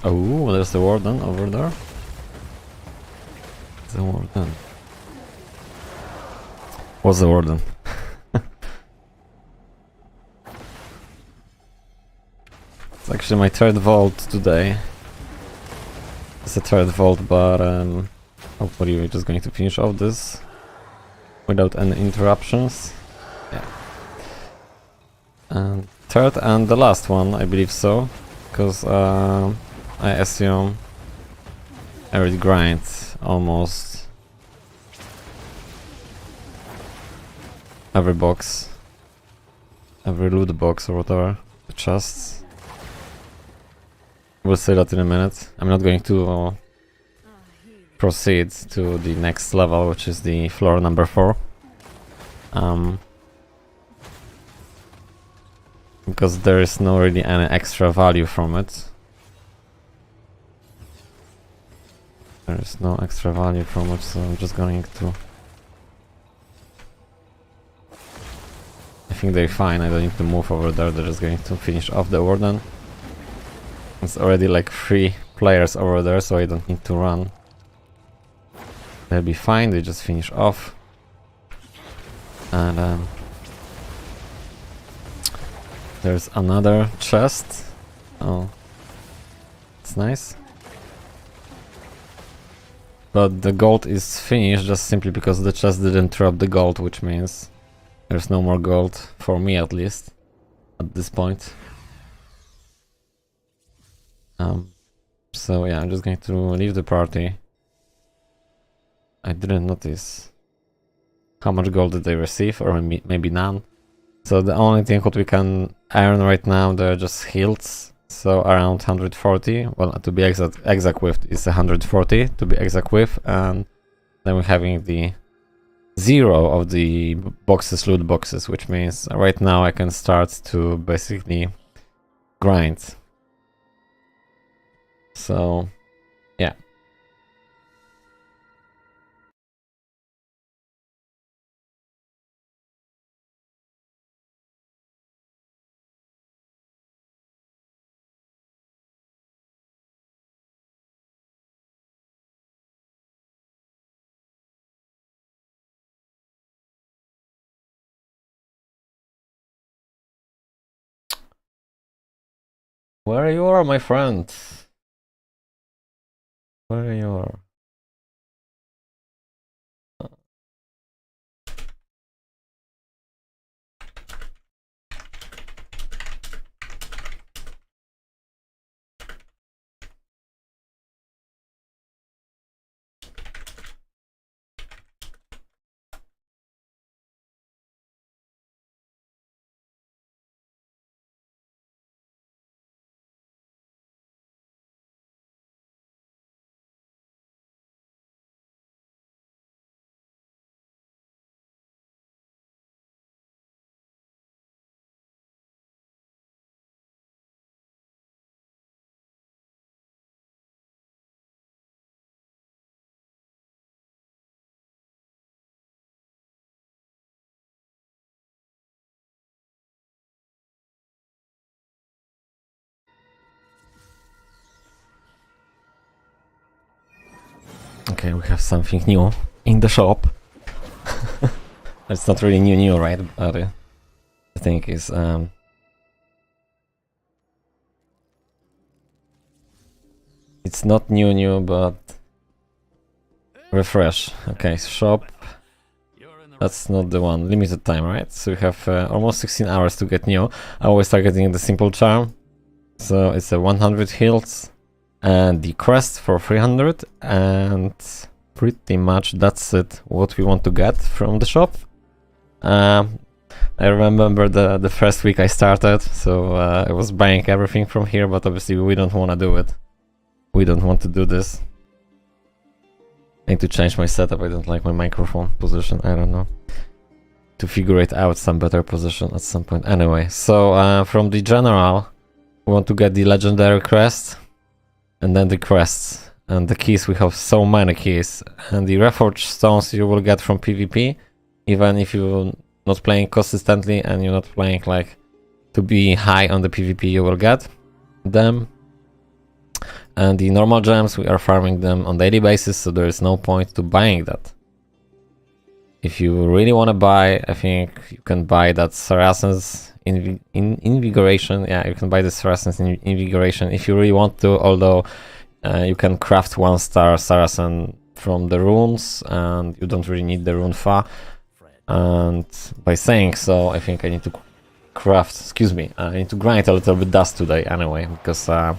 Oh, there's the warden over there. The warden. What's the warden? It's actually my third vault today. It's a third vault, but hopefully we're just going to finish off this without any interruptions. Yeah. And third and the last one, I believe so, because I assume I already grind almost every box, every loot box or whatever, the chests. We'll say that in a minute. I'm not going to proceed to the next level, which is the floor number 4. Because there is no really any extra value from it. There is no extra value from it, so I'm just going to... I think they're fine, I don't need to move over there, they're just going to finish off the warden. It's already like 3 players over there, so I don't need to run. They'll be fine, they just finish off. And there's another chest. Oh, it's nice. But the gold is finished just simply because the chest didn't drop the gold, which means there's no more gold, for me at least, at this point. So yeah, I'm just going to leave the party. I didn't notice how much gold did they receive, or maybe none. So the only thing what we can earn right now, they're just heals. So around 140, well, to be exact with is 140 to be exact with, and then we're having the 0 of the boxes, loot boxes, which means right now I can start to basically grind. So yeah. Where you are, my friend? Where you are? Okay, we have something new in the shop. It's not really new, right? But the thing is, it's not new, but refresh. Okay, shop. That's not the one. Limited time, right? So we have almost 16 hours to get new. I was targeting the simple charm. So it's a 100 heals and the crest for 300, and pretty much that's it, what we want to get from the shop. I remember the first week I started, so I was buying everything from here, but obviously we don't want to do it. We don't want to do this. I need to change my setup, I don't like my microphone position, I don't know. To figure it out some better position at some point. Anyway, so from the general, we want to get the legendary crest, and then the crests. And the keys, we have so many keys. And the reforged stones you will get from PvP, even if you're not playing consistently and you're not playing like to be high on the PvP, you will get them. And the normal gems, we are farming them on daily basis, so there is no point to buying that. If you really want to buy, I think you can buy that Saracens Invigoration. Yeah, you can buy the Saracens Invigoration if you really want to, although you can craft 1-star Saracen from the runes, and you don't really need the rune fa. And by saying so, I think I need to craft, excuse me, I need to grind a little bit dust today anyway, because I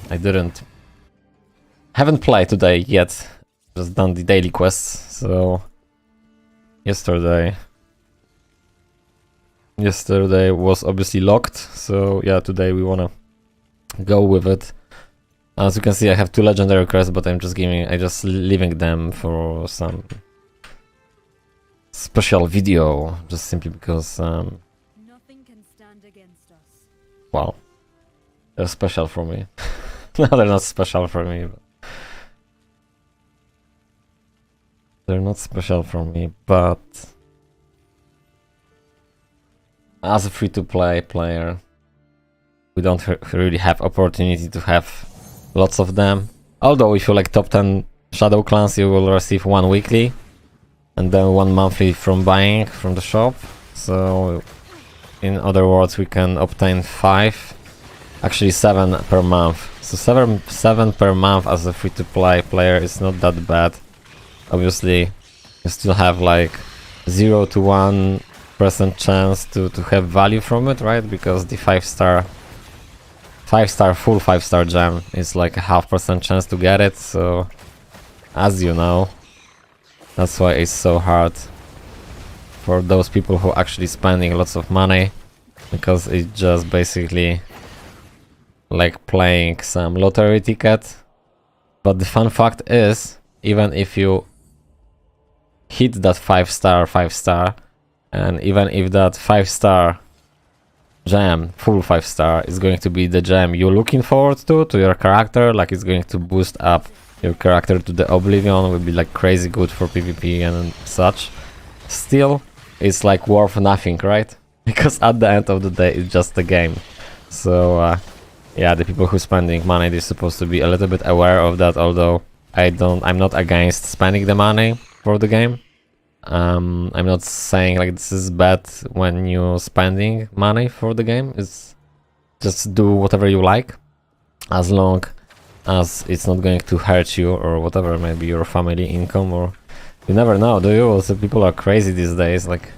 haven't played today yet, just done the daily quests. So yesterday was obviously locked, so yeah, today we wanna go with it. As you can see, I have 2 legendary crests, but I'm just leaving them for some special video, just simply because nothing can stand against us. well, they're special for me. No, they're not special for me, but they're not special for me, but as a free-to-play player, we don't really have opportunity to have lots of them. Although if you like top 10 shadow clans, you will receive 1 weekly and then 1 monthly from buying from the shop. So in other words, we can obtain 5, actually 7 per month. So 7 per month as a free-to-play player is not that bad. Obviously you still have like 0 to 1% chance to have value from it, right? Because the 5-star full 5-star gem is like a 0.5% chance to get it. So as you know, that's why it's so hard for those people who are actually spending lots of money, because it's just basically like playing some lottery ticket. But the fun fact is, even if you hit that 5-star, and even if that 5-star gem, full 5-star, is going to be the gem you're looking forward to your character, like it's going to boost up your character to the oblivion, will be like crazy good for PvP and such, still it's like worth nothing, right? Because at the end of the day it's just a game. So yeah, the people who spending money, they're supposed to be a little bit aware of that, although I'm not against spending the money for the game. I'm not saying like this is bad when you're spending money for the game. It's just do whatever you like, as long as it's not going to hurt you or whatever, maybe your family income, or you never know, do you? Also, people are crazy these days. Like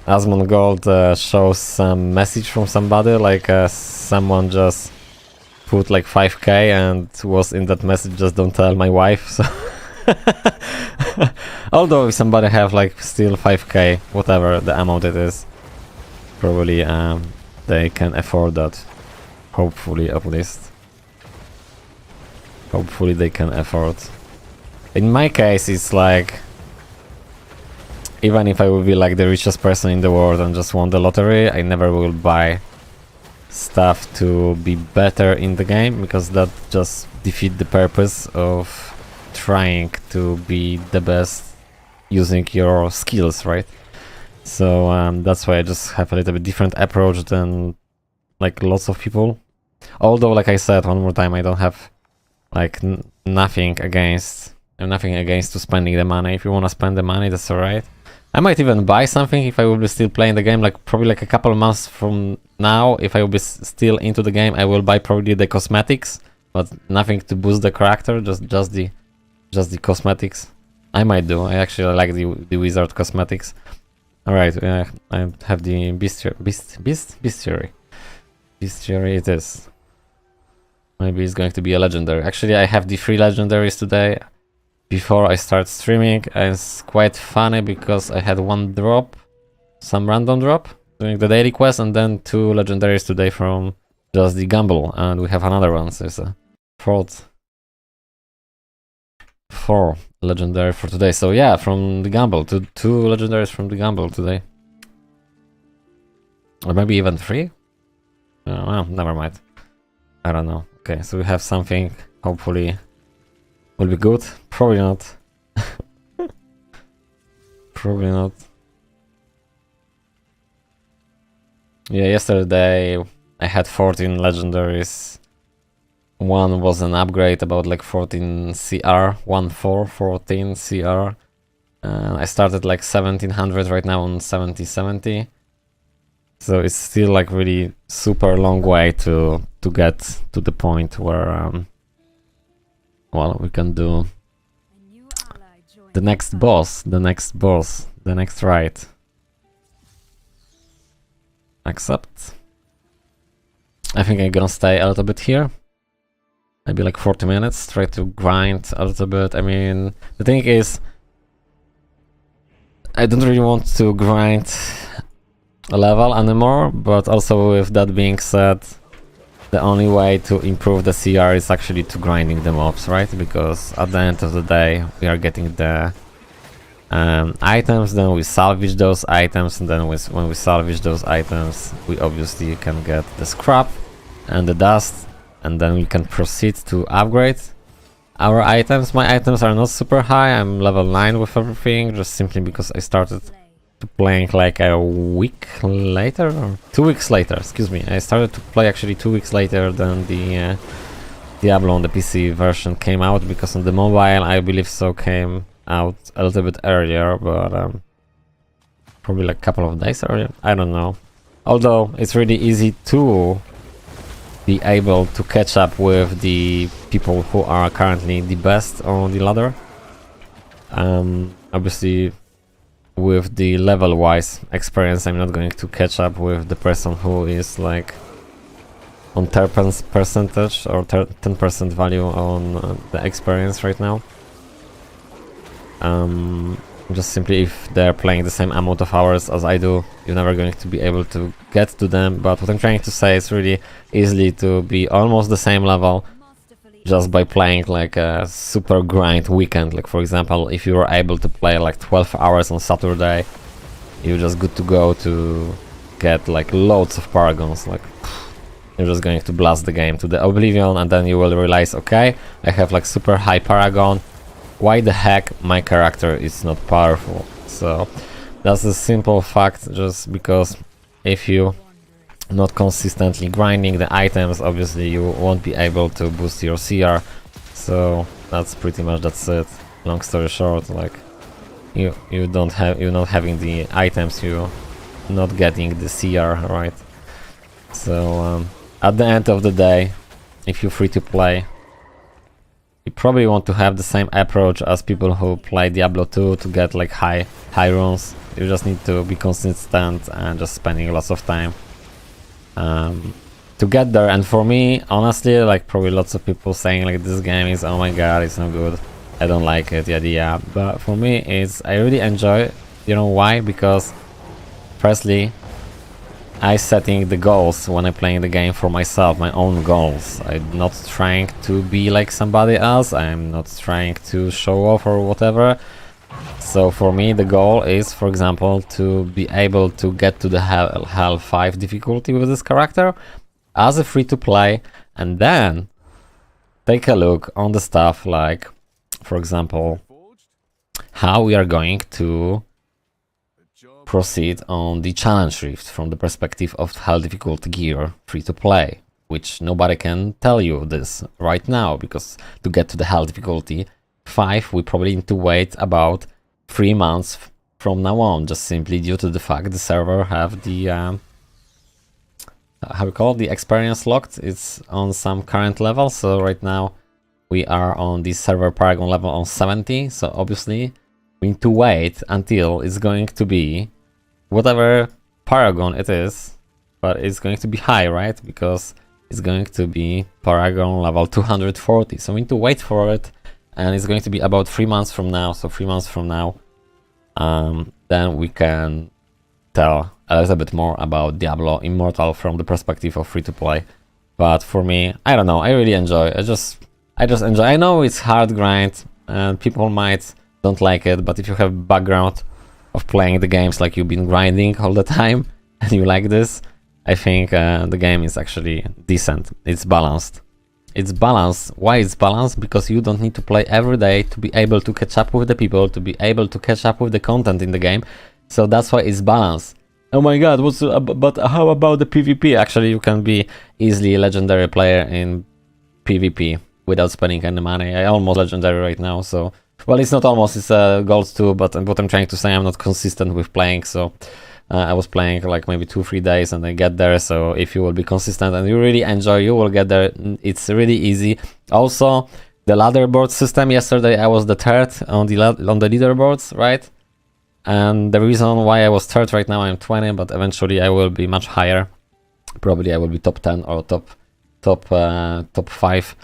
Asmongold shows some message from somebody, like someone just put like 5k and was in that message, just don't tell my wife. So although if somebody have like still 5k, whatever the amount it is, probably they can afford that. Hopefully, at least. Hopefully they can afford. In my case, it's like, even if I will be like the richest person in the world and just won the lottery, I never will buy stuff to be better in the game, because that just defeats the purpose of trying to be the best using your skills, right? So that's why I just have a little bit different approach than like lots of people. Although, like I said one more time, I don't have like nothing against to spending the money. If you want to spend the money, that's alright. I might even buy something if I will be still playing the game, like probably like a couple of months from now. If I will be still into the game, I will buy probably the cosmetics, but nothing to boost the character, just the cosmetics. I might do. I actually like the wizard cosmetics. All right, I have the bestiary. Bestiary it is. Maybe it's going to be a legendary. Actually, I have the 3 legendaries today. Before I start streaming, it's quite funny because I had 1 drop, some random drop during the daily quest, and then 2 legendaries today from just the gamble, and we have another one. So it's a 4 legendary for today. So yeah, from the gamble, 2 legendaries from the gamble today, or maybe even 3. Well, never mind. I don't know. Okay, so we have something. Hopefully will be good. Probably not. Probably not. Yeah, yesterday I had 14 legendaries One was an upgrade about like 14 CR, 14 CR. I started like 1700 right now on 7070. So it's still like really super long way to get to the point where well, we can do A new ally joins the next fight. boss, the next raid. Accept. I think I'm gonna stay a little bit here. Maybe like 40 minutes, try to grind a little bit. I mean, the thing is, I don't really want to grind a level anymore, but also with that being said, the only way to improve the CR is actually to grinding the mobs, right? Because at the end of the day, we are getting the items, then we salvage those items, and then when we salvage those items, we obviously can get the scrap and the dust, and then we can proceed to upgrade our items. My items are not super high, I'm level 9 with everything, just simply because I started to playing like a week later, or 2 weeks later, excuse me. I started to play actually 2 weeks later than the Diablo on the PC version came out, because on the mobile, I believe so, came out a little bit earlier, but probably like a couple of days earlier, I don't know. Although it's really easy to be able to catch up with the people who are currently the best on the ladder. Obviously, with the level-wise experience, I'm not going to catch up with the person who is like on 10% percentage or 10% value on the experience right now. Just simply if they're playing the same amount of hours as I do, you're never going to be able to get to them. But what I'm trying to say is really easily to be almost the same level Masterfully just by playing like a super grind weekend. Like for example, if you were able to play like 12 hours on Saturday, you're just good to go to get like loads of paragons. Like you're just going to blast the game to the oblivion, and then you will realize, okay, I have like super high paragon. Why the heck my character is not powerful? So that's a simple fact, just because if you not consistently grinding the items, obviously you won't be able to boost your CR. So that's pretty much that's it. Long story short, like you're not having the items, you're not getting the CR, right? So at the end of the day, if you're free to play, you probably want to have the same approach as people who play Diablo 2 to get like high runes. You just need to be consistent and just spending lots of time to get there. And for me, honestly, like probably lots of people saying like this game is, oh my god, it's no good, I don't like it, yeah. But for me, I really enjoy it. You know why? Because firstly, I setting the goals when I'm playing the game for myself, my own goals. I'm not trying to be like somebody else, I'm not trying to show off or whatever. So for me the goal is, for example, to be able to get to the Hell 5 difficulty with this character as a free to play, and then take a look on the stuff like, for example, how we are going to proceed on the challenge rift from the perspective of Hell difficulty gear free to play, which nobody can tell you this right now, because to get to the Hell difficulty 5 we probably need to wait about 3 months from now on, just simply due to the fact the server have the how we call it, the experience locked. It's on some current level, so right now we are on the server paragon level on 70, so obviously we need to wait until it's going to be whatever paragon it is, but it's going to be high, right? Because it's going to be paragon level 240, so we need to wait for it, and it's going to be about 3 months from now. So 3 months from now, then we can tell a little bit more about Diablo Immortal from the perspective of free to play. But for me, I don't know, I really enjoy. I just enjoy. I know it's hard grind and people might don't like it, but if you have background of playing the games like you've been grinding all the time and you like this, I think the game is actually decent. It's balanced. It's balanced. Why it's balanced? Because you don't need to play every day to be able to catch up with the people, to be able to catch up with the content in the game. So that's why it's balanced. Oh my god, but how about the PvP? Actually, you can be easily a legendary player in PvP without spending any money. I almost legendary right now, so well, it's not almost, it's gold too, but what I'm trying to say, I'm not consistent with playing, so I was playing like maybe 2-3 days and I get there. So if you will be consistent and you really enjoy, you will get there. It's really easy. Also, the leaderboard system, yesterday I was the third on the leaderboards, right? And the reason why I was third, right now I'm 20, but eventually I will be much higher. Probably I will be top 10 or top 5,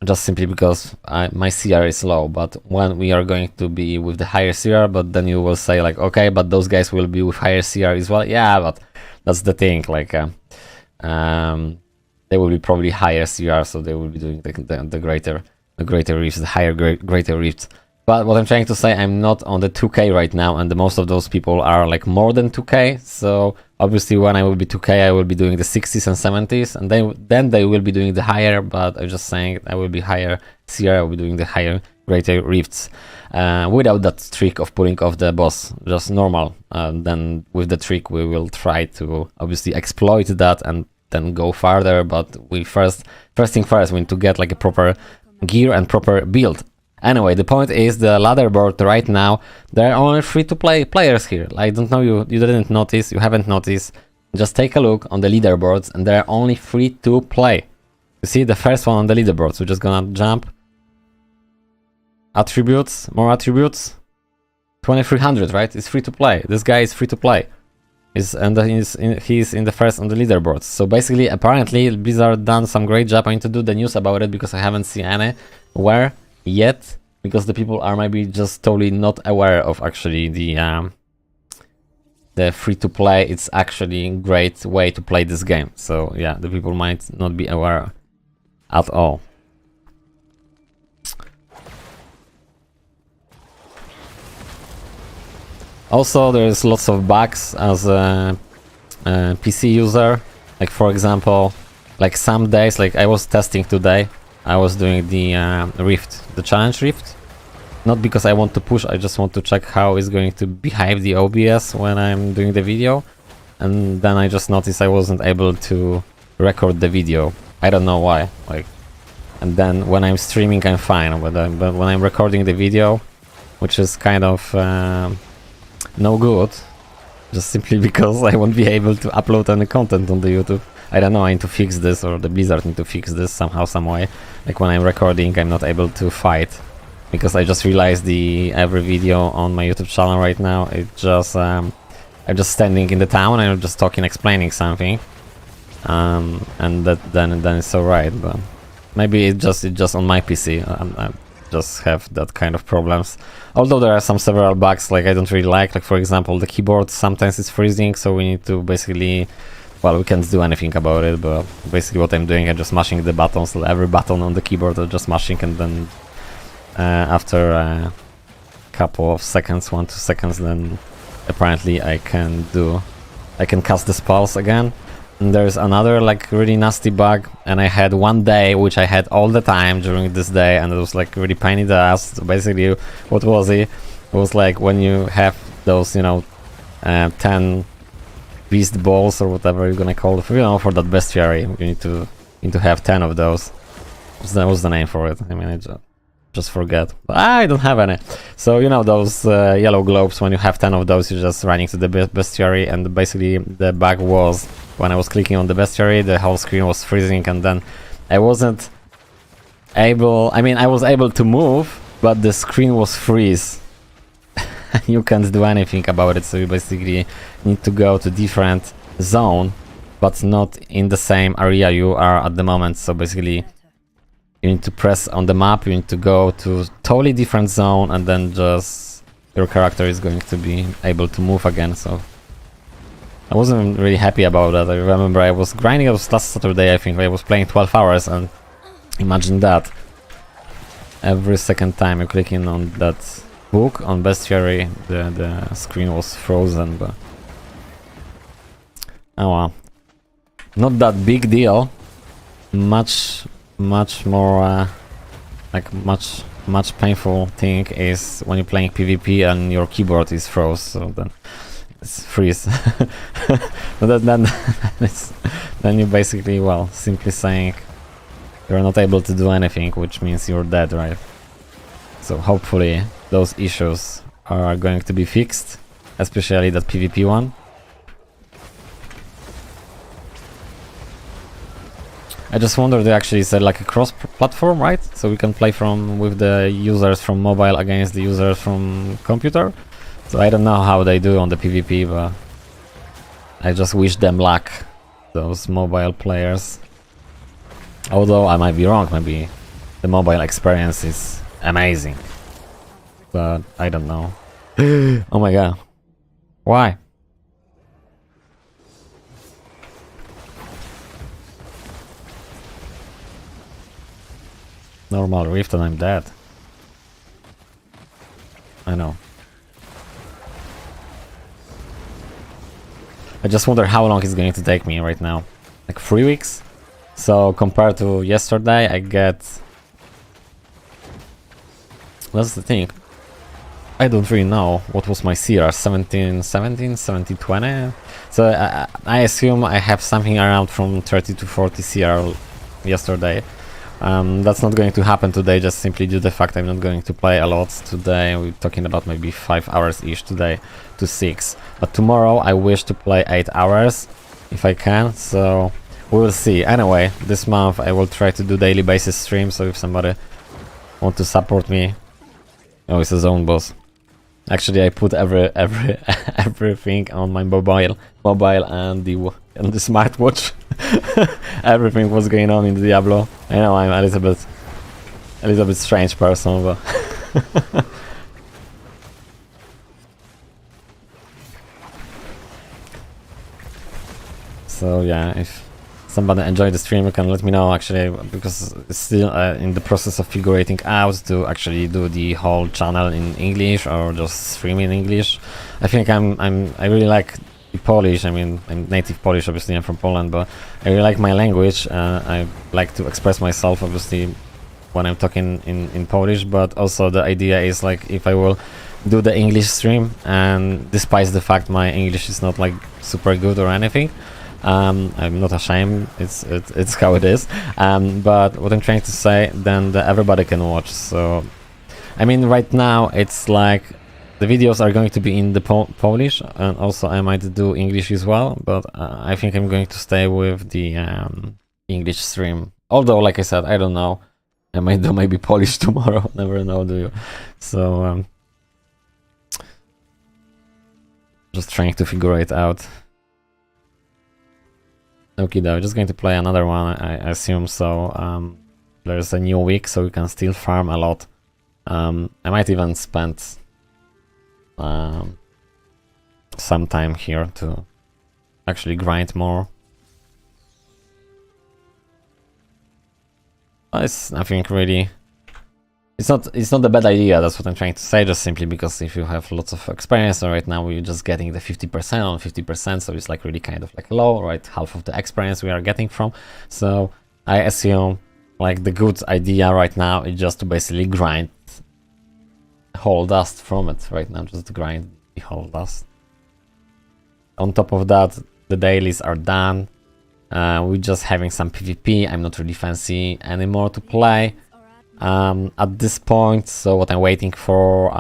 just simply because my CR is low. But when we are going to be with the higher CR, but then you will say like, okay, but those guys will be with higher CR as well. Yeah, but that's the thing, like they will be probably higher CR, so they will be doing the greater rifts, the higher greater rifts. But what I'm trying to say, I'm not on the 2k right now, and most of those people are like more than 2k. So obviously when I will be 2k, I will be doing the 60s and 70s, and then they will be doing the higher, but I'm just saying I will be higher CR, I will be doing the higher, greater rifts, without that trick of pulling off the boss, just normal. Then with the trick, we will try to obviously exploit that and then go farther, but we first thing first, we need to get like a proper gear and proper build. Anyway, the point is the leaderboard right now, there are only free-to-play players here. I don't know, you didn't notice, you haven't noticed. Just take a look on the leaderboards and they're only free-to-play. You see the first one on the leaderboards, we're just gonna jump. Attributes, more attributes. 2300, right? It's free-to-play. This guy is free-to-play. He's in the first on the leaderboards. So basically, apparently, Blizzard done some great job. I need to do the news about it because I haven't seen anywhere yet, because the people are maybe just totally not aware of actually the free-to-play. It's actually a great way to play this game. So yeah, the people might not be aware at all. Also, there's lots of bugs as a PC user. Like for example, like some days, like I was testing today, I was doing the rift, the challenge rift. Not because I want to push, I just want to check how it's going to behave the OBS when I'm doing the video. And then I just noticed I wasn't able to record the video. I don't know why. Like, and then when I'm streaming, I'm fine. But when I'm recording the video, which is kind of no good, just simply because I won't be able to upload any content on the YouTube. I don't know, I need to fix this, or the Blizzard need to fix this somehow, some way. Like when I'm recording, I'm not able to fight, because I just realized every video on my YouTube channel right now, it just I'm just standing in the town and I'm just talking, explaining something, and then it's alright. But maybe it's just on my PC. I just have that kind of problems. Although there are several bugs like I don't really like for example the keyboard sometimes it's freezing, so we need to basically, well, we can't do anything about it, but basically what I'm doing, I'm just mashing the buttons, every button on the keyboard I'm just mashing, and then after a couple of seconds, 1-2 seconds, then apparently I can cast the spells again. And there's another like really nasty bug, and I had one day which I had all the time during this day, and it was like really pain in the ass. So basically, what was it? It was like when you have those, 10 beast balls or whatever you're gonna call it, for that bestiary. You need to have 10 of those. What's the name for it? I mean, I just forget. But I don't have any. So those yellow globes. When you have 10 of those, you're just running to the bestiary, and basically the bug was when I was clicking on the bestiary, the whole screen was freezing, and then I wasn't able. I mean, I was able to move, but the screen was freeze. You can't do anything about it, so you basically need to go to different zone, but not in the same area you are at the moment. So basically you need to press on the map, you need to go to totally different zone, and then just your character is going to be able to move again. So I wasn't really happy about that. I remember I was grinding, it was last Saturday, I think. I was playing 12 hours, and imagine that. Every second time you're clicking on that book on bestiary, the screen was frozen. But oh well, not that big deal. Much more like much painful thing is when you're playing PvP and your keyboard is froze, so then it's freeze. But then you basically, well, simply saying you're not able to do anything, which means you're dead, right? So hopefully those issues are going to be fixed, especially that PvP one. I just wonder, they actually said like a cross-platform, right? So we can play with the users from mobile against the users from computer. So I don't know how they do on the PvP, but I just wish them luck, those mobile players. Although I might be wrong, maybe the mobile experience is amazing. But I don't know. Oh my god. Why? Normal rift and I'm dead. I know. I just wonder how long it's going to take me right now. Like 3 weeks? So compared to yesterday, I get... That's the thing. I don't really know what was my CR, 1717, 1720? So I assume I have something around from 30 to 40 CR yesterday. That's not going to happen today, just simply due to the fact I'm not going to play a lot today. We're talking about maybe 5 hours each today to 6. But tomorrow I wish to play 8 hours if I can, so we will see. Anyway, this month I will try to do daily basis streams, so if somebody want to support me... Oh, it's a zone boss. Actually, I put everything on my mobile and the smartwatch. Everything was going on in Diablo. I know I'm a little bit strange person, but so yeah, if somebody enjoyed the stream, you can let me know actually, because it's still in the process of figuring out to actually do the whole channel in English or just stream in English. I think I really like Polish. I mean, I'm native Polish, obviously I'm from Poland, but I really like my language. I like to express myself obviously when I'm talking in Polish, but also the idea is like if I will do the English stream, and despite the fact my English is not like super good or anything, I'm not ashamed, it's how it is, but what I'm trying to say, then everybody can watch. So I mean, right now it's like the videos are going to be in the Polish, and also I might do English as well, but I think I'm going to stay with the English stream. Although, like I said, I don't know, I might do maybe Polish tomorrow, never know, do you? So just trying to figure it out. Okay, though, just going to play another one, I assume. So there's a new week, so we can still farm a lot. I might even spend some time here to actually grind more. It's nothing really. It's not a bad idea. That's what I'm trying to say. Just simply because if you have lots of experience, and right now we're just getting the 50% on 50%, so it's like really kind of like low, right? Half of the experience we are getting from. So I assume like the good idea right now is just to basically grind whole dust from it right now. Just grind the whole dust. On top of that, the dailies are done. We're just having some PvP. I'm not really fancy anymore to play at this point. So what I'm waiting for,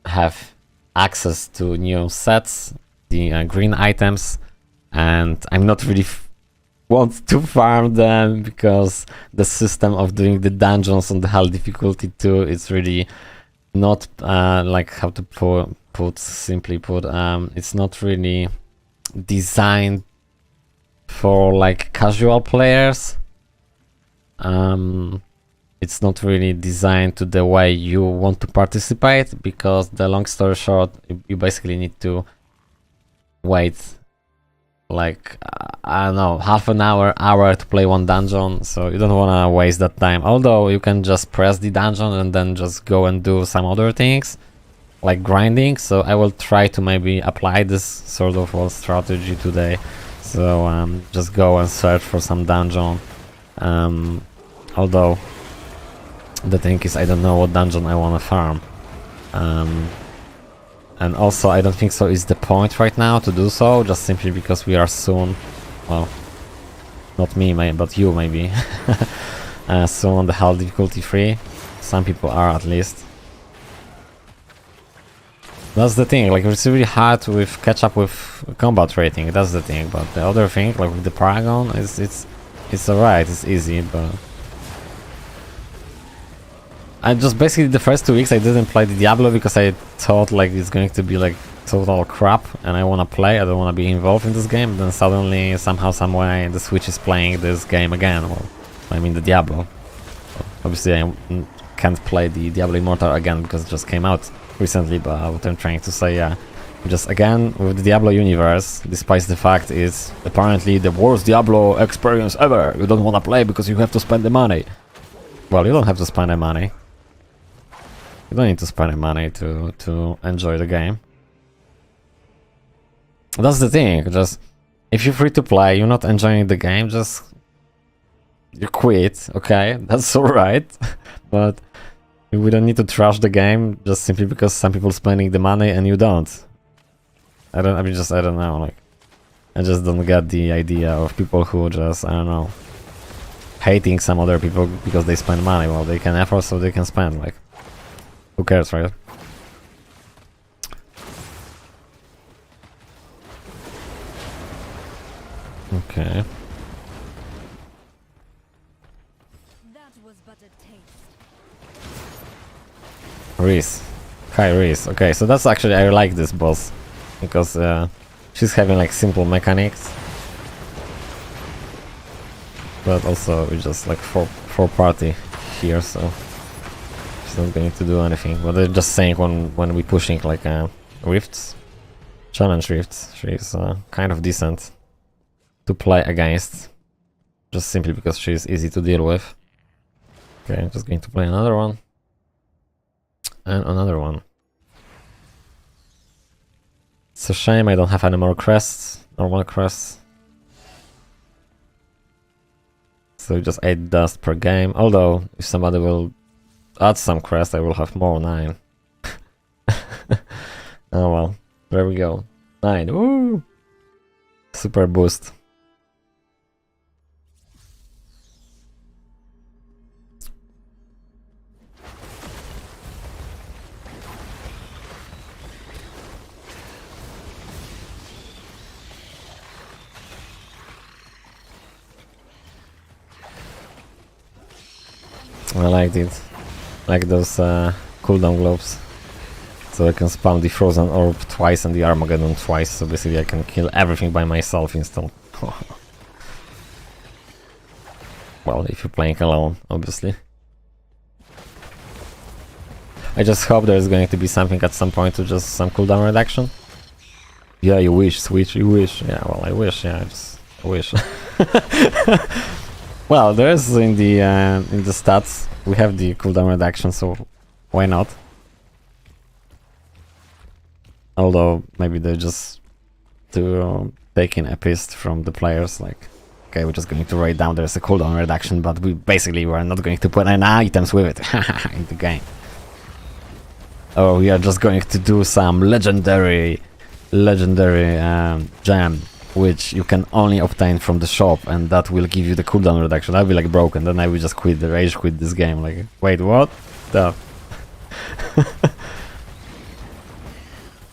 have access to new sets, the green items, and I'm not really want to farm them because the system of doing the dungeons on the hard difficulty 2 is really not like how to simply put, it's not really designed for like casual players. It's not really designed to the way you want to participate, because the long story short, you basically need to wait like I don't know, half an hour to play one dungeon, so you don't want to waste that time. Although you can just press the dungeon and then just go and do some other things like grinding. So I will try to maybe apply this sort of strategy today. So just go and search for some dungeon. Although the thing is, I don't know what dungeon I want to farm. And also I don't think so is the point right now to do so, just simply because we are soon, well, Not me, but you maybe. So on the hard difficulty 3. Some people are at least. That's the thing, like it's really hard to catch up with combat rating, that's the thing, but the other thing, like with the Paragon, it's alright, it's easy, but... I just basically the first 2 weeks I didn't play the Diablo because I thought like it's going to be like total crap and I wanna play, I don't wanna be involved in this game, then suddenly somehow, someway the Switch is playing this game again, well, I mean the Diablo. Obviously I can't play the Diablo Immortal again because it just came out recently, but what I'm trying to say, yeah, just again with the Diablo universe, despite the fact it's apparently the worst Diablo experience ever, you don't want to play because you have to spend the money. Well, you don't have to spend the money. You don't need to spend the money to enjoy the game. That's the thing, just if you're free to play, you're not enjoying the game, just you quit, okay, that's alright, but we don't need to trash the game just simply because some people spending the money and you don't. I don't know, like, I just don't get the idea of people who just, I don't know, hating some other people because they spend money. Well, they can afford, so they can spend, like, who cares, right? Okay. That was but a taste. Reese. Hi Reese. Okay, so that's actually, I like this boss because she's having like simple mechanics, but also it's just like four party here, so she's not going to do anything. But they're just saying when we pushing like rifts, challenge rifts, she's kind of decent to play against, just simply because she's easy to deal with. Okay, I'm just going to play another one. And another one. It's a shame I don't have any more crests, normal crests. So just 8 dust per game, although if somebody will add some crests I will have more, 9. Oh well, there we go. 9, woo! Super boost. I liked it. Like those cooldown globes. So I can spam the frozen orb twice and the Armageddon twice, so basically I can kill everything by myself instead. Well, if you're playing alone, obviously. I just hope there's going to be something at some point to just some cooldown reduction. Yeah, you wish, Switch, you wish. Yeah, well, I wish, yeah, I wish. Well, there's in the stats, we have the cooldown reduction, so why not? Although, maybe they're just taking a piece from the players, like, okay, we're just going to write down there's a cooldown reduction, but we basically were not going to put any items with it in the game. Oh, we are just going to do some legendary gem, which you can only obtain from the shop, and that will give you the cooldown reduction. I'll be like broken, then I will just rage quit this game, like, wait, what? The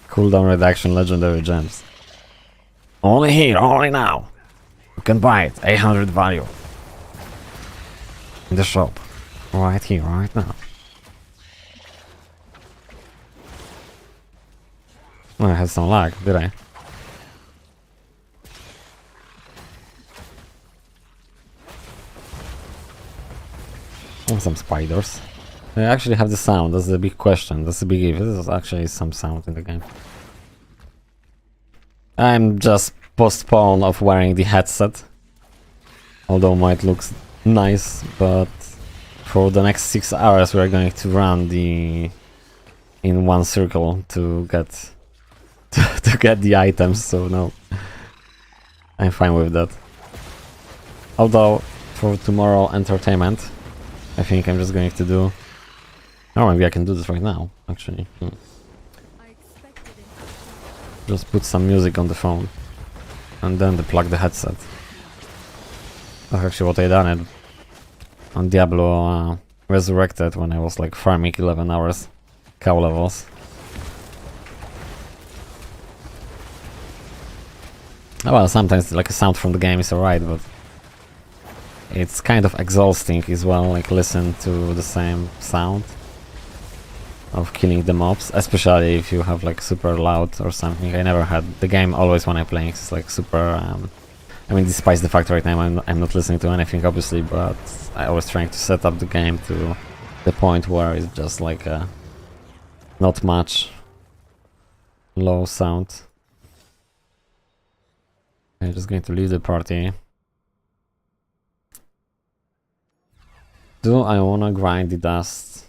cooldown reduction legendary gems. Only here, only now. You can buy it, 800 value. In the shop. Right here, right now. Oh, I had some lag, did I? Oh, some spiders. I actually have the sound, that's the big question, that's the big if. This is actually some sound in the game. I'm just postponed of wearing the headset. Although might looks nice, but for the next 6 hours we are going to run in one circle to get to get the items, so no. I'm fine with that. Although for tomorrow entertainment, I think I'm just going to do... Oh, maybe I can do this right now, actually. Just put some music on the phone and then plug the headset. That's actually what I done it on Diablo Resurrected when I was like farming 11 hours cow levels. Oh, well, sometimes like a sound from the game is alright, but it's kind of exhausting as well, like listen to the same sound of killing the mobs, especially if you have like super loud or something. I never had the game always when I'm playing it's like super I mean, despite the fact right now I'm not listening to anything obviously, but I always trying to set up the game to the point where it's just like not much low sound. I'm just going to leave the party. Do I wanna grind the dust?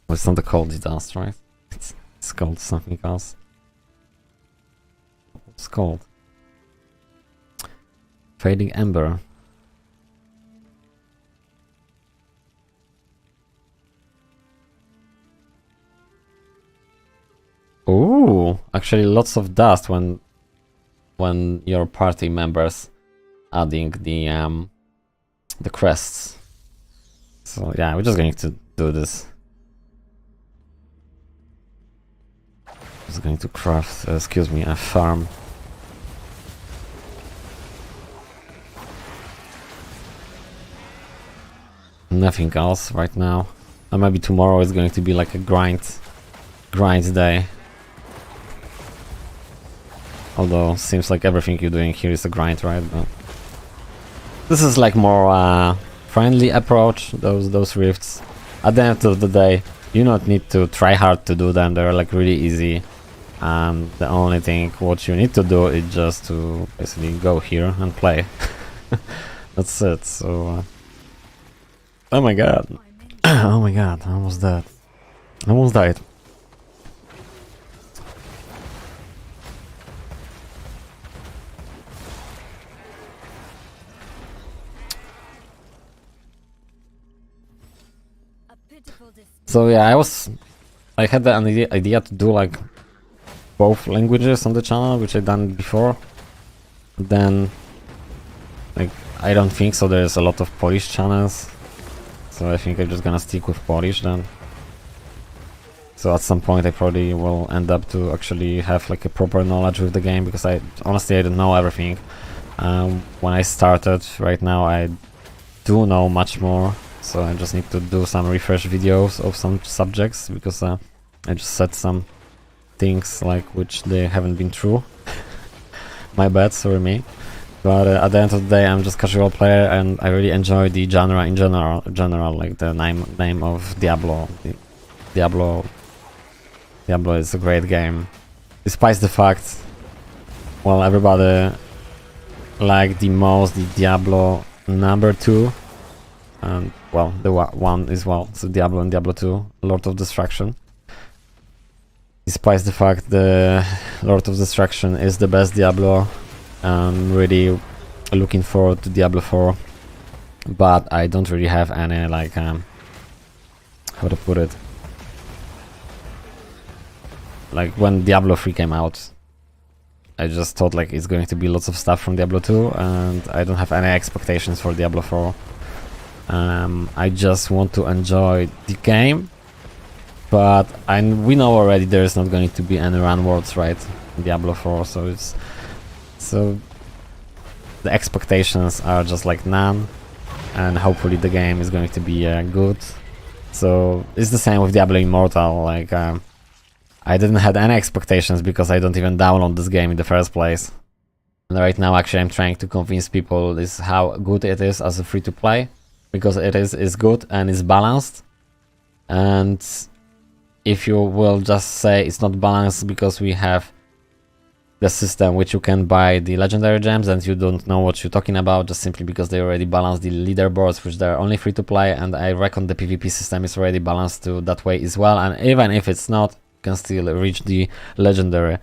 Well, it's not called the dust, right? It's called something else. What's it called? Fading Ember. Ooh, actually lots of dust when your party members adding the crests. So yeah, we're just going to do this. Just going to craft, excuse me, a farm. Nothing else right now. And maybe tomorrow is going to be like a grind day. Although seems like everything you're doing here is a grind, right? But this is like more friendly approach. Those rifts. At the end of the day, you don't need to try hard to do them. They're like really easy. And the only thing what you need to do is just to basically go here and play. That's it. So. Oh my god. Oh my god, I almost died. I almost died. So yeah, I had the idea to do like both languages on the channel, which I done before. Then, like, I don't think so. There's a lot of Polish channels. So I think I'm just gonna stick with Polish then. So at some point I probably will end up to actually have like a proper knowledge with the game, because honestly I don't know everything. When I started, right now I do know much more, so I just need to do some refresh videos of some subjects, because I just said some things like which they haven't been true. My bad, sorry me. But at the end of the day, I'm just casual player, and I really enjoy the genre in general, like the name of Diablo. Diablo is a great game, despite the fact, well, everybody liked the most the Diablo number 2, and well, the one as well. So Diablo and Diablo 2, Lord of Destruction. Despite the fact the Lord of Destruction is the best Diablo. I'm really looking forward to Diablo 4, but I don't really have any like how to put it. Like when Diablo 3 came out, I just thought like it's going to be lots of stuff from Diablo 2, and I don't have any expectations for Diablo 4. I just want to enjoy the game, but we know already there's not going to be any run worlds, right, in Diablo 4, so the expectations are just like none, and hopefully the game is going to be good. So it's the same with Diablo Immortal, like I didn't have any expectations because I don't even download this game in the first place. And right now actually I'm trying to convince people is how good it is as a free-to-play, because it is good and it's balanced. And if you will just say it's not balanced because we have the system which you can buy the legendary gems, and you don't know what you're talking about, just simply because they already balanced the leaderboards, which they're only free to play, and I reckon the PvP system is already balanced to that way as well, and even if it's not, you can still reach the legendary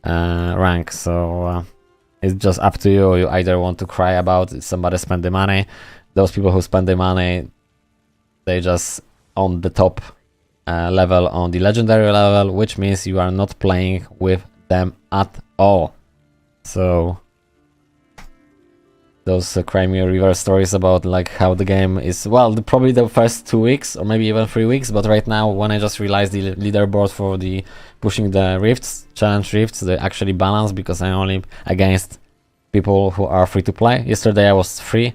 rank. So it's just up to you. You either want to cry about somebody spend the money. Those people who spend the money, they just on the top level on the legendary level, which means you are not playing with them at all. So those Crimea River stories about like how the game is, well, probably the first 2 weeks or maybe even 3 weeks, but right now when I just realized the leaderboard for the pushing the rifts, challenge rifts, they actually balance because I'm only against people who are free to play. Yesterday I was free,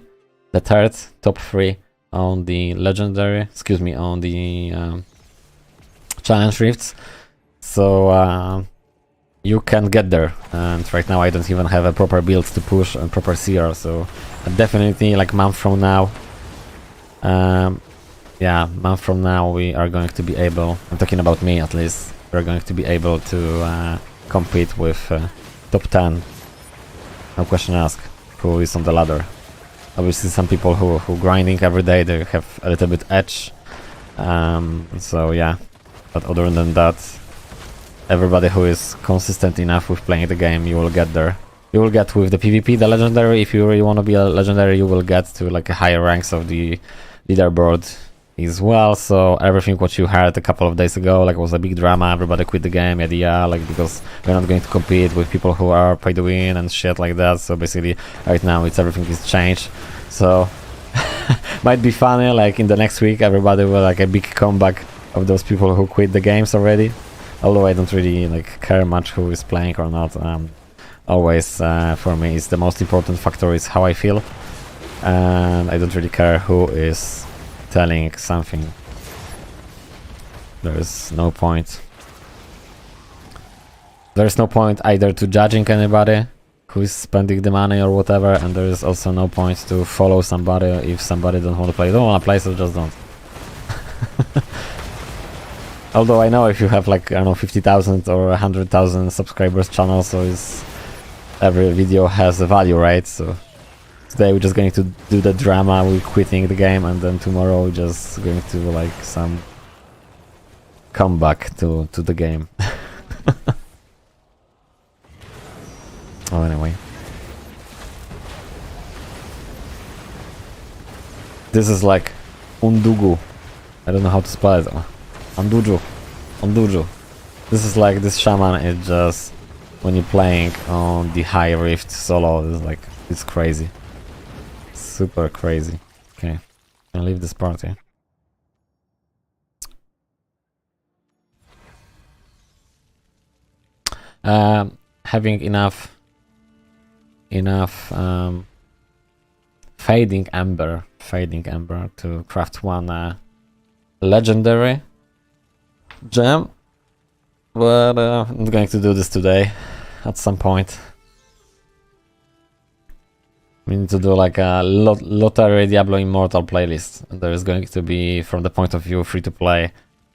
the third, top 3 on the legendary, excuse me, on the challenge rifts. So you can get there, and right now I don't even have a proper build to push and proper CR, so definitely like month from now, yeah, month from now we are going to be able, I'm talking about me at least, we're going to be able to compete with top 10, no question asked, who is on the ladder. Obviously some people who grinding every day, they have a little bit edge, so yeah, but other than that, everybody who is consistent enough with playing the game, you will get there. You will get with the PvP, the legendary. If you really want to be a legendary, you will get to like a higher ranks of the leaderboard as well. So everything what you heard a couple of days ago, like was a big drama, everybody quit the game, yeah, like because we're not going to compete with people who are pay to win and shit like that. So basically right now it's everything is changed. So might be funny, like in the next week everybody will like a big comeback of those people who quit the games already. Although I don't really like care much who is playing or not. Always for me is the most important factor is how I feel, and I don't really care who is telling something. There's no point. There's no point either to judging anybody who is spending the money or whatever, and there is also no point to follow somebody if somebody don't want to play. Don't want to play, so just don't. Although I know if you have like, I don't know, 50,000 or 100,000 subscribers channel, so it's, every video has a value, right? So today we're just going to do the drama, we're quitting the game, and then tomorrow we're just going to like some comeback to the game. Oh, anyway. This is like Undugu. I don't know how to spell it. Onduju. This is like, this shaman is just, when you're playing on the high rift solo, it's like, it's crazy. Super crazy. Okay, I'll leave this party. Having enough fading ember to craft one legendary gem, but I'm going to do this today at some point. We need to do like a lottery Diablo Immortal playlist, and there is going to be, from the point of view free-to-play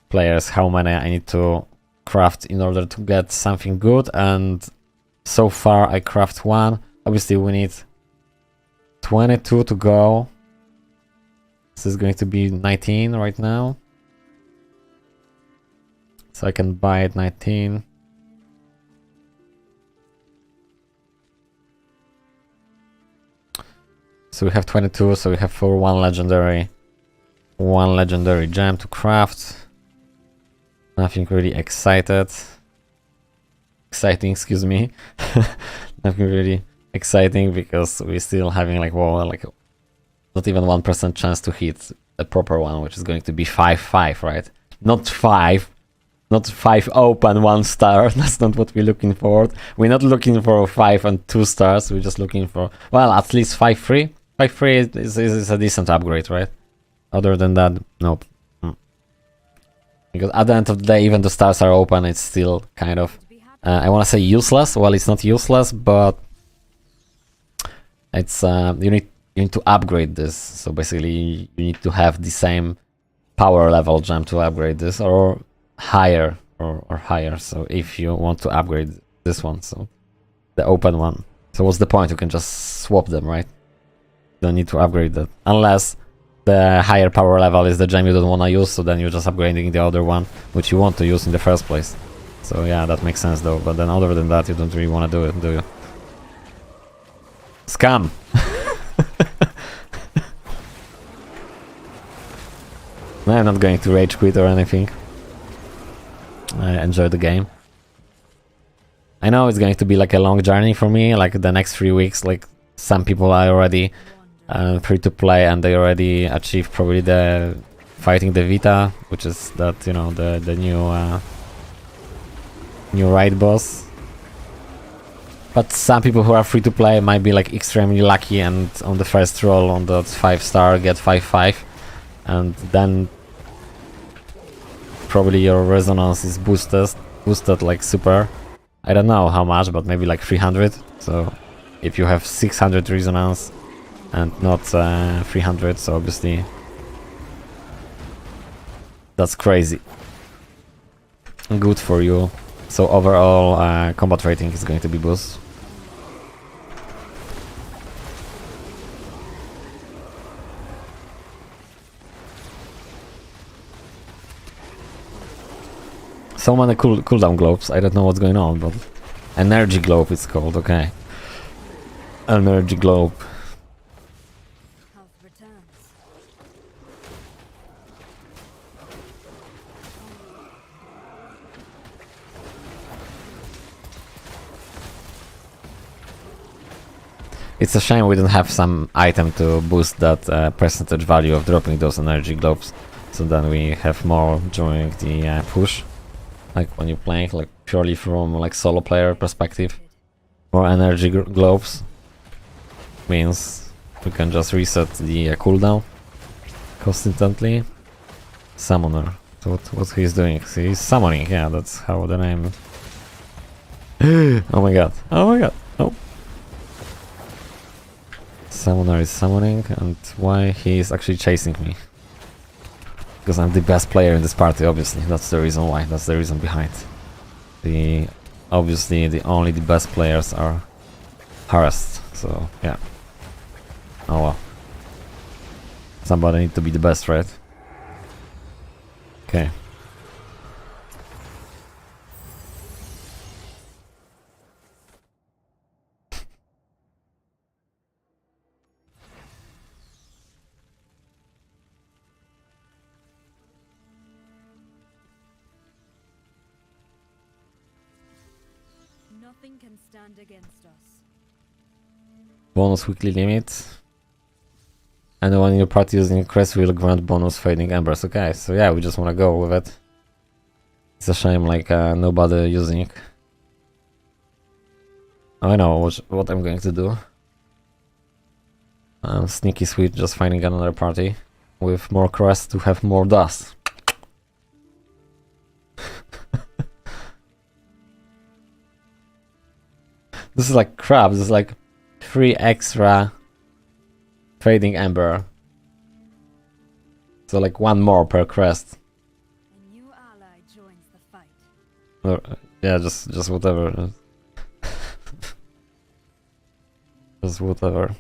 players, how many I need to craft in order to get something good, and so far I craft one. Obviously we need 22 to go. This is going to be 19 right now. So I can buy it 19. So we have 22, so we have for one legendary gem to craft. Nothing really exciting, excuse me. Nothing really exciting because we're still having like, well, like not even 1% chance to hit a proper one, which is going to be 5-5, right? Not 5 open 1 star. That's not what we're looking for. We're not looking for 5 and 2 stars. We're just looking for, well, at least 5-3. 5-3 is a decent upgrade, right? Other than that, nope. Because at the end of the day, even the stars are open, it's still kind of, I want to say useless. Well, it's not useless, but it's you need to upgrade this. So basically, you need to have the same power level gem to upgrade this, or higher, or higher. So if you want to upgrade this one, so the open one. So what's the point? You can just swap them, right? Don't need to upgrade that unless the higher power level is the gem you don't want to use, so then you're just upgrading the other one which you want to use in the first place. So yeah, that makes sense though, but then other than that you don't really want to do it, do you? Scam! I'm not going to rage quit or anything. I enjoy the game. I know it's going to be like a long journey for me, like the next 3 weeks, like some people are already free to play and they already achieved probably the fighting the Vita, which is that, you know, the new raid boss. But some people who are free to play might be like extremely lucky and on the first roll on that 5-star get 5-5, and then probably your resonance is boosted like super. I don't know how much, but maybe like 300. So if you have 600 resonance and not 300, so obviously that's crazy. Good for you. So overall combat rating is going to be boosted. So many cooldown globes, I don't know what's going on, but energy globe it's called, okay. Energy globe. Health returns. It's a shame we don't have some item to boost that percentage value of dropping those energy globes, so then we have more during the push. Like when you're playing like purely from like solo player perspective, more energy globes means we can just reset the cooldown constantly. Summoner. So what he's doing? He's summoning. Yeah, that's how the name. Oh my god! Oh my god! Oh. Summoner is summoning, and why he is actually chasing me? Because I'm the best player in this party, obviously. That's the reason why. That's the reason behind. Obviously only the best players are harassed. So yeah. Oh well. Somebody need to be the best, right? Okay. Nothing can stand against us. Bonus weekly limit. Anyone in your party using crest will grant bonus fading embers. Okay, so yeah, we just wanna go with it. It's a shame like nobody using. I know what I'm going to do. Sneaky sweet, just finding another party with more crest to have more dust. This is like crap. This is like 3 extra fading ember. So like 1 more per crest. A new ally joins the fight. Or, yeah, just whatever. Just whatever.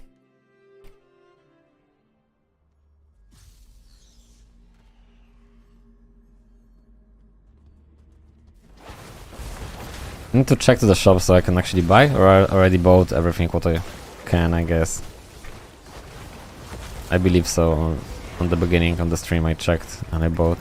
I need to check to the shop so I can actually buy, or I already bought everything what I can, I guess. I believe so. On the beginning, on the stream I checked and I bought.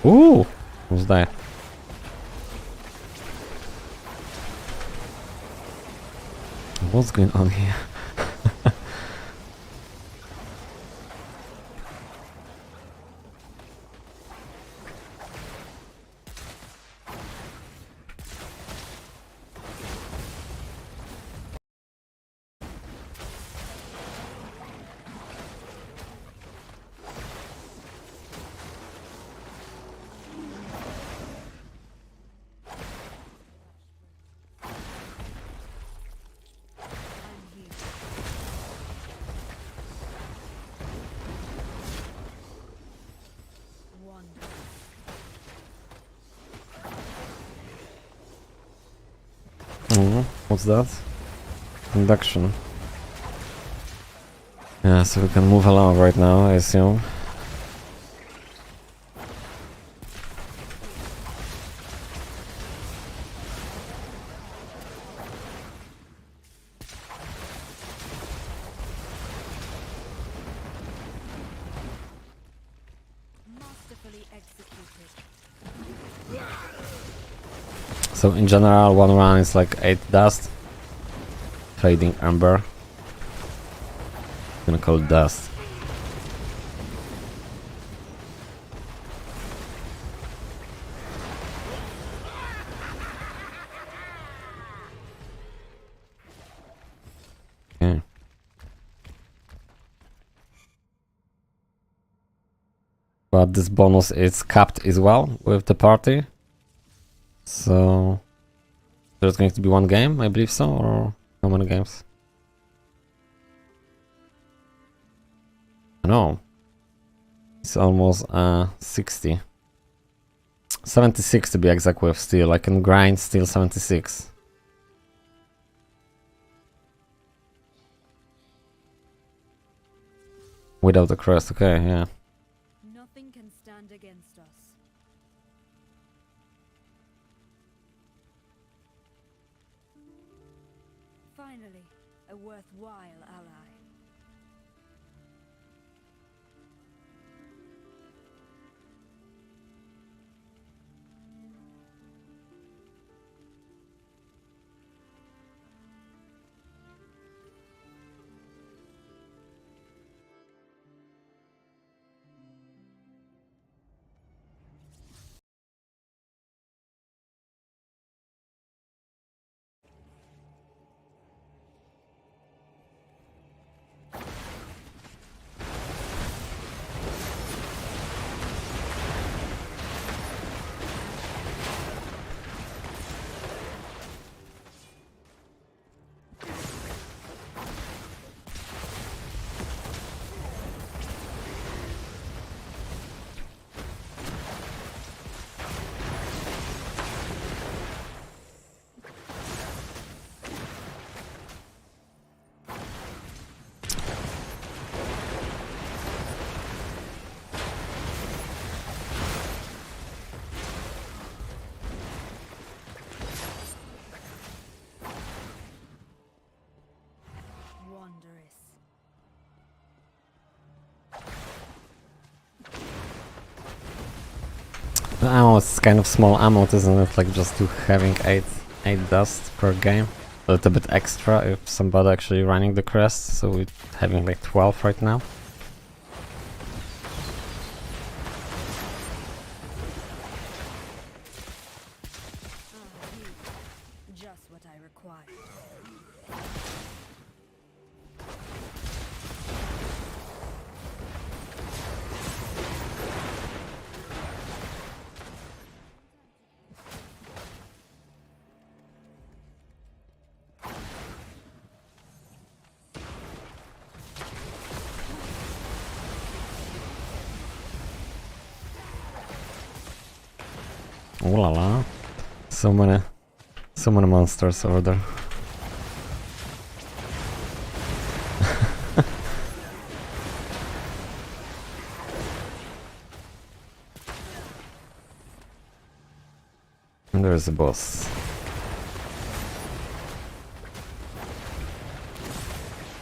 Ooh! What's that? What's going on here? I'm here. Wonder. What's that? Induction. Yeah, so we can move along right now, I assume. So in general, one run is like 8 dust. Fading Amber. I'm gonna call it dust. Okay. But this bonus is capped as well with the party. So there's going to be one game, I believe so, or how many games? No. It's almost 60. 76 to be exact with steel. I can grind steel 76. Without the crest, okay, yeah. Nothing can stand against us. Finally, a worthwhile ally. Wondrous. The ammo is kind of small ammo, isn't it? Like just to having 8 dust per game. A little bit extra if somebody actually running the crest, so we're having like 12 right now. Just what I required. Oh la la. So many monsters over there. And there's a boss.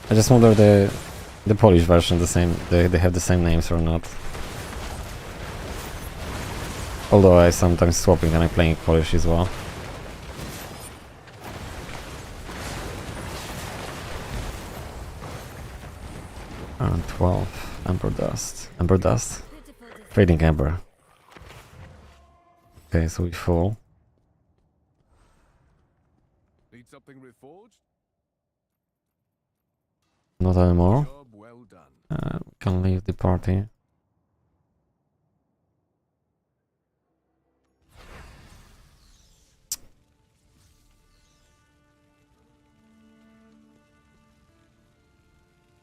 I just wonder the Polish version they have the same names or not. Although I sometimes swapping and I'm playing Polish as well. And 12. Amber dust. Amber dust? Fading amber. Okay, so we full. Need something reforged? Not anymore. Job well done. We can leave the party.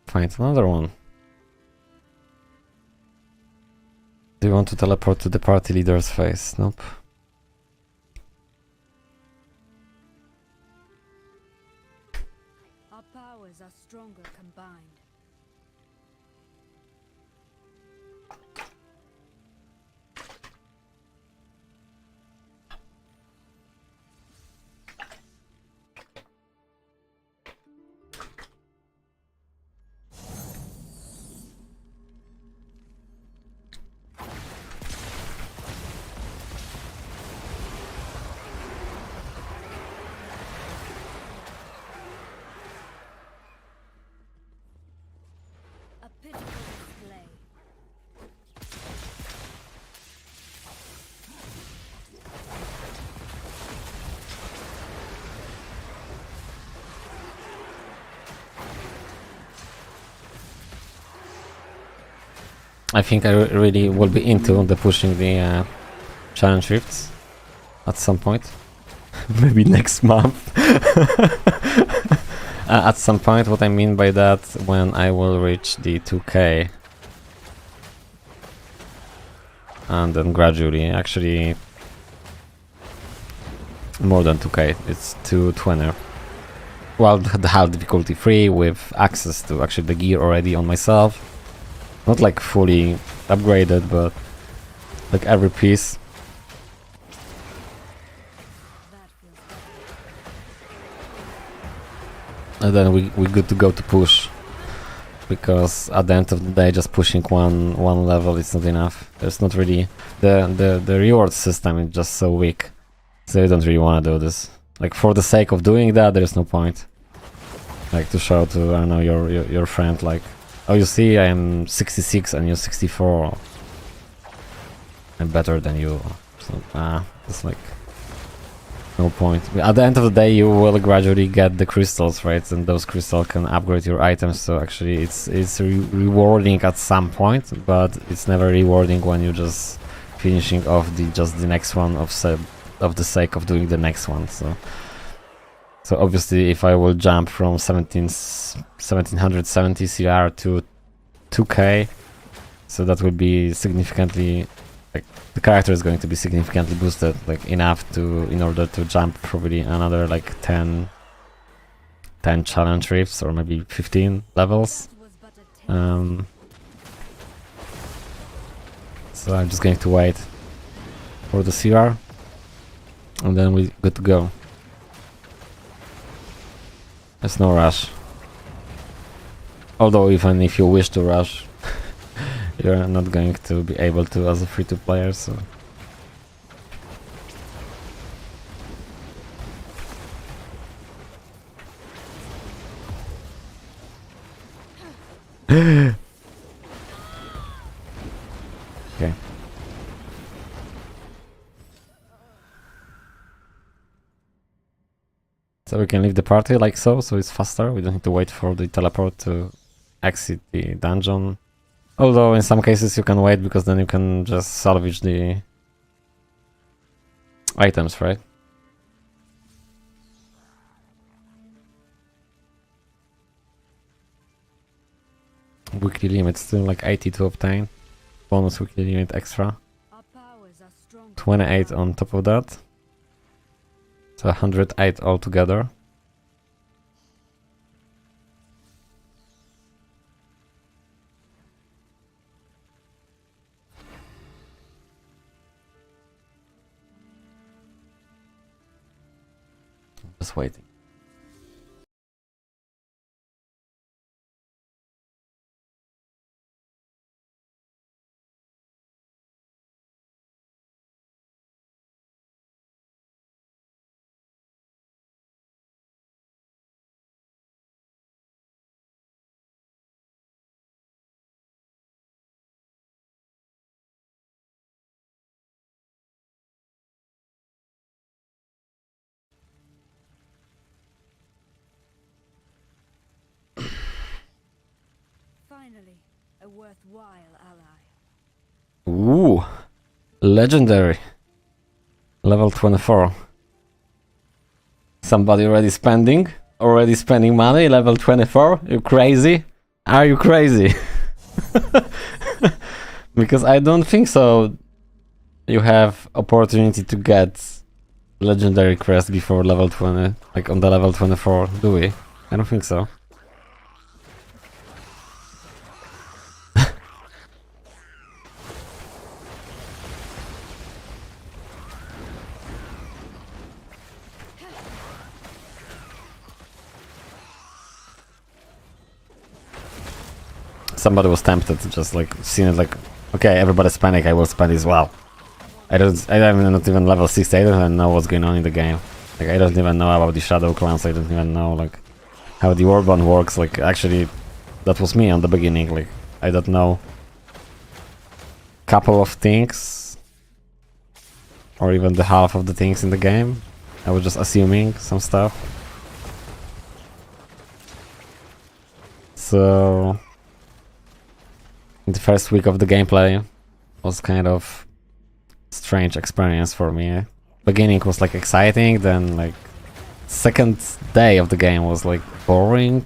Find another one. Do you want to teleport to the party leader's face? Nope. Our powers are stronger combined. I think I really will be into the pushing the challenge rifts at some point. Maybe next month. At some point, what I mean by that, when I will reach the 2k. And then gradually, actually more than 2k, it's 220. Well, the hard difficulty free with access to actually the gear already on myself. Not like fully upgraded, but like every piece. That feels better. And then we good to go to push. Because at the end of the day, just pushing one level is not enough. There's not really the reward system is just so weak, so you don't really want to do this. Like for the sake of doing that, there's no point. Like to show to I don't know your friend like, oh you see I am 66 and you're 64. I'm better than you. So it's like no point. At the end of the day, you will gradually get the crystals, right? And those crystals can upgrade your items. So actually, it's rewarding at some point, but it's never rewarding when you just finishing off the next one of the sake of doing the next one. So obviously, if I will jump from 1770 CR to 2k, so that will be significantly. Like the character is going to be significantly boosted, like enough in order to jump probably another like 10 challenge rifts or maybe 15 levels. That was but a taste. So I'm just going to wait for the CR and then we good to go. There's no rush. Although even if you wish to rush, you're not going to be able to as a free-to player, so. Okay. So we can leave the party like so it's faster. We don't need to wait for the teleport to exit the dungeon. Although in some cases you can wait because then you can just salvage the items, right? Weekly limit still like 80 to obtain. Bonus weekly limit extra. Our powers are strong. 28 on top of that. So 108 altogether. Just waiting. Finally, a worthwhile ally. Ooh, legendary. Level 24. Somebody already spending? Already spending money? Level 24? You crazy? Are you crazy? Because I don't think so. You have opportunity to get legendary crest before level 20, like on the level 24, do we? I don't think so. Somebody was tempted to just like seeing it like, okay, everybody's spending, I will spend as well. I'm not even level 60, I don't even know what's going on in the game. Like I don't even know about the Shadow Clans, I don't even know like how the Warbound works, like actually that was me on the beginning, like I don't know couple of things or even the half of the things in the game. I was just assuming some stuff. So The first week of the gameplay was kind of strange experience for me. Beginning was like exciting, then like second day of the game was like boring,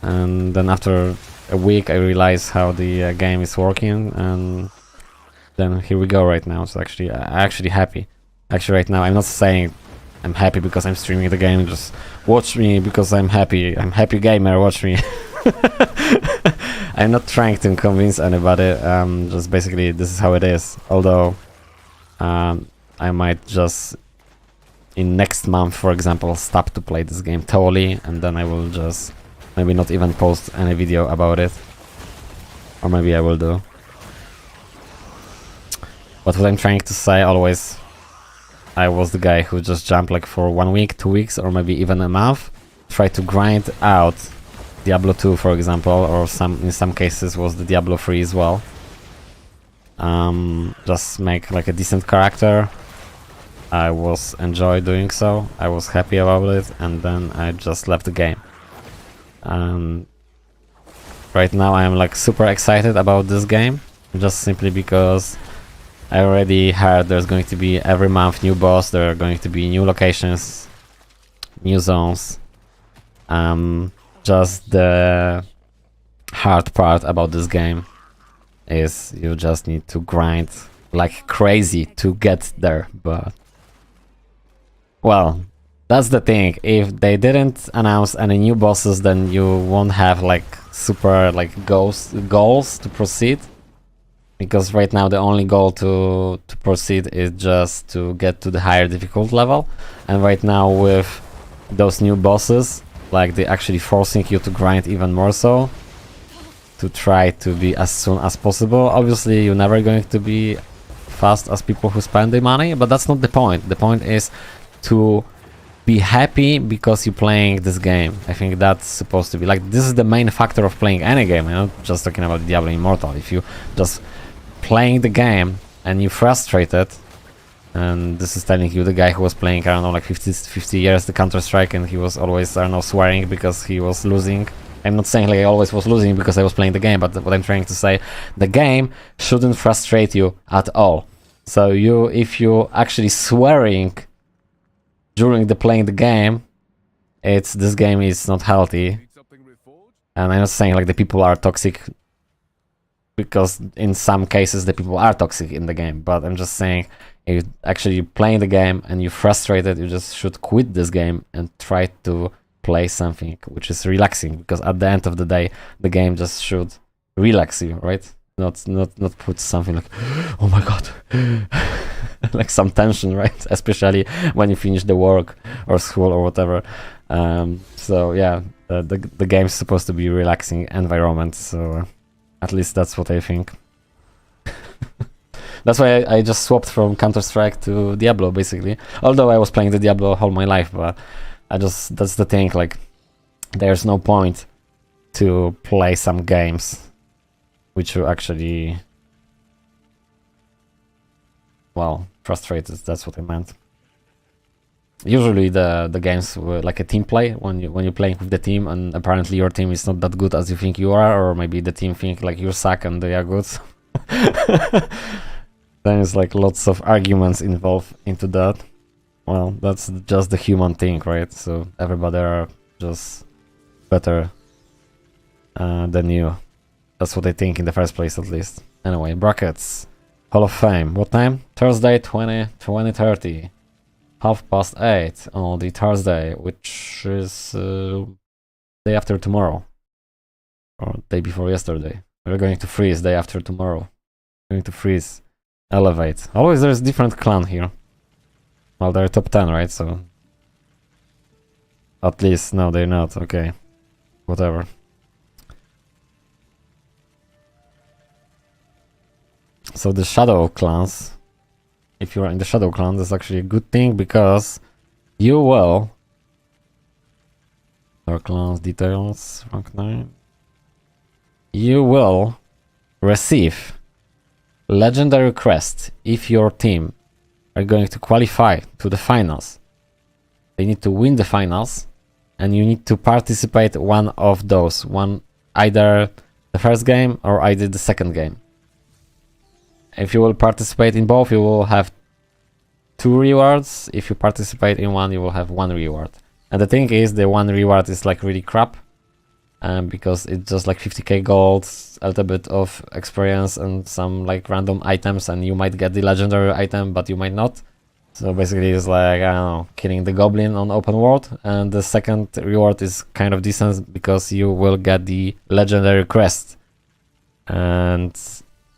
and then after a week I realized how the game is working, and then here we go right now. So actually I'm actually happy. Actually right now I'm not saying I'm happy because I'm streaming the game, just watch me because I'm happy. I'm happy gamer, watch me. I'm not trying to convince anybody, just basically this is how it is. Although I might just in next month, for example, stop to play this game totally, and then I will just maybe not even post any video about it. Or maybe I will do. But what I'm trying to say always, I was the guy who just jumped like for 1 week, 2 weeks, or maybe even a month, try to grind out Diablo 2, for example, or in some cases was the Diablo 3 as well. Just make like a decent character. I was enjoy doing so. I was happy about it, and then I just left the game. Right now I am like super excited about this game, just simply because I already heard there's going to be every month new boss, there are going to be new locations, new zones. Just the hard part about this game is you just need to grind like crazy to get there, but well, that's the thing. If they didn't announce any new bosses, then you won't have like super like goals to proceed, because right now the only goal to proceed is just to get to the higher difficult level, and right now with those new bosses, like they actually forcing you to grind even more so, to try to be as soon as possible. Obviously you're never going to be fast as people who spend the money, but that's not the point. The point is to be happy because you're playing this game. I think that's supposed to be like, this is the main factor of playing any game. I'm not just talking about Diablo Immortal. If you just playing the game and you're frustrated, and this is telling you the guy who was playing, I don't know, like 50 years the Counter-Strike, and he was always, I don't know, swearing because he was losing. I'm not saying like I always was losing because I was playing the game, but what I'm trying to say, the game shouldn't frustrate you at all. So if you actually swearing during the playing the game, this game is not healthy. Need something reforged? And I'm not saying like the people are toxic, because in some cases the people are toxic in the game, but I'm just saying if you actually playing the game and you're frustrated, you just should quit this game and try to play something which is relaxing, because at the end of the day the game just should relax you, right? Not put something like, oh my god, like some tension, right? Especially when you finish the work or school or whatever. So yeah, the game's supposed to be a relaxing environment, so at least that's what I think. That's why I just swapped from Counter-Strike to Diablo, basically. Although I was playing the Diablo all my life, but that's the thing, like, there's no point to play some games which you actually, well, frustrated, that's what I meant. Usually the games were like a team play, when you're playing with the team and apparently your team is not that good as you think you are, or maybe the team think like you suck and they are good. Then it's like lots of arguments involved into that. Well, that's just the human thing, right? So everybody are just better than you. That's what I think in the first place, at least. Anyway, brackets. Hall of Fame. What time? Thursday, 20:30. 8:30 on the Thursday, which is day after tomorrow. Or day before yesterday. We're going to freeze day after tomorrow. Going to freeze. Elevate. Always there's different clan here. Well, they're top 10, right? So at least, no, they're not. Okay. Whatever. So the shadow clans, if you are in the shadow clan, that's actually a good thing, because you will, our clans details, rank 9, you will receive legendary crest if your team are going to qualify to the finals. They need to win the finals, and you need to participate one of those, either the first game or I did the second game. If you will participate in both, you will have 2 rewards. If you participate in one, you will have 1 reward. And the thing is, the 1 reward is like really crap, because it's just like 50k gold, a little bit of experience and some like random items, and you might get the legendary item, but you might not. So basically it's like, I don't know, killing the goblin on open world. And the second reward is kind of decent because you will get the legendary crest. And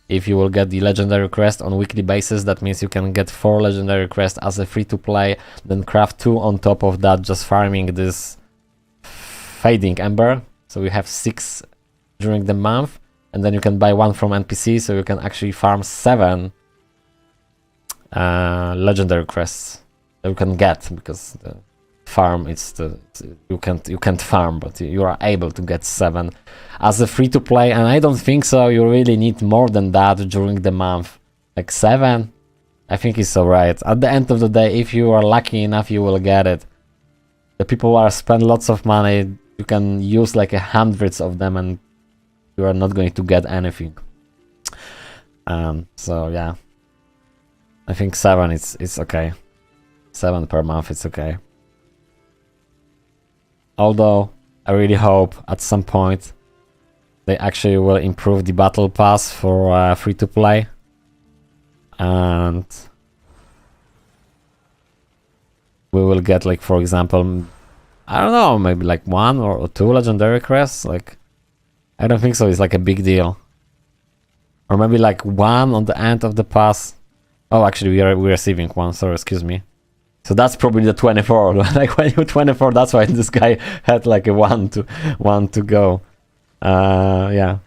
if you will get the legendary crest on weekly basis, that means you can get 4 legendary crests as a free-to-play, then craft 2 on top of that, just farming this fading ember. So you have 6 during the month, and then you can buy 1 from NPC, so you can actually farm 7 legendary crests that you can get, because the farm you can't farm, but you are able to get 7 as a free to play. And I don't think so you really need more than that during the month. Like 7 I think is alright. At the end of the day, if you are lucky enough, you will get it. The people who are spend lots of money, you can use like hundreds of them and you are not going to get anything. So yeah, I think 7 it's okay. 7 per month, it's okay. Although I really hope at some point they actually will improve the battle pass for free to play, and we will get, like, for example, I don't know, maybe like 1 or 2 legendary crests. Like, I don't think so it's like a big deal. Or maybe like 1 on the end of the pass. Oh, actually we're receiving 1, sorry, excuse me. So that's probably the 24. Like when you're 24, that's why this guy had like a 1 to go. Yeah.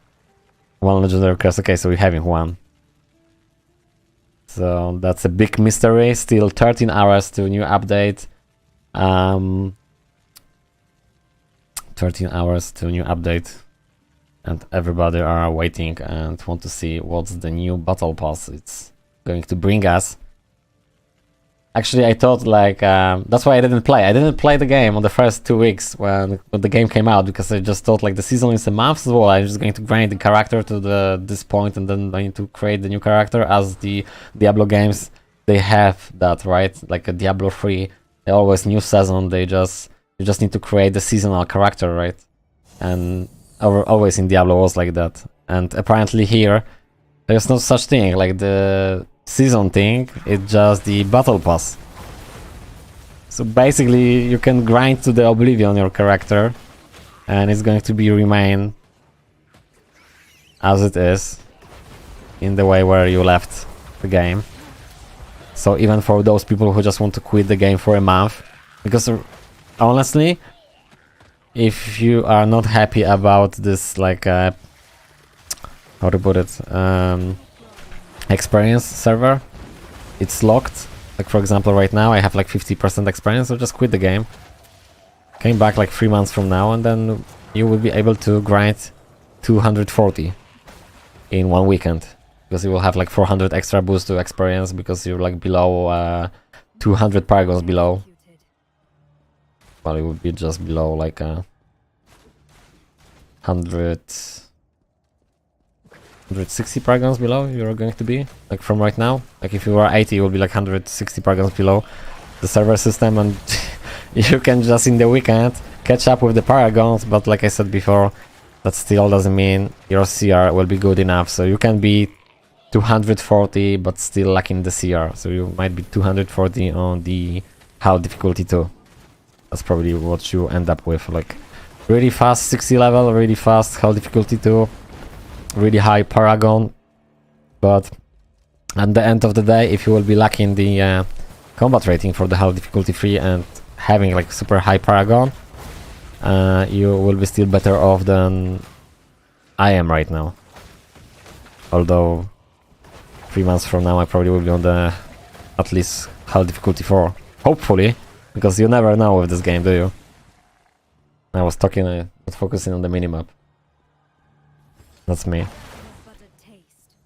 1 legendary crest. Okay, so we're having 1. So that's a big mystery. Still 13 hours to new update. 13 hours to new update. And everybody are waiting and want to see what's the new battle pass it's going to bring us. Actually, I thought like that's why I didn't play. I didn't play the game on the first 2 weeks when the game came out, because I just thought like the season is a month, so I'm just going to grind the character to this point, and then I need to create the new character. As the Diablo games, they have that, right? Like a Diablo 3, they always new season. You just need to create the seasonal character, right? And always in Diablo was like that. And apparently here, there's no such thing. Like the season thing, it's just the battle pass. So basically you can grind to the oblivion your character, and it's going to be remain as it is in the way where you left the game. So even for those people who just want to quit the game for a month, because honestly, if you are not happy about this, like how to put it, experience server, it's locked. Like for example, right now I have like 50% experience, so just quit the game. Came back like 3 months from now, and then you will be able to grind 240 in 1 weekend, because you will have like 400 extra boost to experience, because you're like below 200 paragons below. Well, it would be just below like 160 paragons below you're going to be, like from right now. Like if you are 80, you will be like 160 paragons below the server system, and you can just in the weekend catch up with the paragons. But like I said before, that still doesn't mean your CR will be good enough. So you can be 240 but still lacking the CR, so you might be 240 on the hard difficulty 2. That's probably what you end up with, like really fast 60 level, really fast hard difficulty 2, really high paragon. But at the end of the day, if you will be lacking the combat rating for the hard difficulty 3 and having like super high paragon, you will be still better off than I am right now. Although 3 months from now I probably will be on the at least hard difficulty 4, hopefully, because you never know with this game, do you? I was talking, not focusing on the minimap. That's me. But a taste.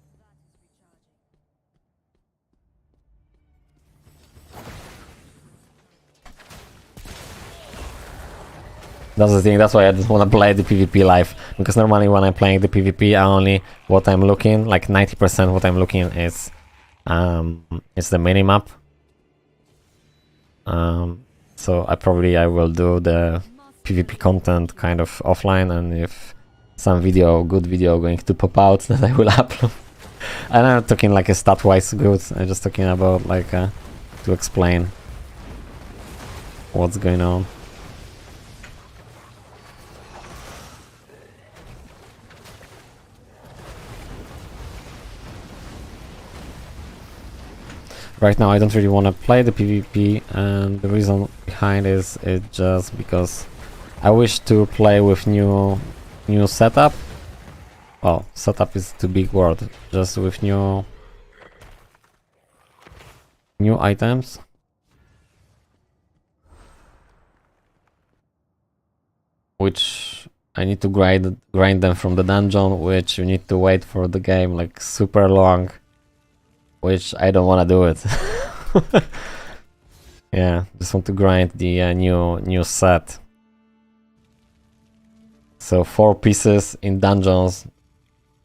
That's the thing, that's why I don't want to play the PvP live. Because normally when I'm playing the PvP, I only what I'm looking, like 90% what I'm looking is the minimap. So I will do the PvP content kind of offline, and if some good video going to pop out, that I will upload. I'm not talking like a stat-wise good, I'm just talking about like to explain what's going on. Right now I don't really want to play the PvP, and the reason behind is just because I wish to play with new setup. Oh, setup is too big word. Just with new items. Which I need to grind them from the dungeon, which you need to wait for the game like super long. Which I don't want to do it. Yeah, just want to grind the new set. So 4 pieces in dungeons.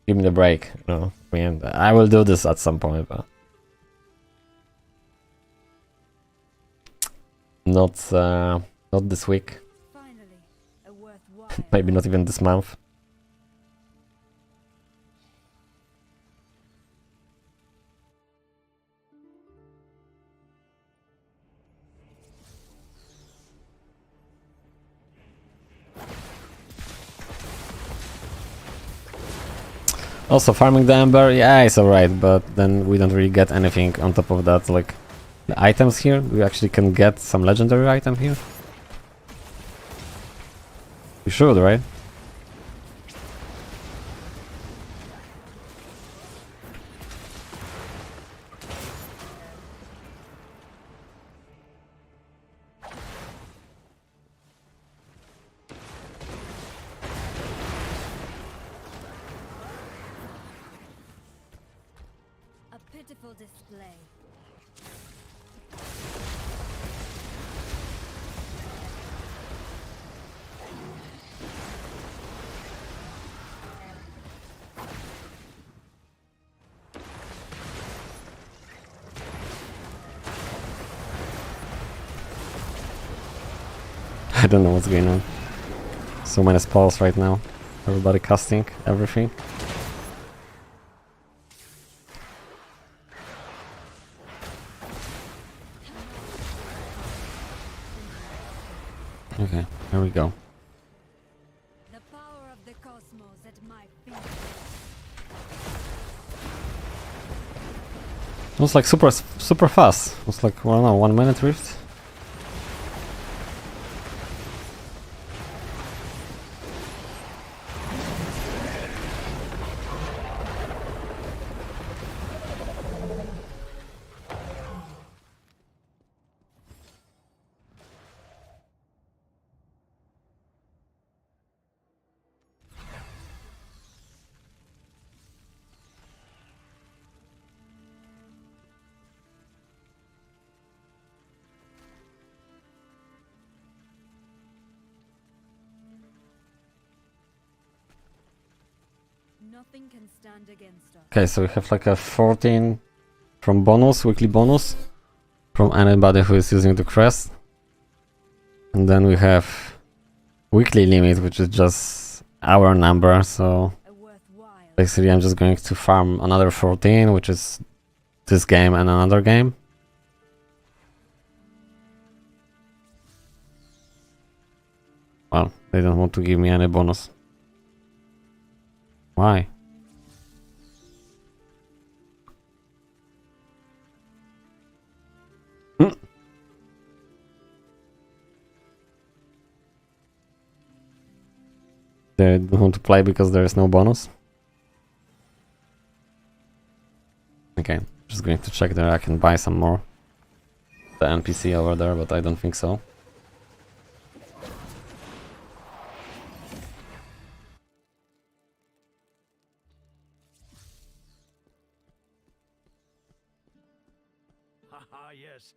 Give me the break, you know. I mean, I will do this at some point, but not this week. Finally, a worthwhile Maybe not even this month. Also, farming the Ember, yeah, it's alright, but then we don't really get anything on top of that. Like, the items here, we actually can get some legendary item here. We should, right? a pitiful display. I don't know what's going on. So many spells right now. Everybody casting everything. Okay, here we go. The power of the cosmos at my feet. It was like super fast. It was like, I don't know, 1 minute rift. Nothing can stand against us. Okay, so we have like a 14 from bonus, weekly bonus, from anybody who is using the crest. And then we have weekly limit, which is just our number, so A worthwhile. basically I'm just going to farm another 14, which is this game and another game. Well, they don't want to give me any bonus. Why? They don't want to play because there is no bonus. Okay, just going to check there. I can buy some more. The NPC over there, but I don't think so. Haha, yes.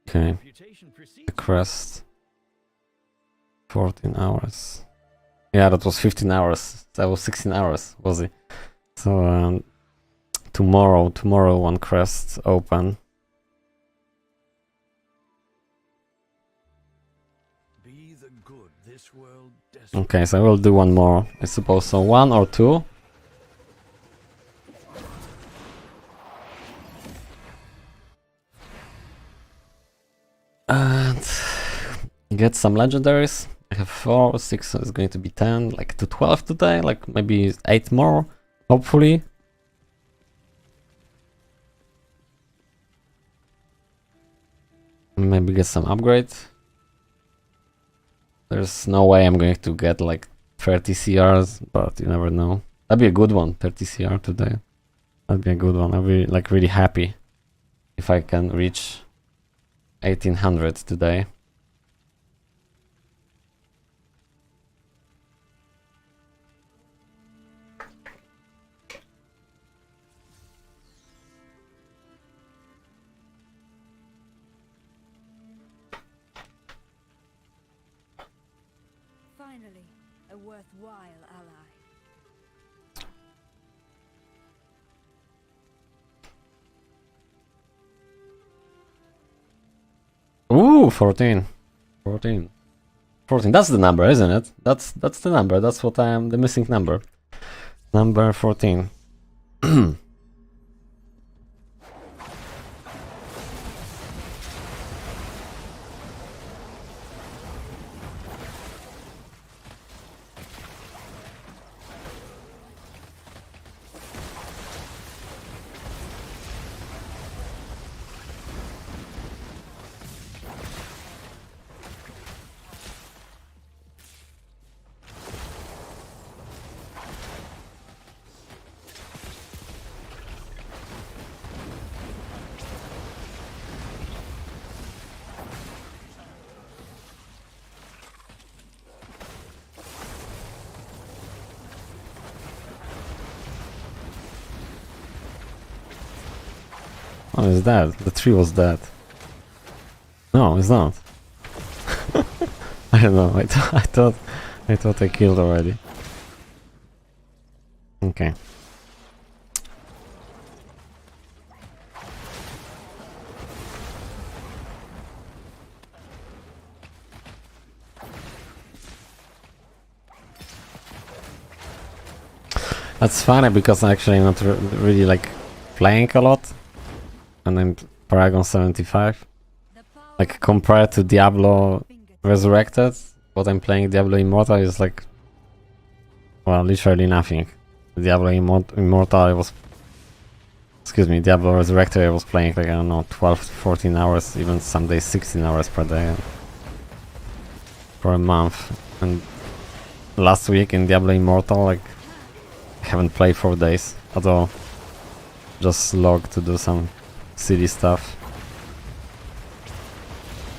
Okay, Reputation the precedes. crest. 14 hours. Yeah, that was 15 hours. That was 16 hours, was it? So tomorrow one crest open. Be the good this world Okay, so I will do one more, I suppose. So 1 or 2. And get some legendaries. I have 4, 6, so it's going to be 10, like to 12 today, like maybe 8 more, hopefully. Maybe get some upgrades. There's no way I'm going to get like 30 CRs, but you never know. That'd be a good one, 30 CR today. That'd be a good one. I'll be like really happy if I can reach 1800 today. Finally, a worthwhile ally. Ooh, 14. 14. 14. That's the number, isn't it? That's the number. That's what I am, the missing number. Number 14. Oh, it's dead. The tree was dead. No, it's not. I don't know. I thought I killed already. Okay. That's funny because I'm actually not really like playing a lot, and I'm Paragon 75. The power Like compared to Diablo Resurrected, what I'm playing Diablo Immortal is like, well, literally nothing. Diablo Immortal I was, excuse me, Diablo Resurrected I was playing like, I don't know, 12 to 14 hours, even some days 16 hours per day for a month. And last week in Diablo Immortal, like, I haven't played 4 days at all. Just logged to do some silly stuff.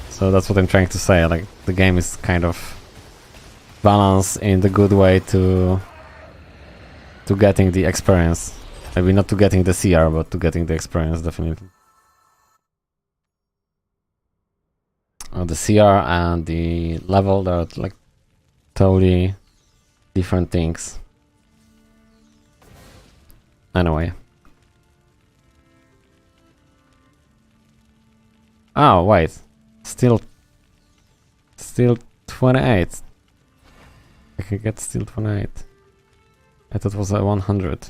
So that's what I'm trying to say, like the game is kind of balanced in the good way to getting the experience. Maybe not to getting the CR, but to getting the experience, definitely. The CR and the level, they're like totally different things. Anyway. Oh, wait. Still 28. I can get still 28. I thought it was a 100.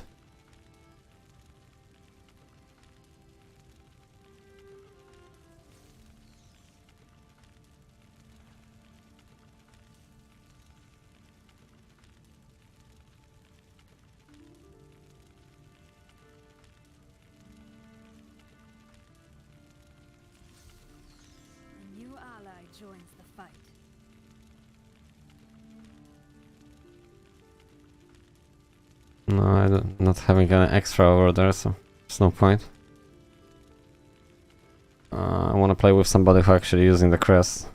A new ally joins the fight. No, I'm not having any extra over there, so there's no point. I want to play with somebody who actually using the crest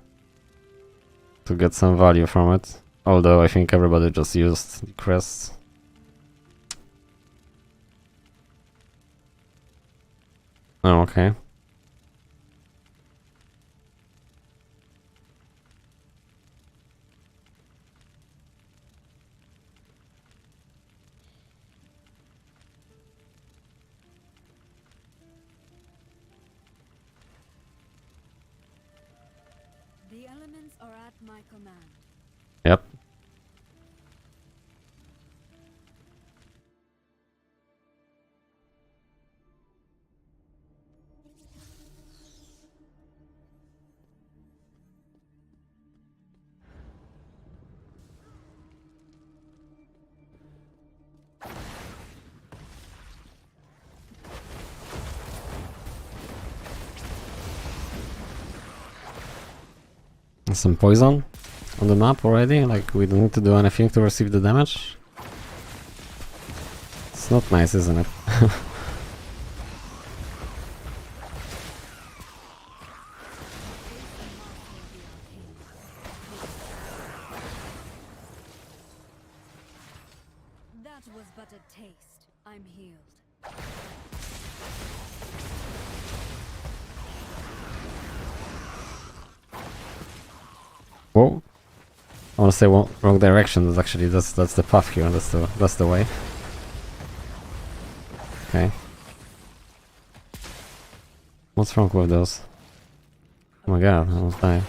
to get some value from it. Although I think everybody just used the crests. Oh, okay. are at my command. Yep. Some poison on the map already, like we don't need to do anything to receive the damage. It's not nice, isn't it? That was but a taste. I'm healed. Whoa. I wanna say wrong direction, that's actually that's the path here, that's the way. Okay. What's wrong with those? Oh my god, I almost died.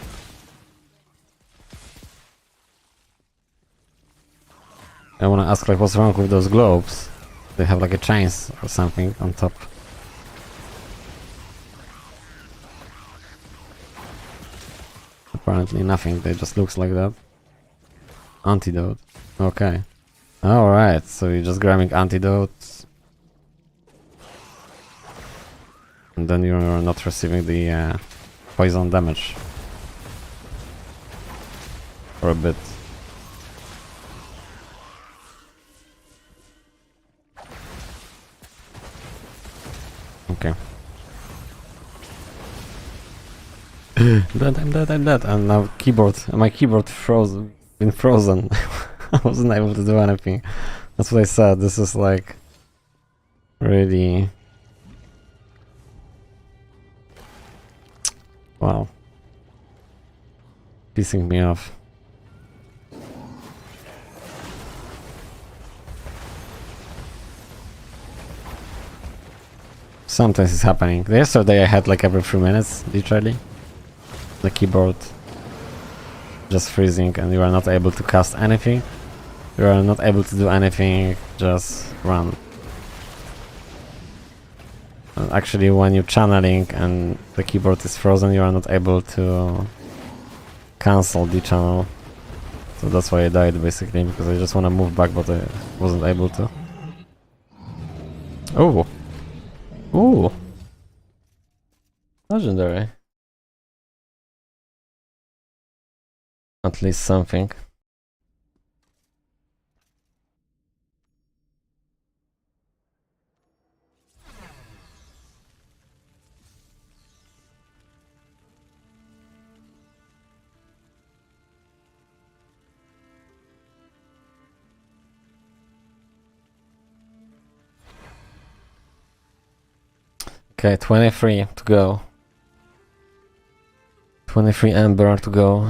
I wanna ask like what's wrong with those globes? They have like a chains or something on top. Apparently nothing, they just looks like that. Antidote. Okay. Alright, so you're just grabbing antidotes. And then you're not receiving the poison damage. For a bit. Okay. I'm dead. And now my keyboard been frozen. I wasn't able to do anything. That's what I said. This is like really wow. Pissing me off. Sometimes it's happening. Yesterday I had like every 3 minutes, literally. The keyboard just freezing and you are not able to cast anything. You are not able to do anything, just run. And actually when you're channeling and the keyboard is frozen, you are not able to cancel the channel. So that's why I died basically, because I just want to move back but I wasn't able to. Oh! Ooh! Legendary. At least something. Okay, 23 to go. 23 Ember to go.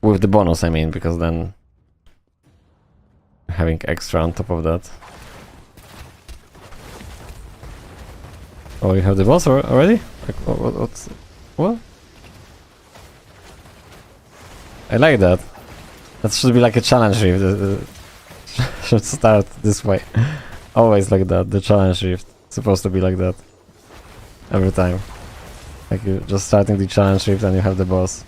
With the bonus, I mean, because then having extra on top of that. Oh, you have the boss already? Like, what's... What? I like that. That should be like a challenge rift. Should start this way. Always like that, the challenge rift. It's supposed to be like that. Every time. Like you're just starting the challenge rift and you have the boss.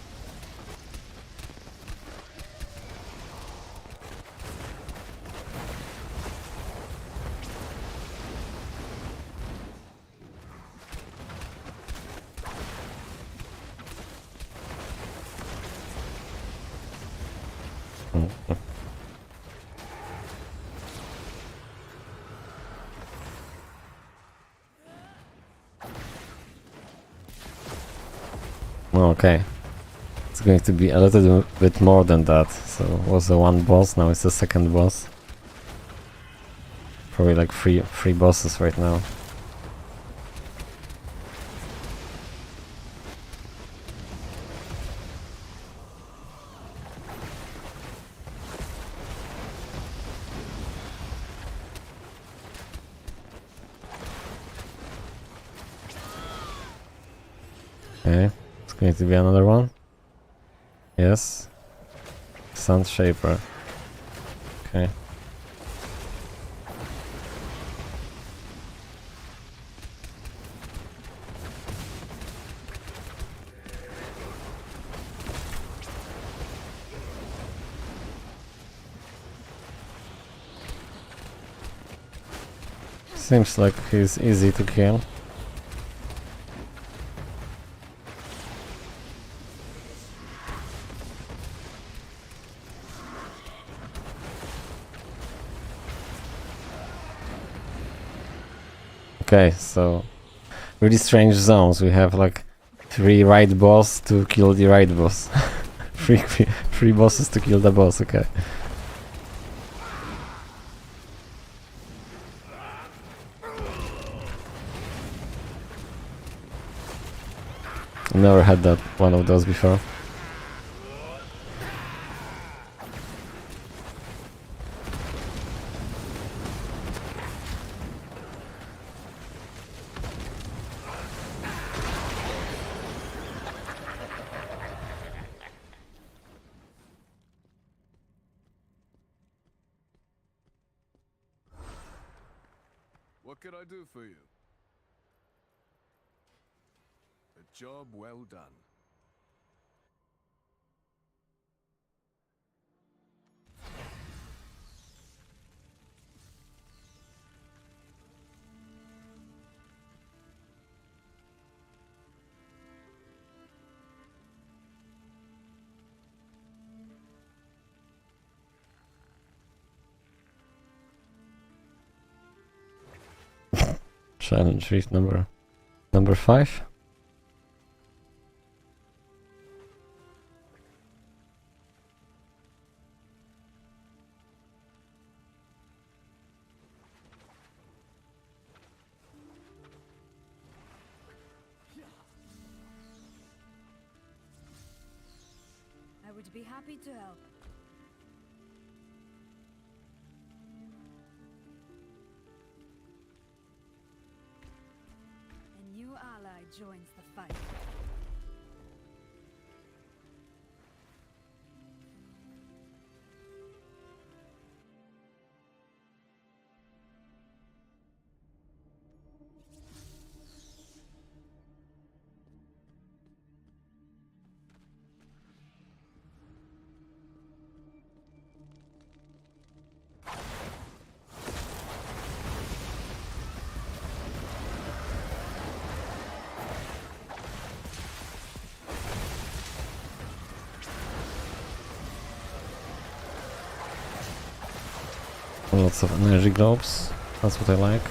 Okay. It's going to be a little bit more than that. So it was the one boss, now it's the second boss. Probably like three bosses right now. Okay, it's going to be another one. Yes. Sun Shaper. Okay. Seems like he's easy to kill. Okay, so really strange zones. We have like 3 right boss to kill the right boss. 3 bosses to kill the boss, okay. Never had that one of those before. What can I do for you? A job well done. Challenge reach number 5. I would be happy to help. A new ally joins the fight. Lots of energy globes. That's what I like.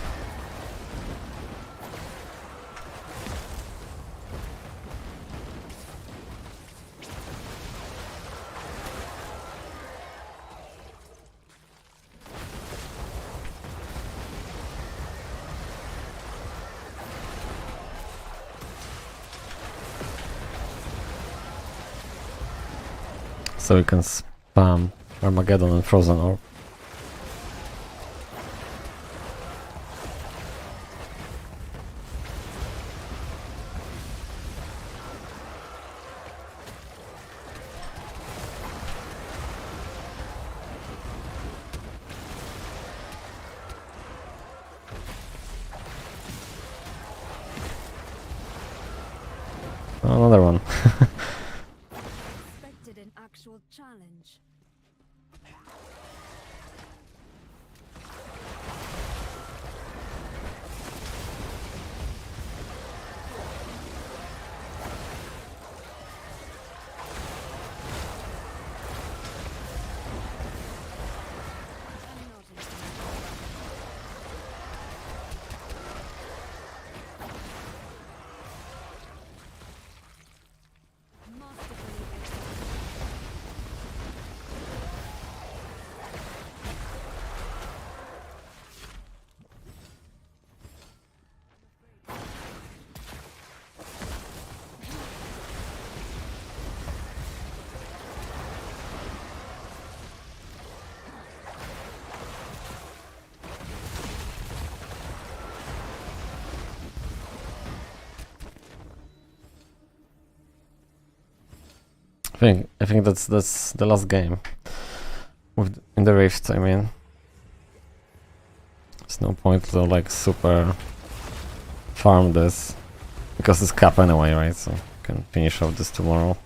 So we can spam Armageddon and Frozen Orb. Another one. Expected an actual challenge. I'm not masterfully executed. I think that's the last game in the Rift. I mean, there's no point to like super farm this because it's cap anyway, right? So you can finish off this tomorrow.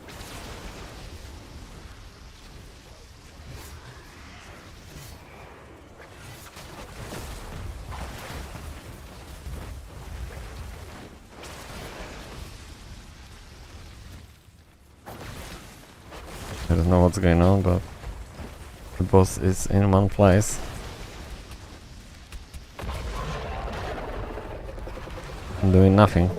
I don't know what's going on, but the boss is in one place. Doing nothing.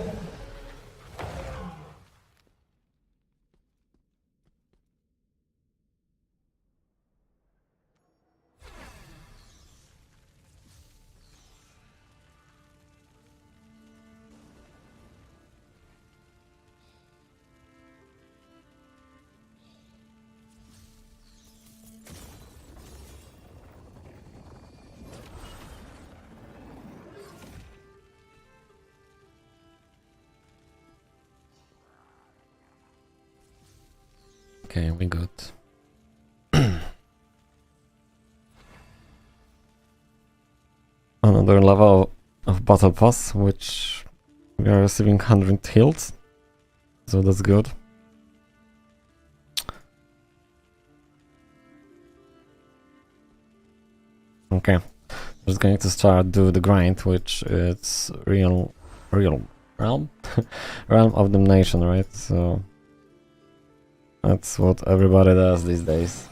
Okay, we got another level of battle pass, which we are receiving 100 heals, so that's good. Okay, just going to start do the grind, which is real realm realm of damnation, right? So that's what everybody does these days.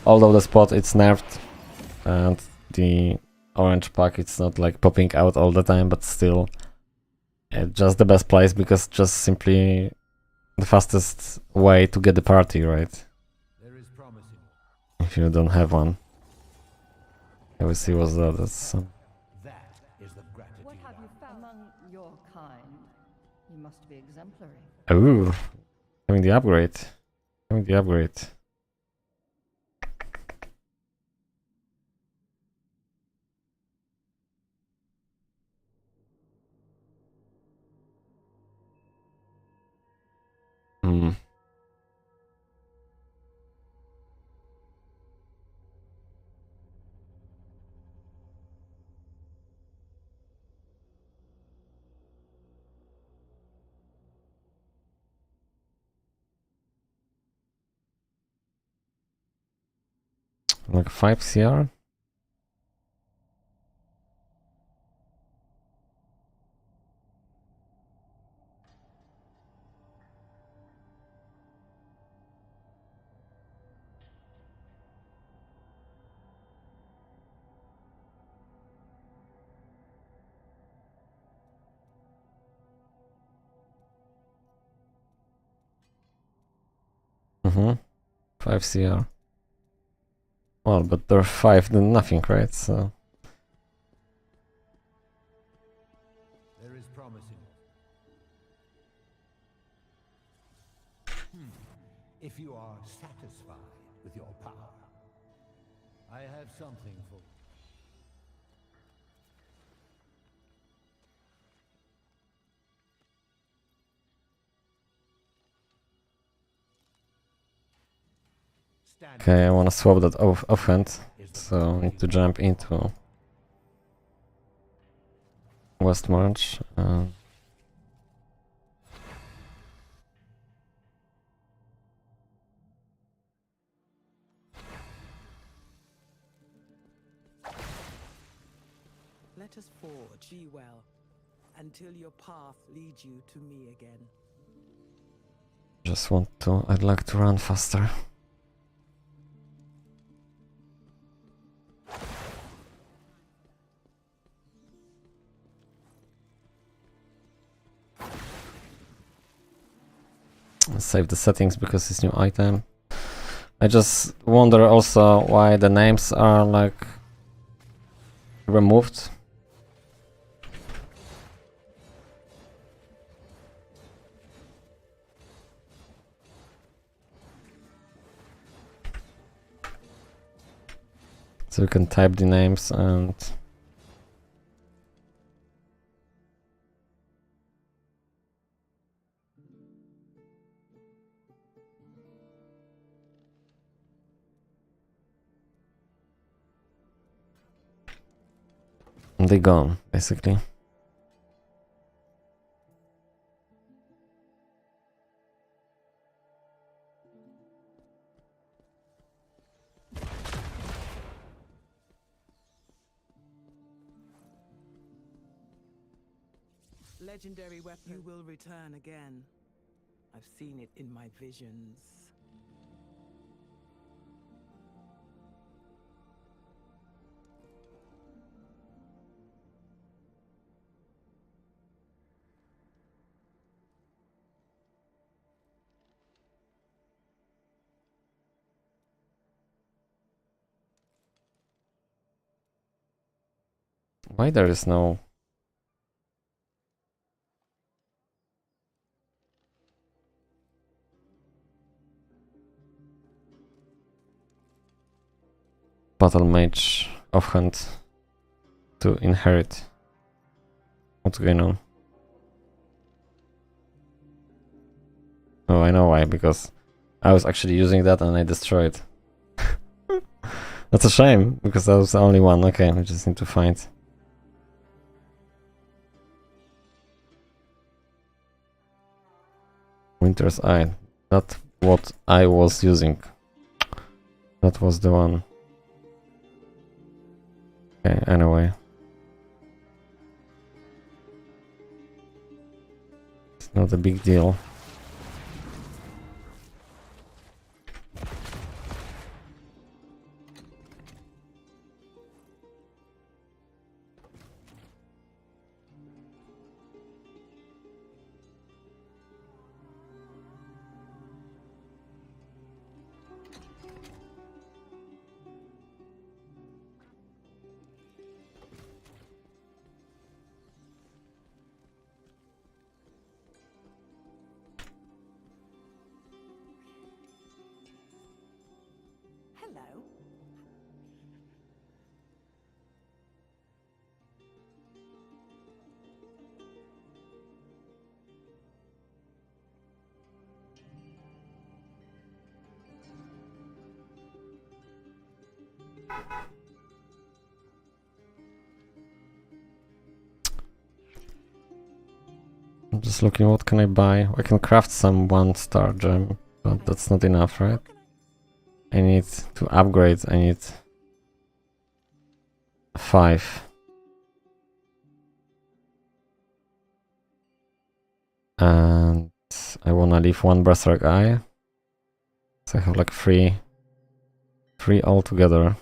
Although the spot it's nerfed and the orange pack it's not like popping out all the time, but still it's just the best place because just simply the fastest way to get the party, right? If you don't have one. I will see what's that. That's What have you found among your kind? You must be exemplary. ooh, having the upgrade. Having the upgrade. Hmm. Like 5 CR? Mm-hmm. 5 CR. Well, but there are 5 then nothing, right? So There is promising. If you are satisfied with your power, I have something for Stand okay, I wanna swap that offhand. So I need to jump into West March. Let us forge ye well, until your path leads you to me again. Just want to. I'd like to run faster. Save the settings because it's new item. I just wonder also why the names are like removed. So you can type the names and They gone, basically. Legendary weapon. You will return again. I've seen it in my visions. Why there is no... Battle Mage offhand to inherit? What's going on? Oh, I know why, because I was actually using that and I destroyed. That's a shame, because that was the only one. Okay, we just need to find. Winter's Eye. That's what I was using. That was the one. Okay, anyway. It's not a big deal. Hello. I'm just looking, what can I buy? I can craft some 1-star gem, but that's not enough, right? I need to upgrade, I need 5. And I wanna leave 1 Berserk Eye. So I have like 3 altogether.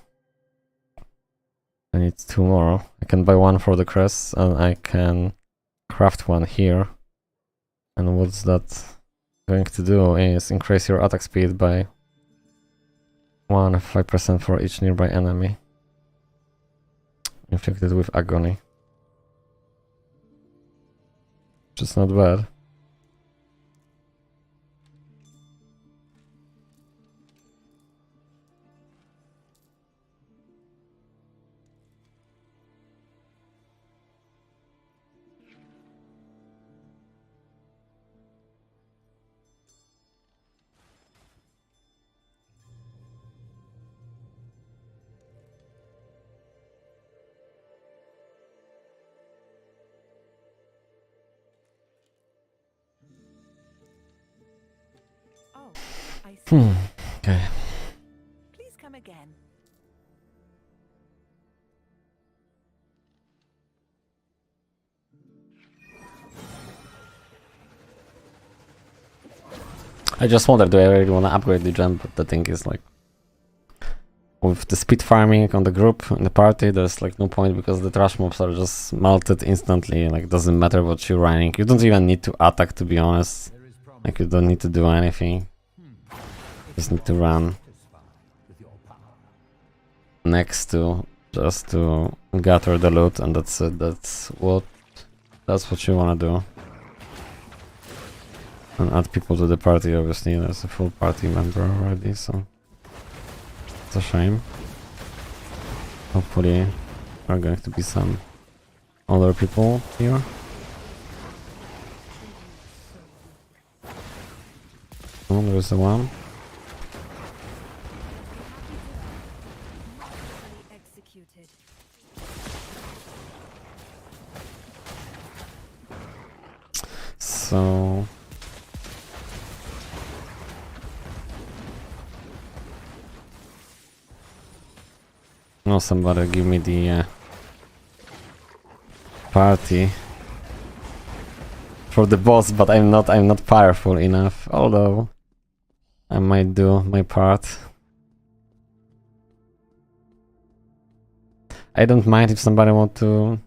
I need 2 more. I can buy 1 for the crest and I can craft 1 here. And what's that going to do is increase your attack speed by 5% for each nearby enemy inflicted with agony. Which is not bad. Oh, I see. Okay. Please come again. I just wondered, do I really want to upgrade the gem? But the thing is, like, with the speed farming on the group, in the party, there's like no point because the trash mobs are just melted instantly. Like, doesn't matter what you're running. You don't even need to attack, to be honest. Like, you don't need to do anything. Just need to run next to, just to gather the loot, and that's it. That's what you want to do. And add people to the party, obviously. There's a full party member already, so it's a shame. Hopefully there are going to be some other people here. Oh, there's the one. Executed. so... No, somebody give me the party for the boss, but I'm not powerful enough, although I might do my part. I don't mind if somebody want to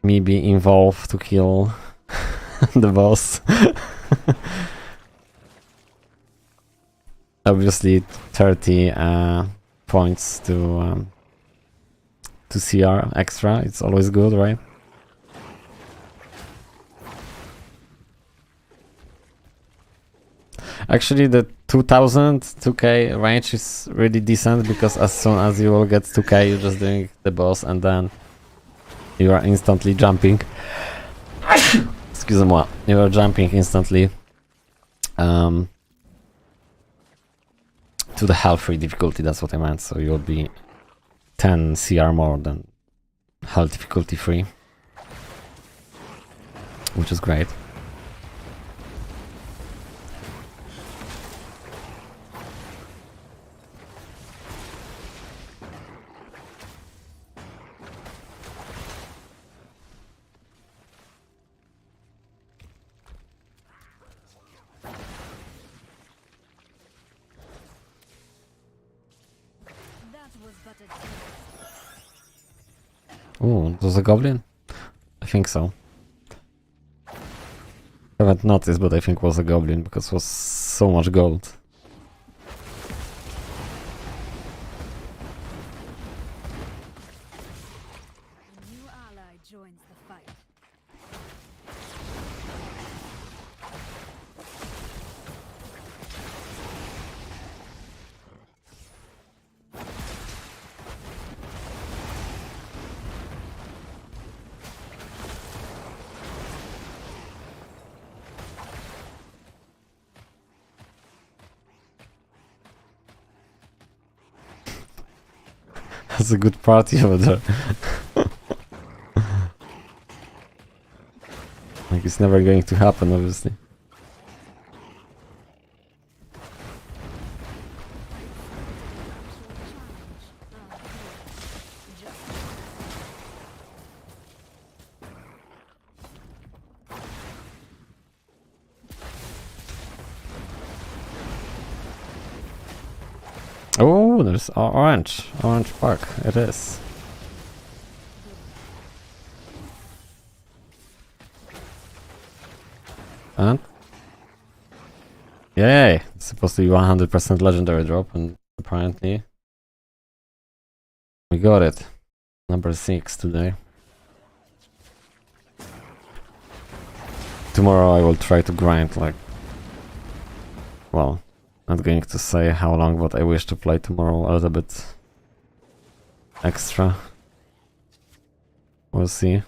me be involved to kill the boss. Obviously 30 points to CR extra, it's always good, right? Actually the 2000, 2k range is really decent, because as soon as you will get 2k you're just doing the boss and then you are instantly jumping. Excuse-moi. You are jumping instantly to the hell-free difficulty, that's what I meant, so you'll be 10 CR more than hell difficulty free, which is great. That was but a test. Ooh, it was a goblin? I think so. Haven't noticed, but I think it was a goblin because it was so much gold. A new ally joins the fight. That's a good party over there. Like, it's never going to happen, obviously. Oh, there's orange park. It is. And yay! It's supposed to be 100% legendary drop, and apparently we got it. Number 6 today. Tomorrow I will try to grind, like, well, not going to say how long, but I wish to play tomorrow a little bit extra. We'll see.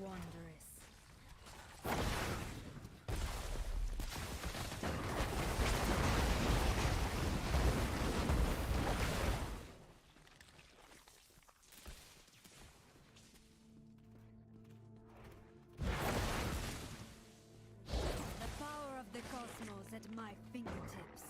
Wondrous. The power of the cosmos at my fingertips.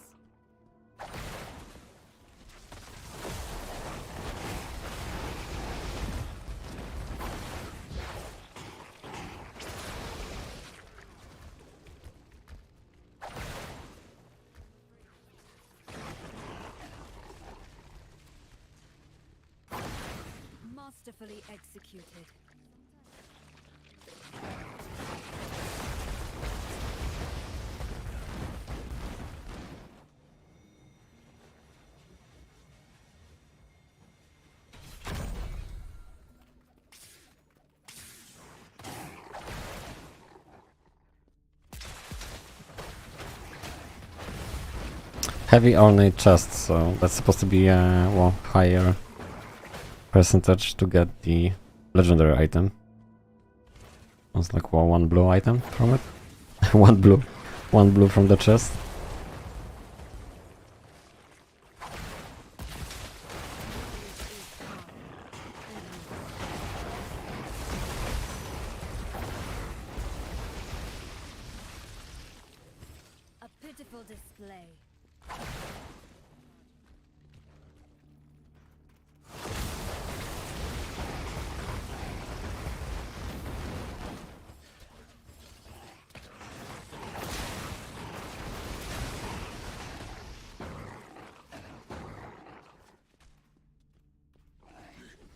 Masterfully executed. Heavy ornate chest, so that's supposed to be a well, higher percentage to get the legendary item. It's like, well, one blue item from it. One blue. One blue from the chest. A pitiful display.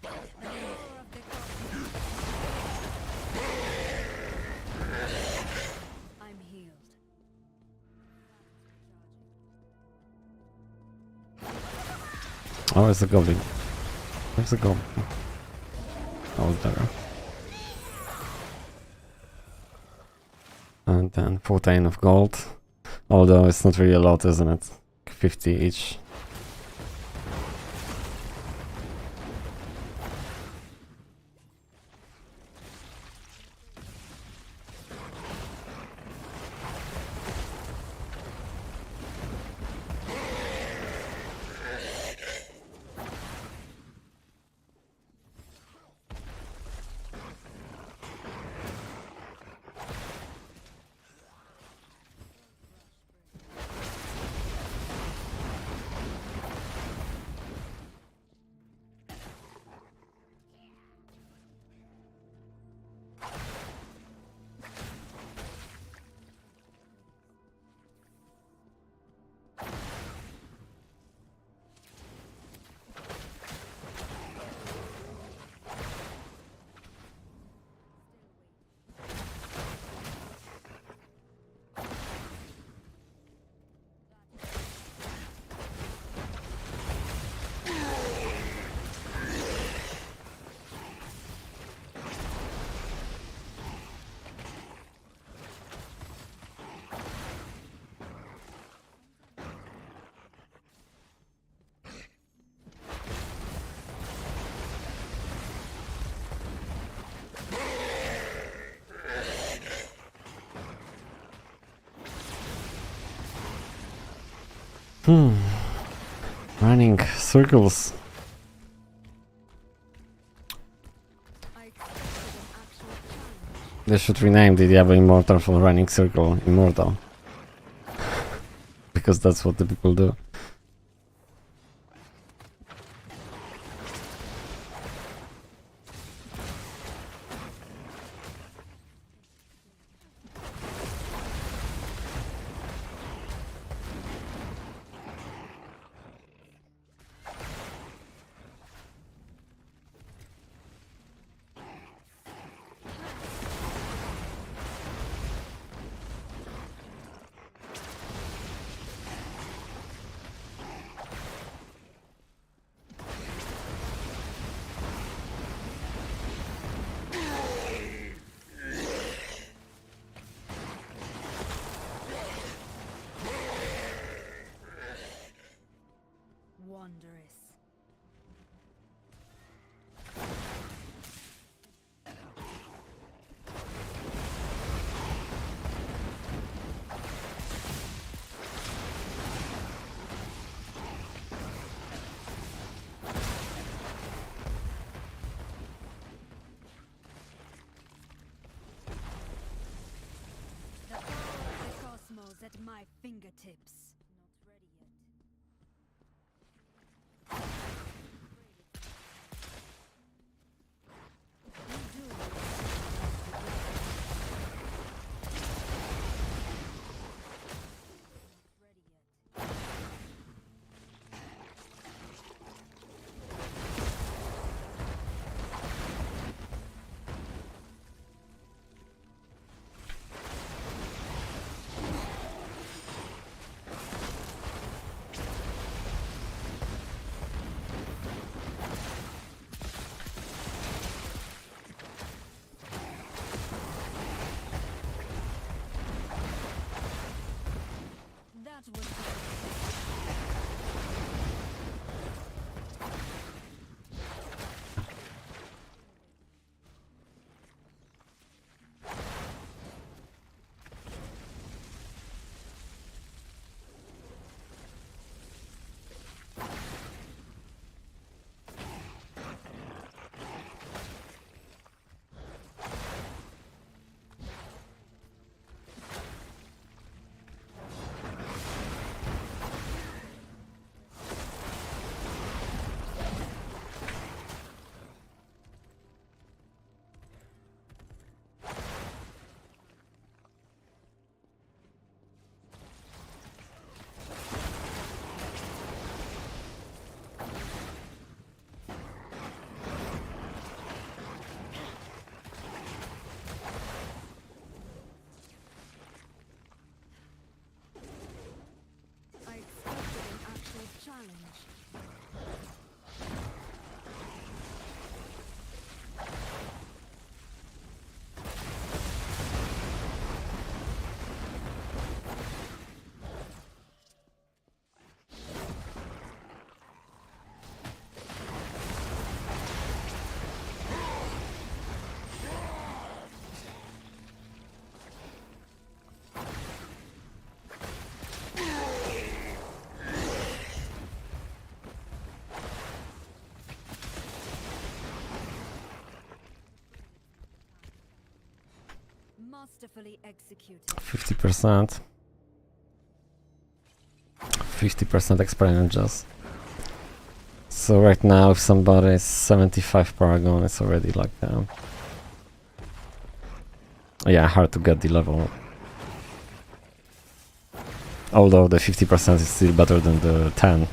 The power of the cosmos. I'm healed. Oh, it's a goblin. Where's the goblin? Oh, there. And then 14 of gold. Although it's not really a lot, isn't it? 50 each. Running circles. I expected an actual challenge. They should rename the Diablo Immortal for Running Circle Immortal. Because that's what the people do. Wondrous. The power of the cosmos at my fingertips. Not ready yet. Masterfully executed. 50%. 50% experience just. So right now, if somebody is 75 paragon, it's already like yeah, hard to get the level. Although the 50% is still better than the 10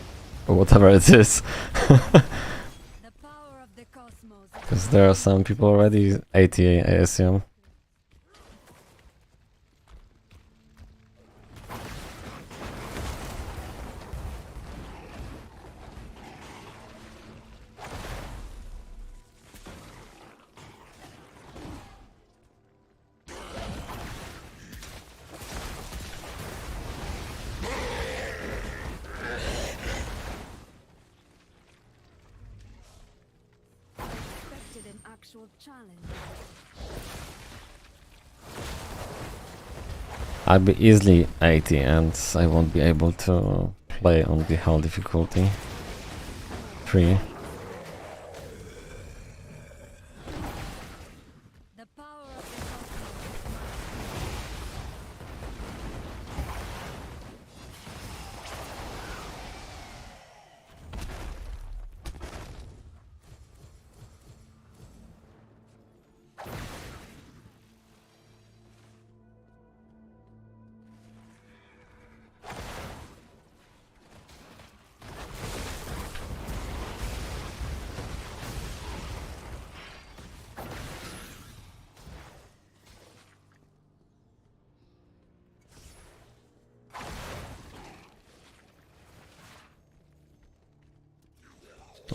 or whatever it is. The power of the cosmos. Because there are some people already 80, I assume. Expected an actual challenge. I'll be easily 80 and I won't be able to play on the hell difficulty 3. The power of the cosmos.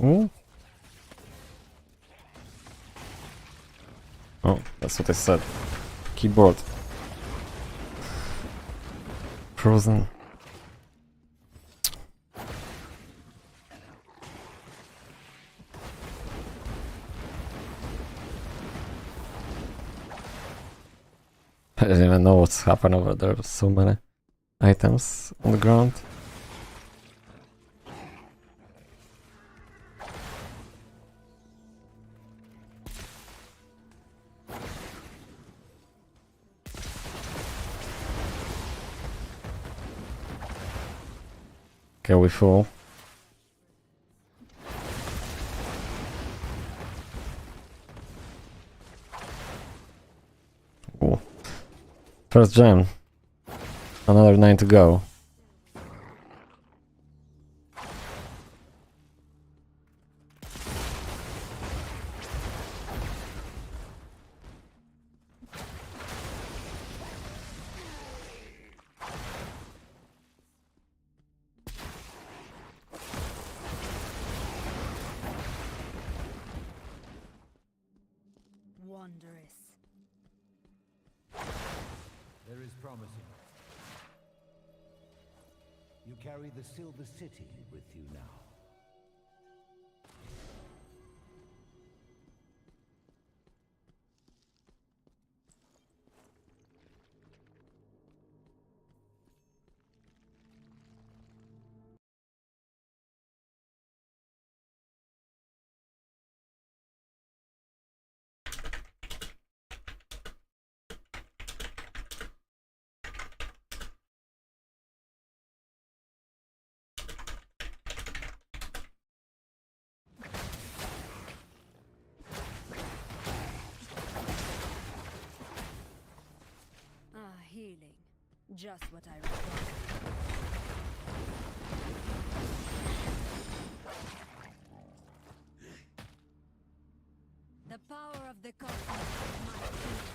Ooh. Oh, that's what I said. Keyboard. Frozen. I don't even know what's happened over there. There's so many items on the ground. Okay, we fall. Ooh. First gem. Another 9 to go. Wondrous. There is promise in it. You carry the Silver City with you now. Healing. Just what I require. The power of the cosmos at my feet.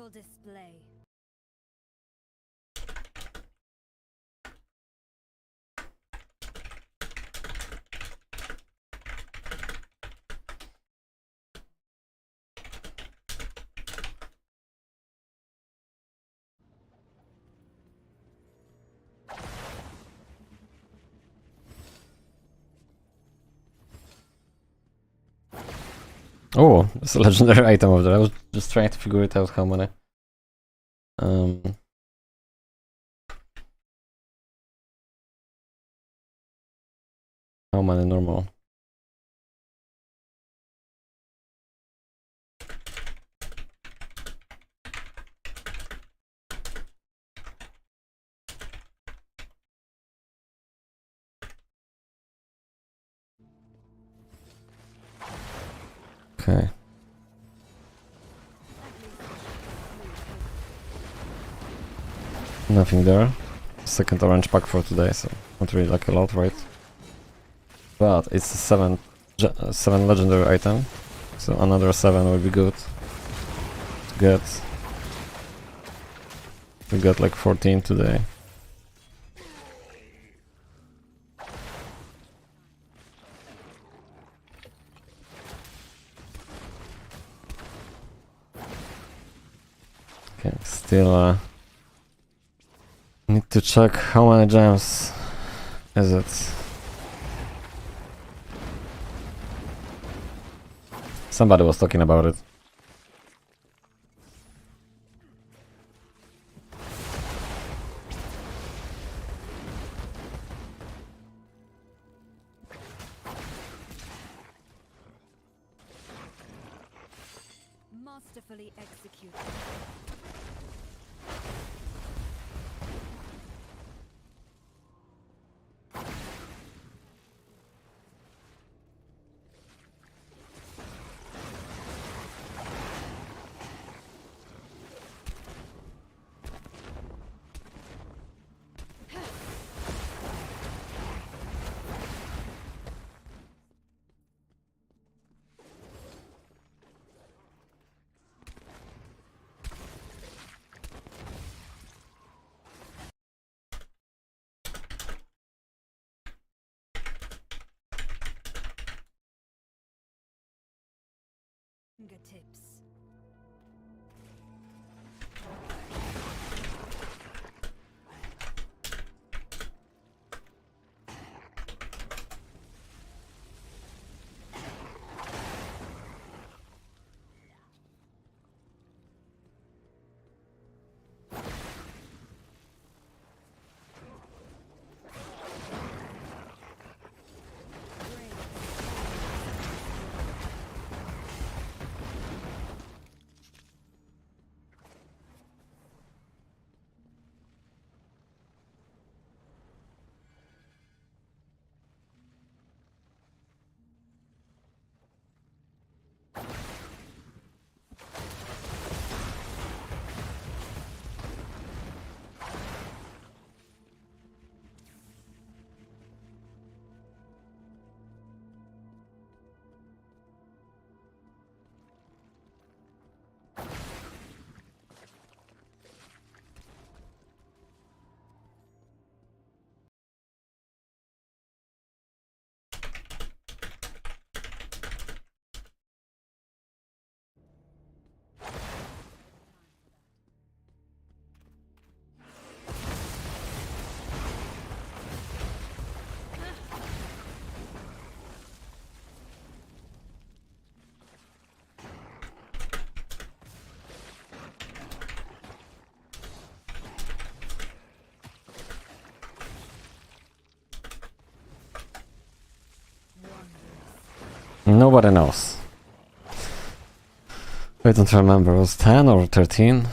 full display. Oh, it's a legendary item over there. I was just trying to figure it out how many. How many normal? Okay. Nothing there. Second orange pack for today, so not really like a lot, right? But it's a 7 legendary item, so another 7 will be good to get. We got like 14 today. Okay, still need to check how many gems is it. Somebody was talking about it. Masterfully executed. Fingertips. Nobody knows. I don't remember, it was 10 or 13?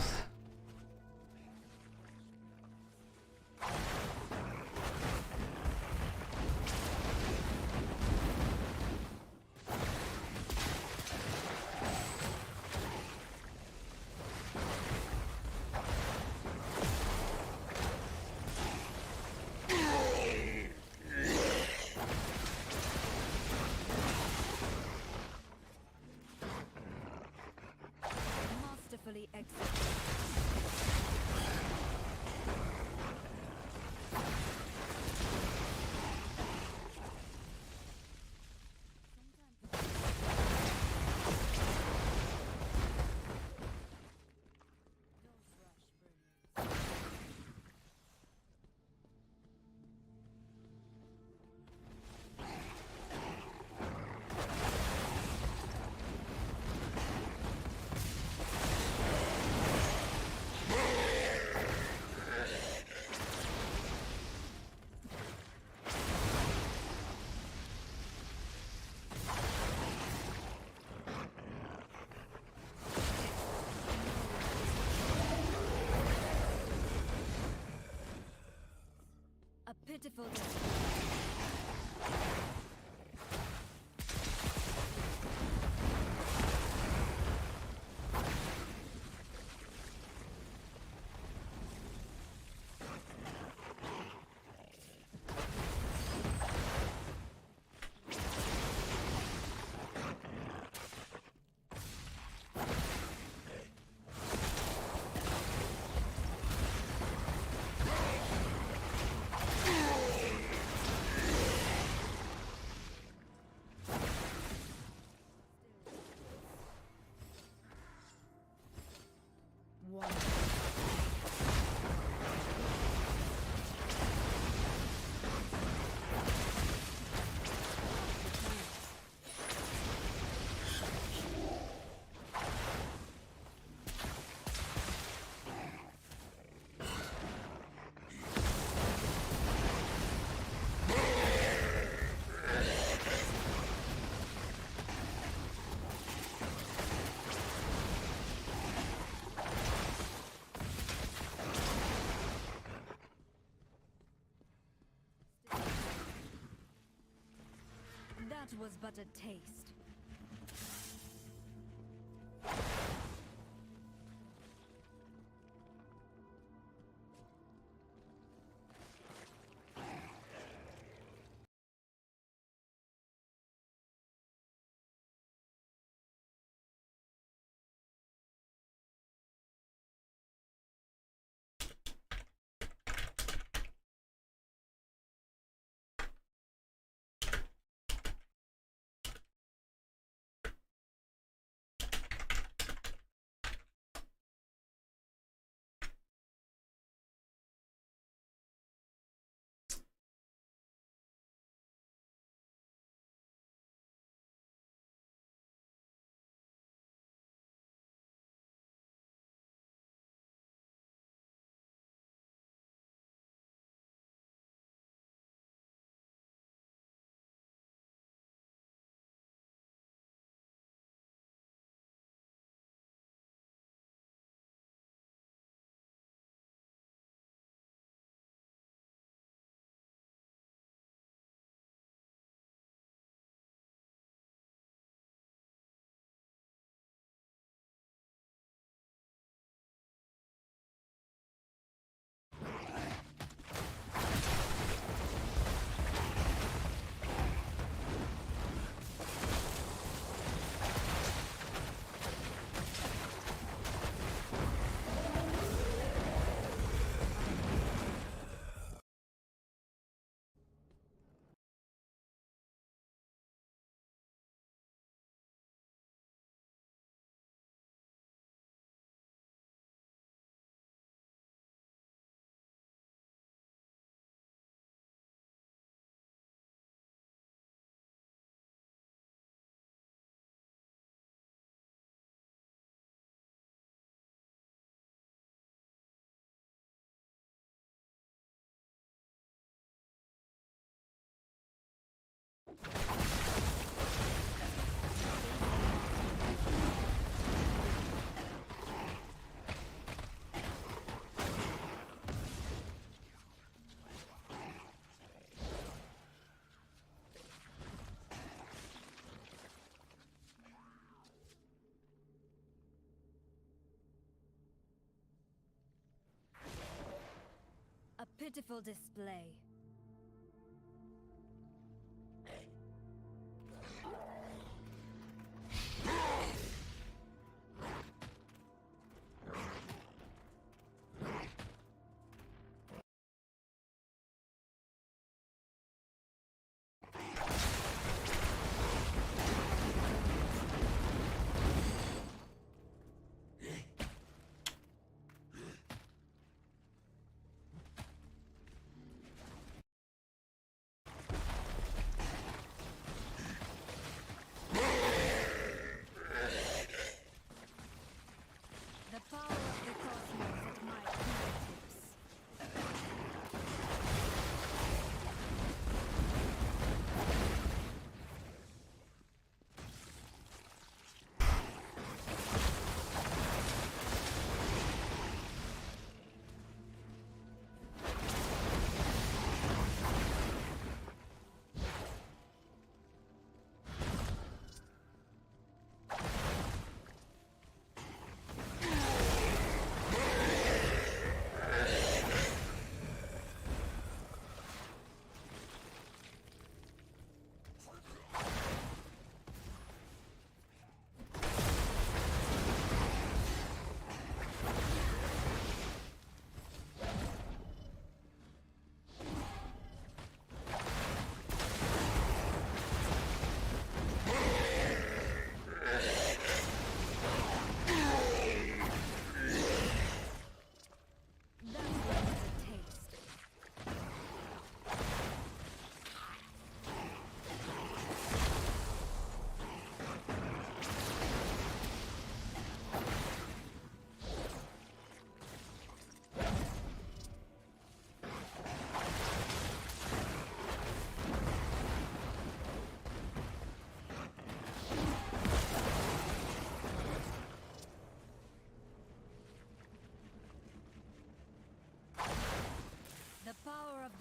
Masterfully executed. pitiful display. One. That was but a taste. A pitiful display.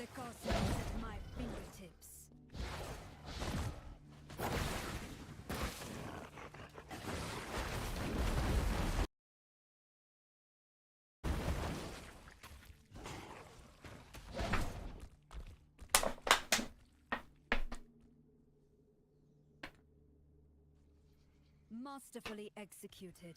the cosmos at my fingertips. Masterfully executed.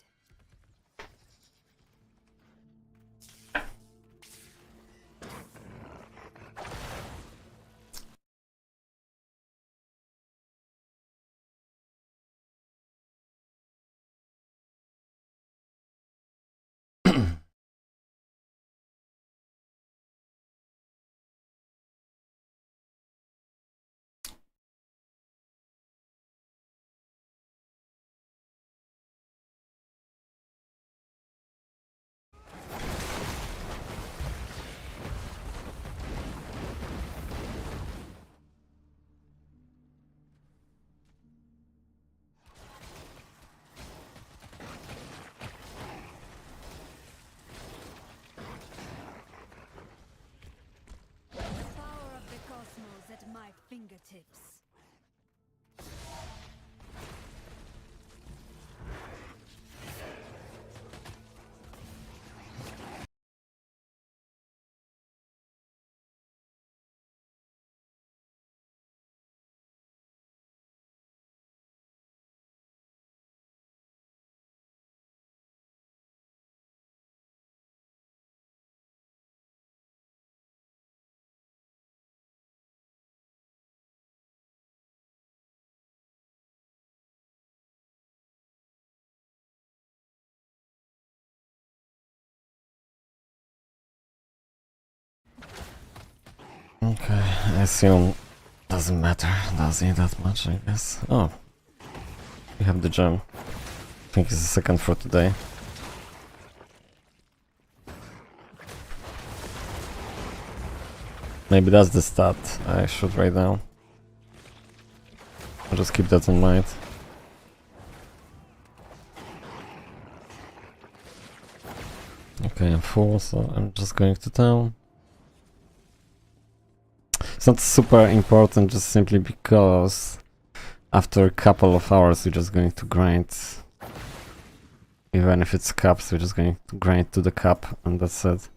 At my fingertips. Okay, I assume doesn't matter, does it that much, I guess. Oh, we have the gem. I think it's the second for today. Maybe that's the stat I should write down. I'll just keep that in mind. Okay, I'm full, so I'm just going to town. It's not super important, just simply because after a couple of hours we're just going to grind. Even if it's cups, we're just going to grind to the cup, and that's it.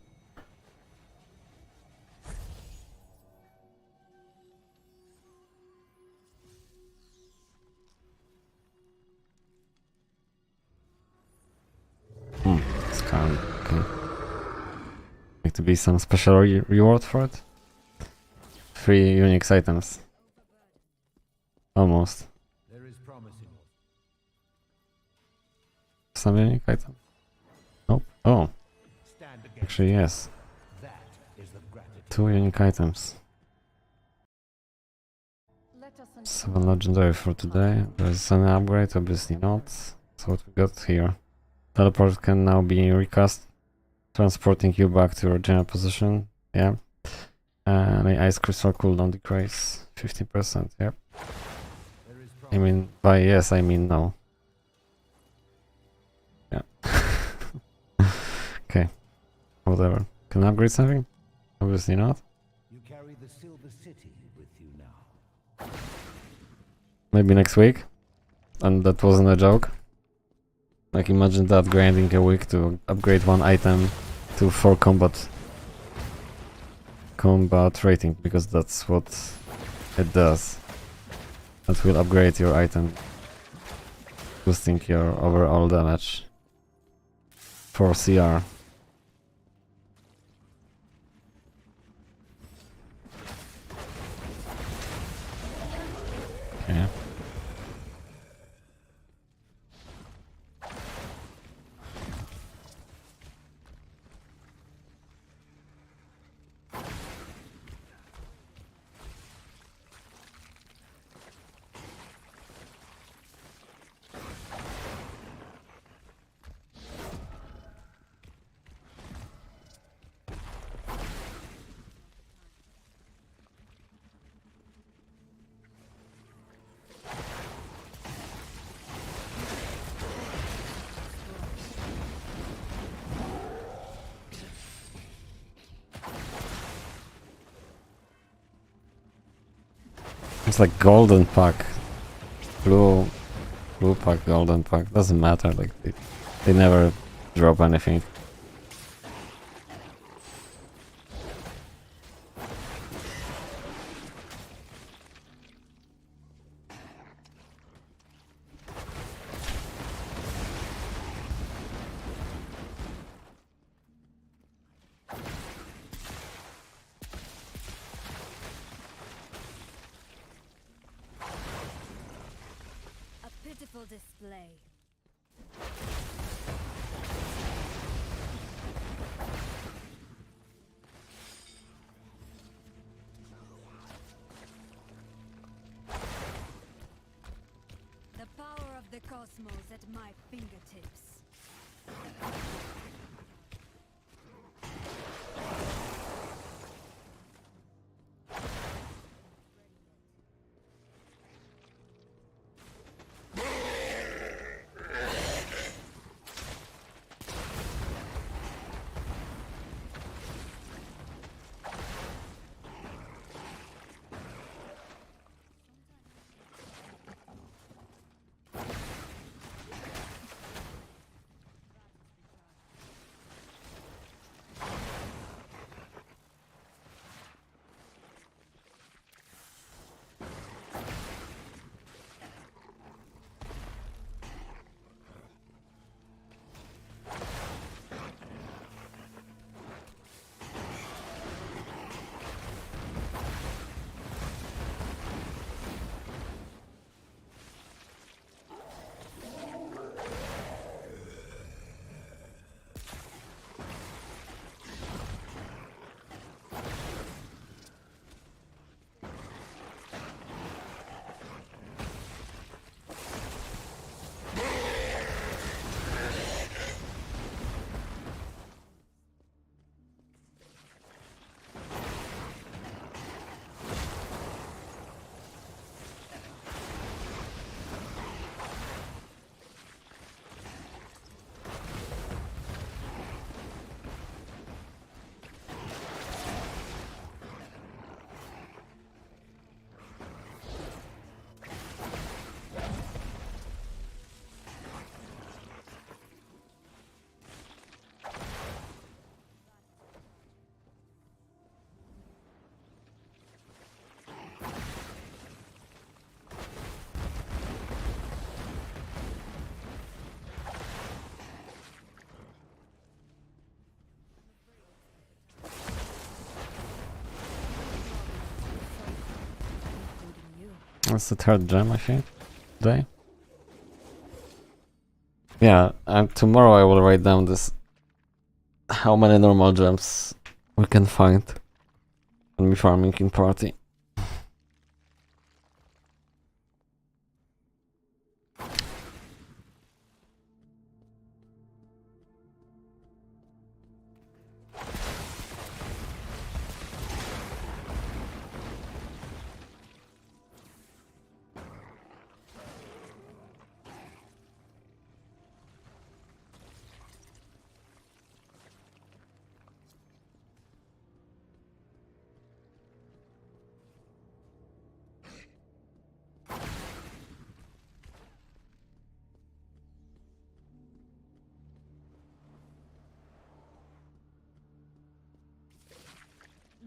It's kind of okay. Need to be some special reward for it. 3 unique items. Almost. There is promise in Some unique item. Nope. Oh, stand against. actually yes. That is the gratitude. 2 unique items. Let us 7 legendary for today. There's an upgrade, obviously not. So what we got here? Teleport can now be recast, transporting you back to your general position. Yeah. And the ice crystal cooldown decrease 50%. Yep. There is I promise. mean, by yes, I mean no. Yeah. Okay. Whatever. Can I upgrade something? Obviously not. You carry the Silver City with you now. Maybe next week. And that wasn't a joke. Like, imagine that grinding a week to upgrade 1 item to 4 combat rating, because that's what it does. That will upgrade your item, boosting your overall damage for CR. Okay. It's like golden pack. Blue pack, golden pack. Doesn't matter, like they never drop anything. A pitiful display. The power of the cosmos at my fingertips. That's the third gem, I think, today. Yeah, and tomorrow I will write down this, how many normal gems we can find when we farming in party.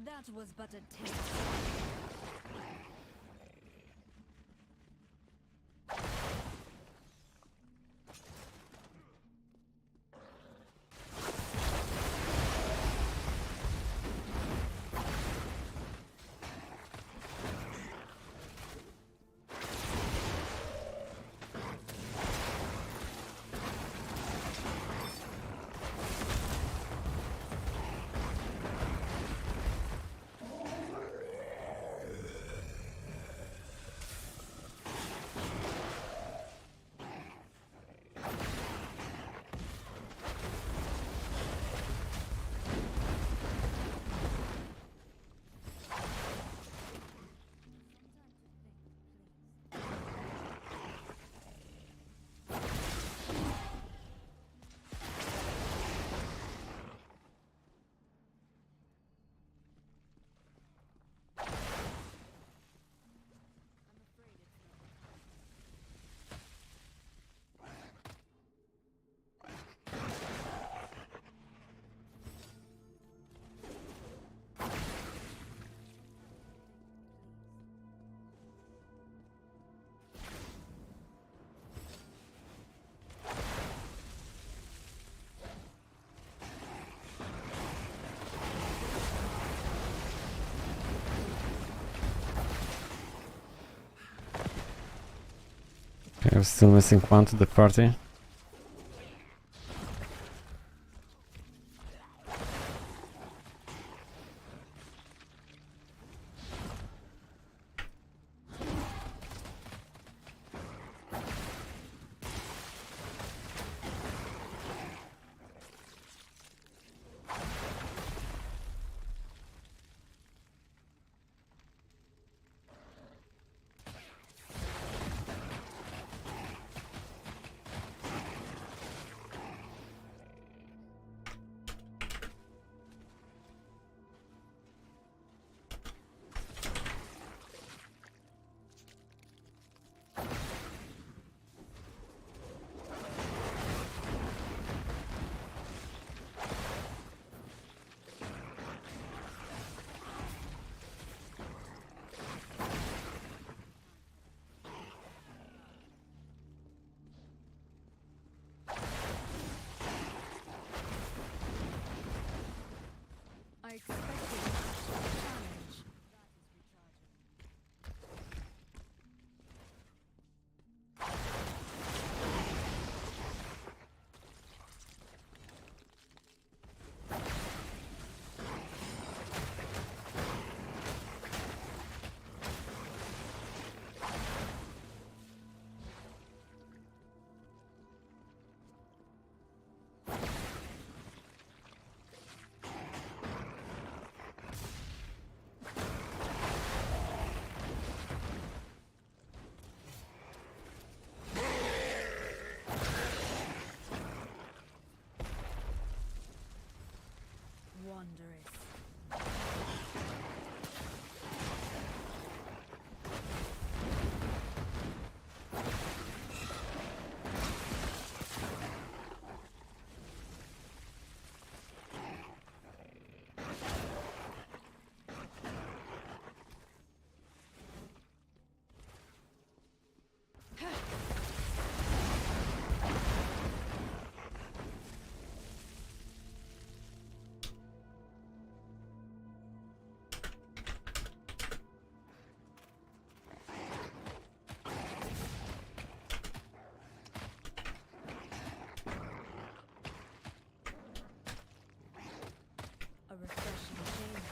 That was but a taste. I'm still missing one to the party. I expected a challenge. Wondrous. A refreshing change.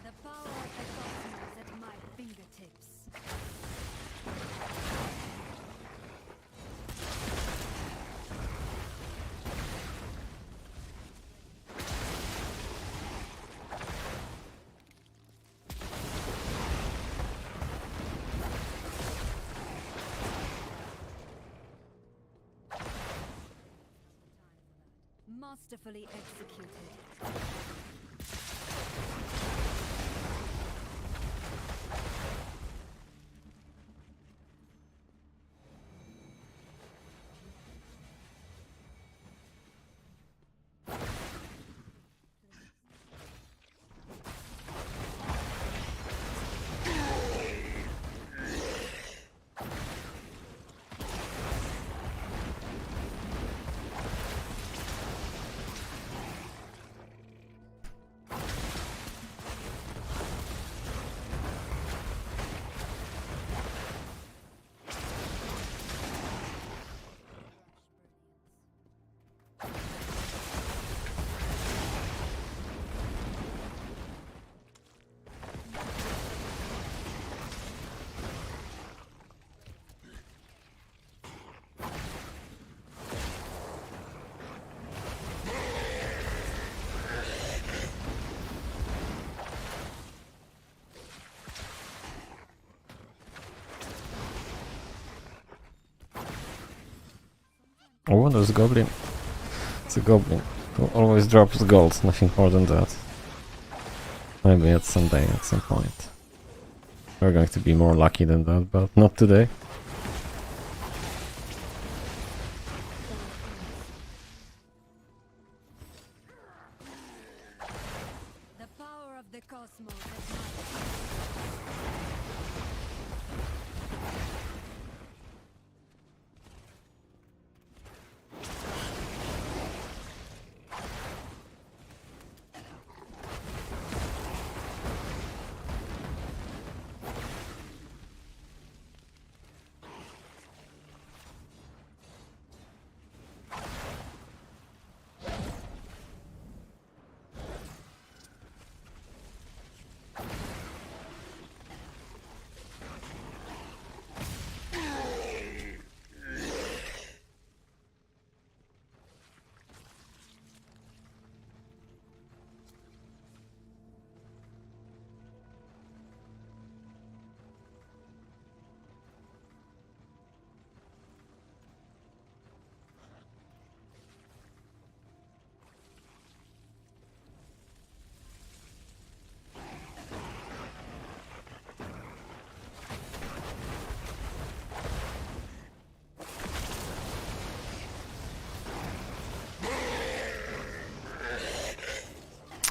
The power of the cosmos at my fingertips. Masterfully executed. Oh, there's a goblin. It's a goblin who always drops gold, nothing more than that. Maybe at some day, at some point. We're going to be more lucky than that, but not today. The power of the cosmos at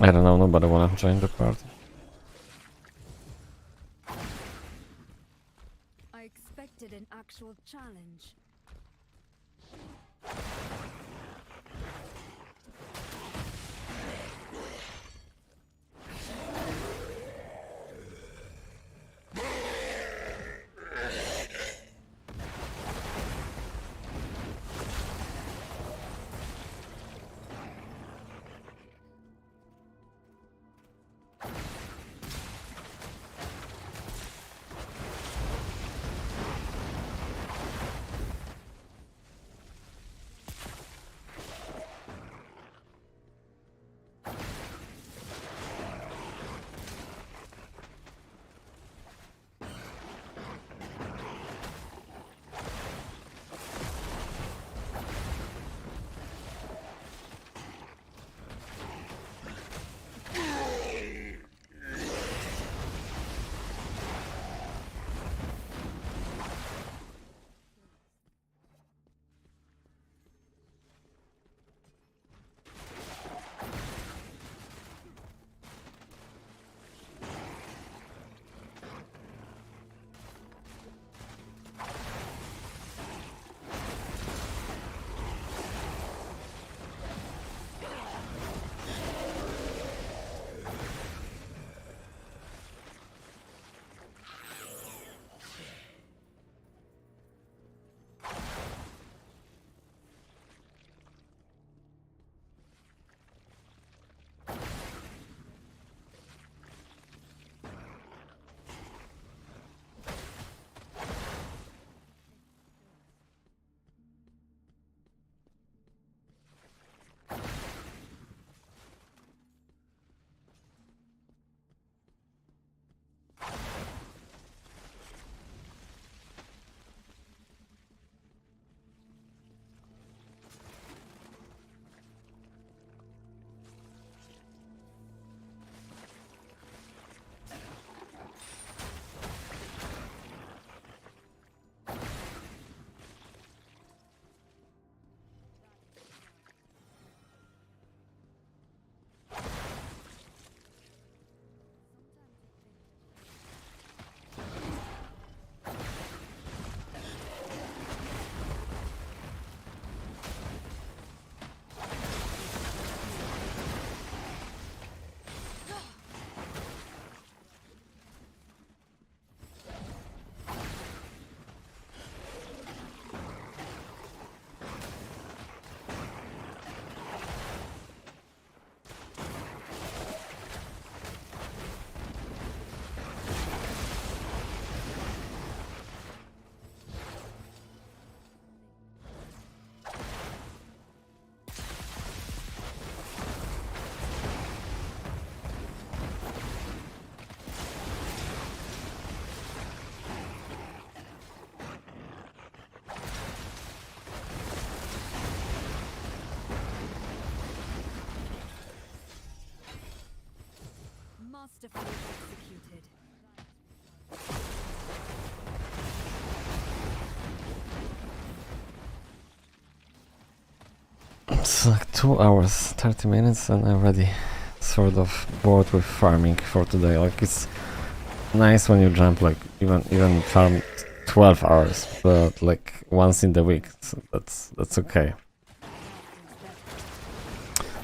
I don't know, nobody wanna join the party. I expected an actual challenge. Masterfully executed. It's like 2 hours, 30 minutes, and I'm already sort of bored with farming for today. Like, it's nice when you jump, like, even farm 12 hours, but like once in the week, so that's okay.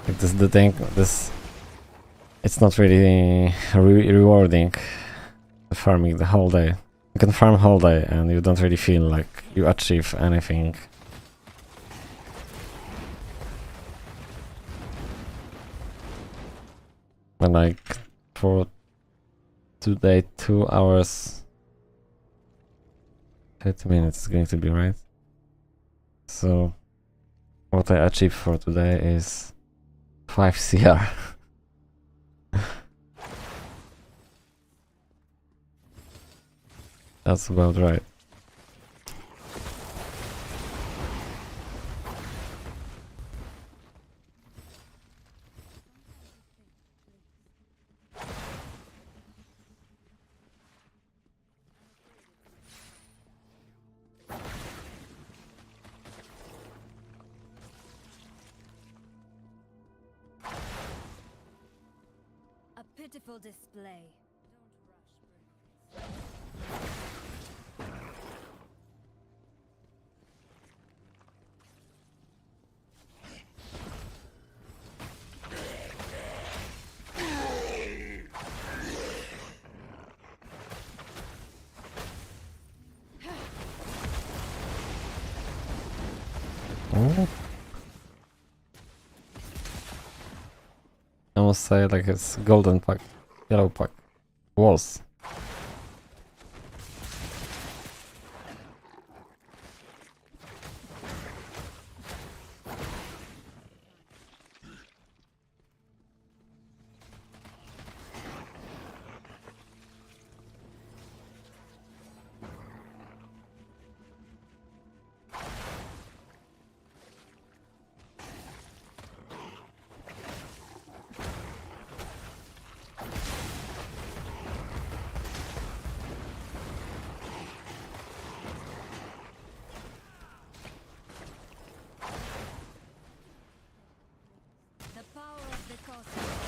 Like the thing, it's not really rewarding farming the whole day. You can farm whole day and you don't really feel like you achieve anything. And like for today, 2 hours 30 minutes is going to be, right? So what I achieved for today is 5 CR. That's about right. A pitiful display. Ooh. I must say, like, it's golden pack, yellow pack, walls. The power of the cosmos.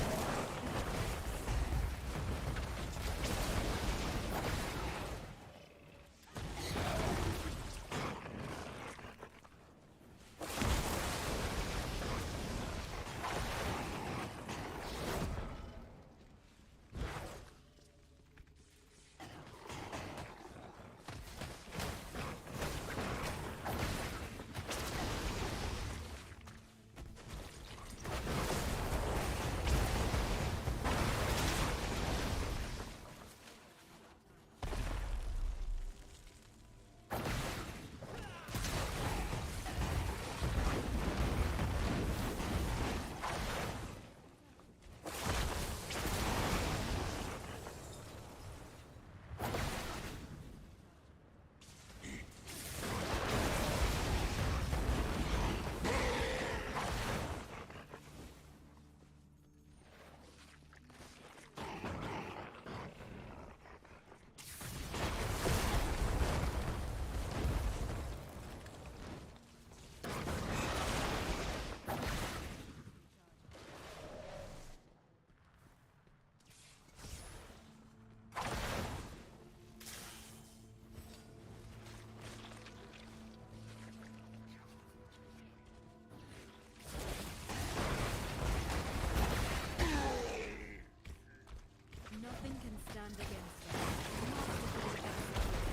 Nothing can stand against us. Masterfully executed.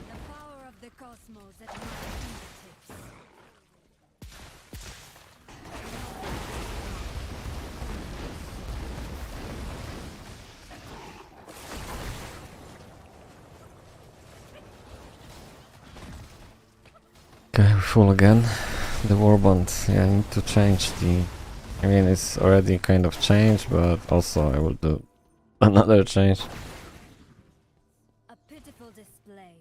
The power of the cosmos at my fingertips. Okay, we're full again. The warband, yeah, I need to change the... I mean, it's already kind of changed, but also I will do another change. A pitiful display.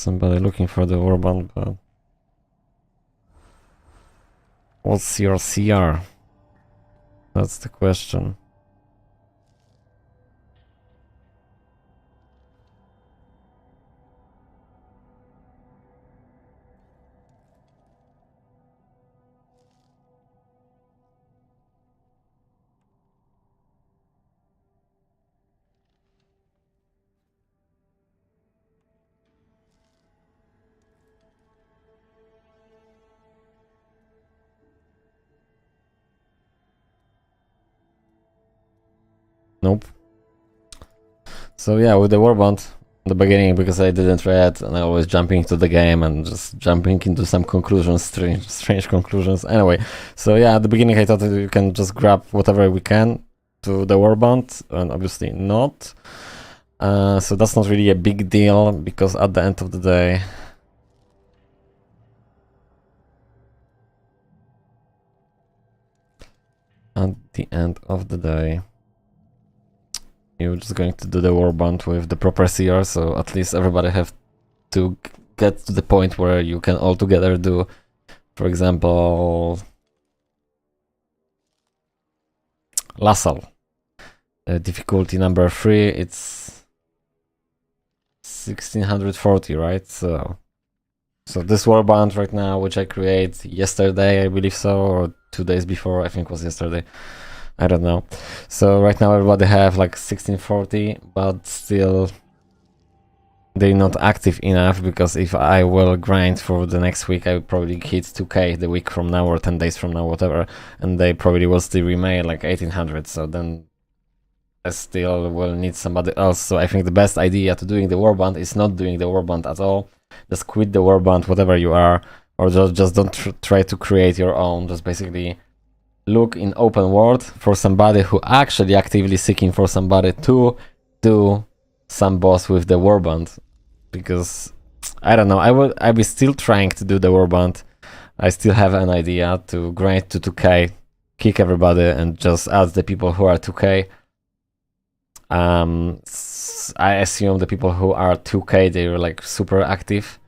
somebody looking for the warband, but what's your CR? That's the question. Nope. So yeah, with the warband in the beginning, because I didn't read and I was jumping into the game and just jumping into some conclusions, strange conclusions. Anyway, so yeah, at the beginning I thought that you can just grab whatever we can to the warband, and obviously not. So that's not really a big deal, because at the end of the day, you're just going to do the warband with the proper CR, so at least everybody have to get to the point where you can all together do, for example, Lassal. Difficulty number 3, it's 1640, right? So this warband right now, which I create yesterday, I believe so, or 2 days before, I think it was yesterday. I don't know. So right now everybody have like 1640, but still they're not active enough, because if I will grind for the next week, I will probably hit 2k the week from now or 10 days from now, whatever, and they probably will still remain like 1800, so then I still will need somebody else. So I think the best idea to doing the warband is not doing the warband at all. Just quit the warband, whatever you are, or just don't try to create your own. Just basically look in open world for somebody who actually actively seeking for somebody to do some boss with the warband, because I don't know, I'll be still trying to do the warband. I still have an idea to grind to 2k, kick everybody, and just add the people who are 2k. I assume the people who are 2k, they're like super active.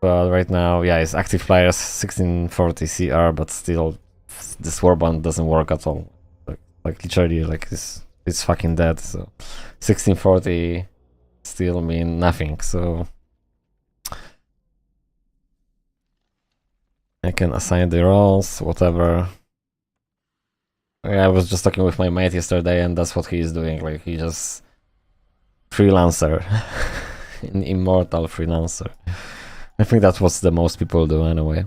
But right now, yeah, it's active players 1640 CR, but still this warband doesn't work at all. Like literally, like it's fucking dead. So 1640 still mean nothing. So I can assign the roles, whatever. I was just talking with my mate yesterday, and that's what he is doing. Like, he just freelancer, in Immortal freelancer. I think that's what the most people do anyway.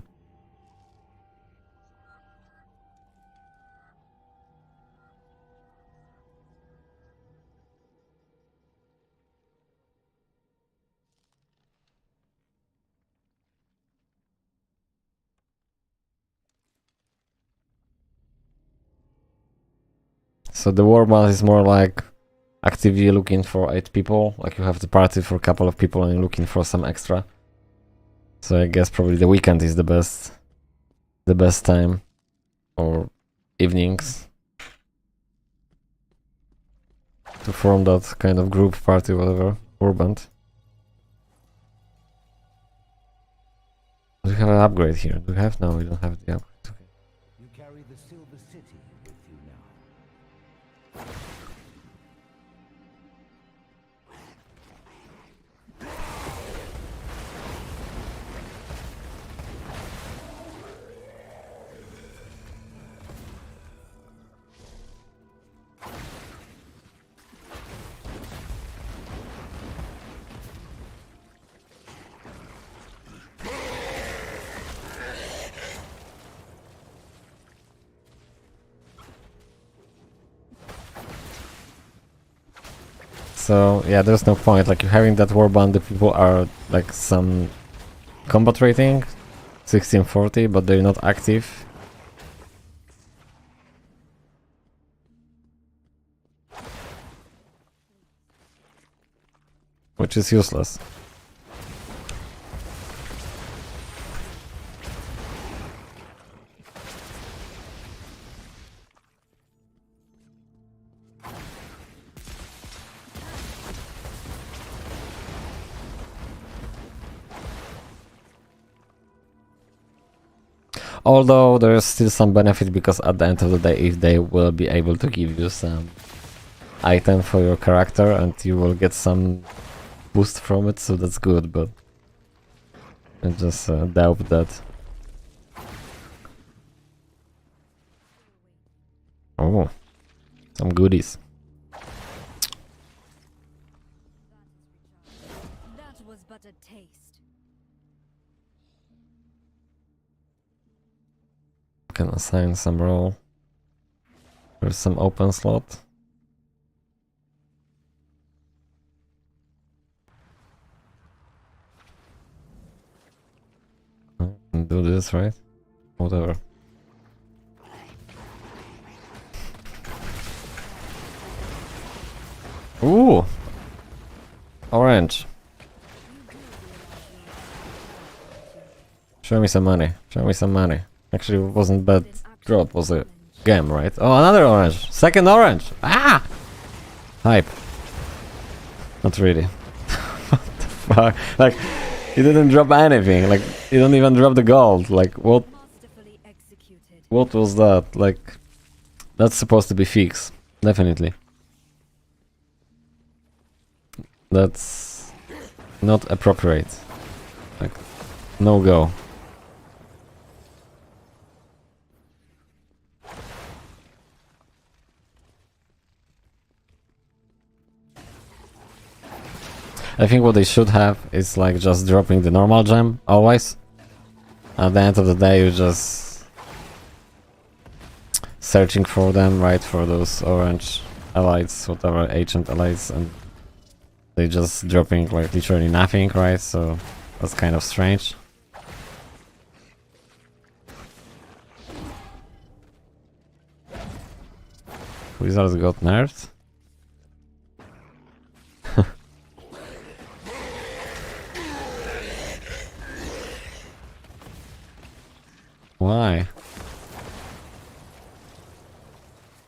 So the warband is more like actively looking for 8 people. Like, you have the party for a couple of people and you're looking for some extra. So I guess probably the weekend is the best time, or evenings, to form that kind of group party, whatever, warband. Do we have an upgrade here? Do we have? No, we don't have the upgrade. Okay. You carry the Silver City with you now. So yeah, there's no point. Like, you having that warband, the people are like some combat rating 1640, but they're not active. Which is useless. Although there's still some benefit because at the end of the day, if they will be able to give you some item for your character and you will get some boost from it, so that's good, but I just doubt that. Oh, some goodies. That was but a taste. Can assign some role. There's some open slot. I can do this, right? Whatever. Ooh! Orange. Show me some money. Show me some money. Actually, it wasn't bad drop, was a game, right? Oh, another orange. Second orange. Ah! Hype. Not really. What the fuck? Like, he didn't drop anything. Like, he didn't even drop the gold. Like, what? Masterfully executed. What was that? Like, that's supposed to be fixed. Definitely. That's not appropriate. Like, no go. I think what they should have is like just dropping the normal gem always. At the end of the day, you're just searching for them, right? For those orange allies, whatever, ancient allies, and they just dropping like literally nothing, right? So that's kind of strange. Wizards got nerfed. Why?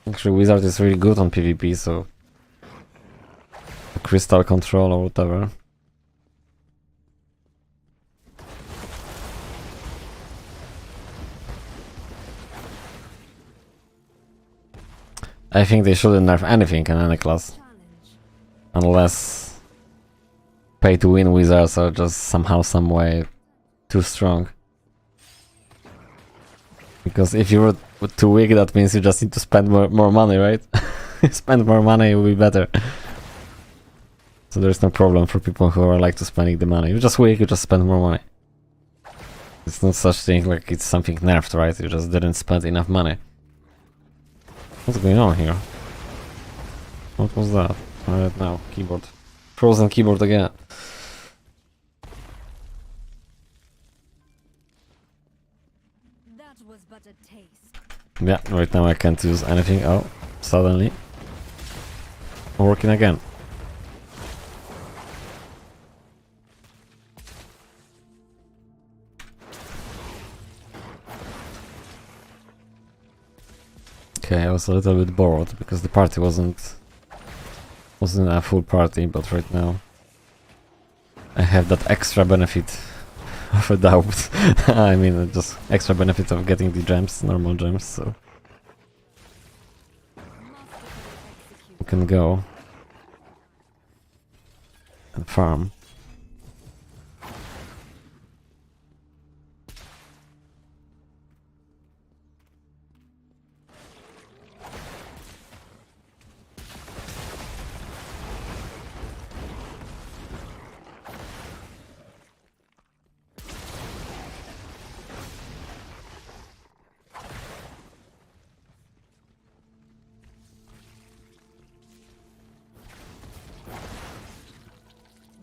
Actually, Wizard is really good on PvP, so crystal control or whatever. I think they shouldn't nerf anything in any class. Unless pay to win wizards are just somehow, some way too strong. Because if you were too weak, that means you just need to spend more money, right? Spend more money, it will be better. So there's no problem for people who are like to spending the money. You're just weak, you just spend more money. It's not such thing like it's something nerfed, right? You just didn't spend enough money. What's going on here? What was that? Alright, now, keyboard. Frozen keyboard again. That was but a taste. Yeah, right now I can't use anything. Oh, suddenly. Working again. Okay, I was a little bit bored because the party wasn't a full party, but right now I have that extra benefit of a doubt. I mean, just extra benefit of getting the gems, normal gems, so we can go and farm.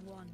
One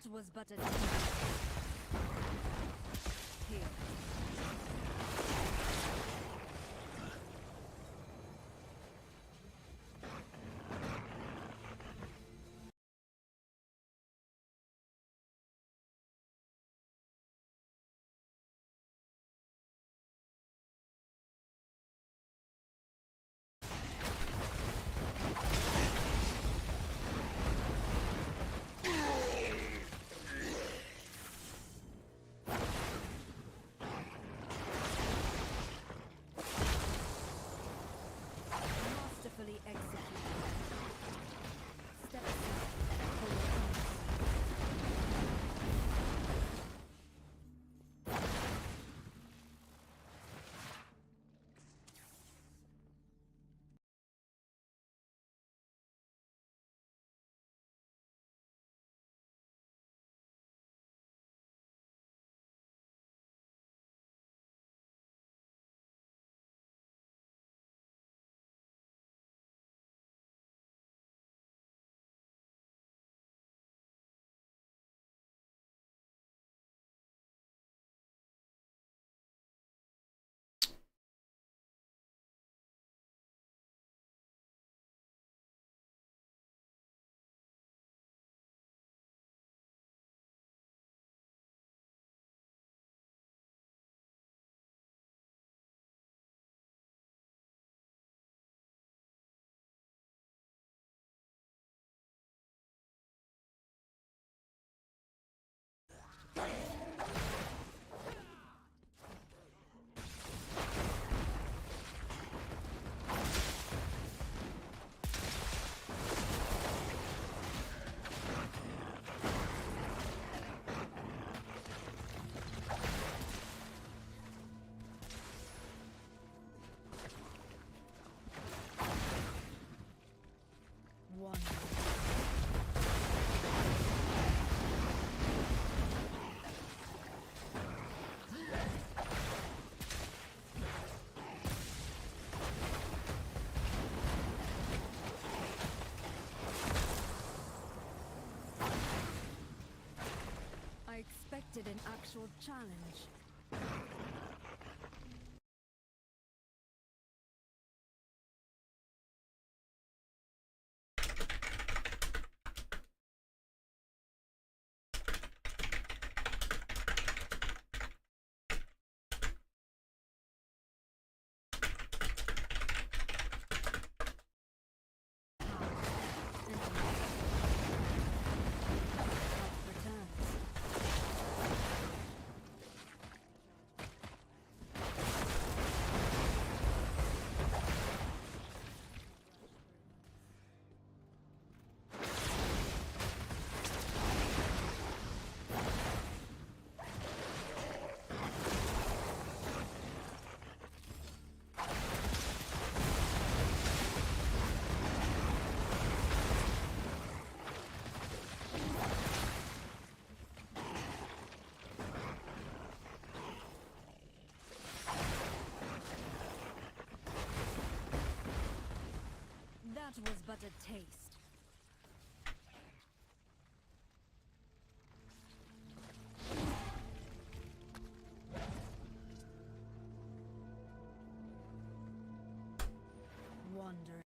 That was but a here. Masterfully executed. Step aside. Hold on. One. I expected an actual challenge. Returns. That was but a taste. Wonder.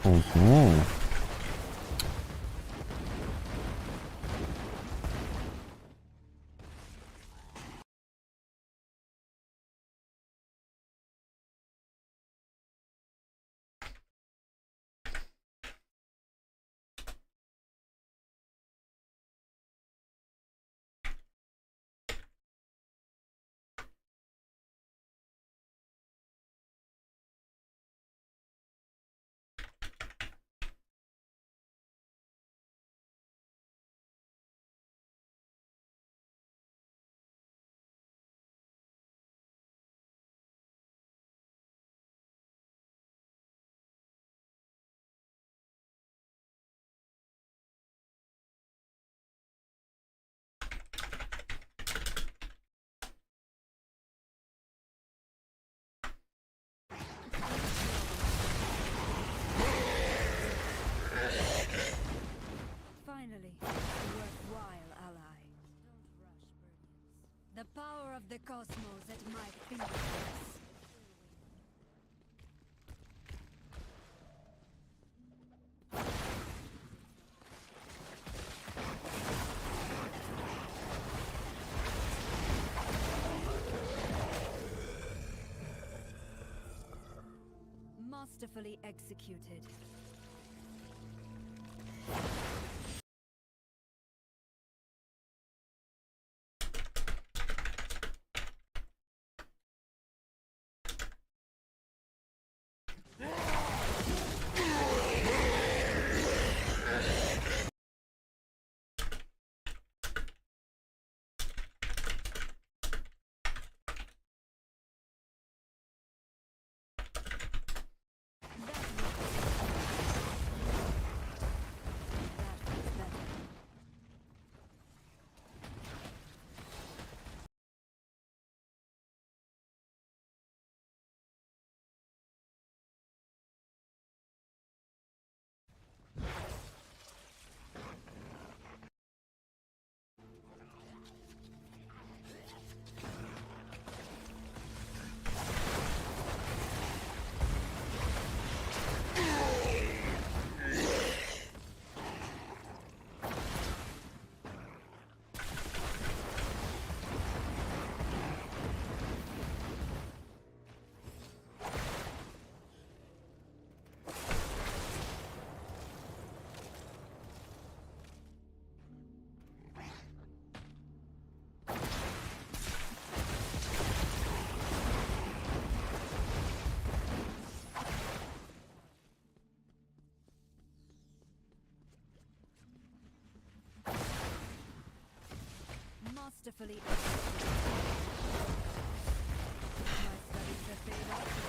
Mhm. the cosmos at my fingertips. Masterfully executed. Masterfully executed. My studies have paid off, it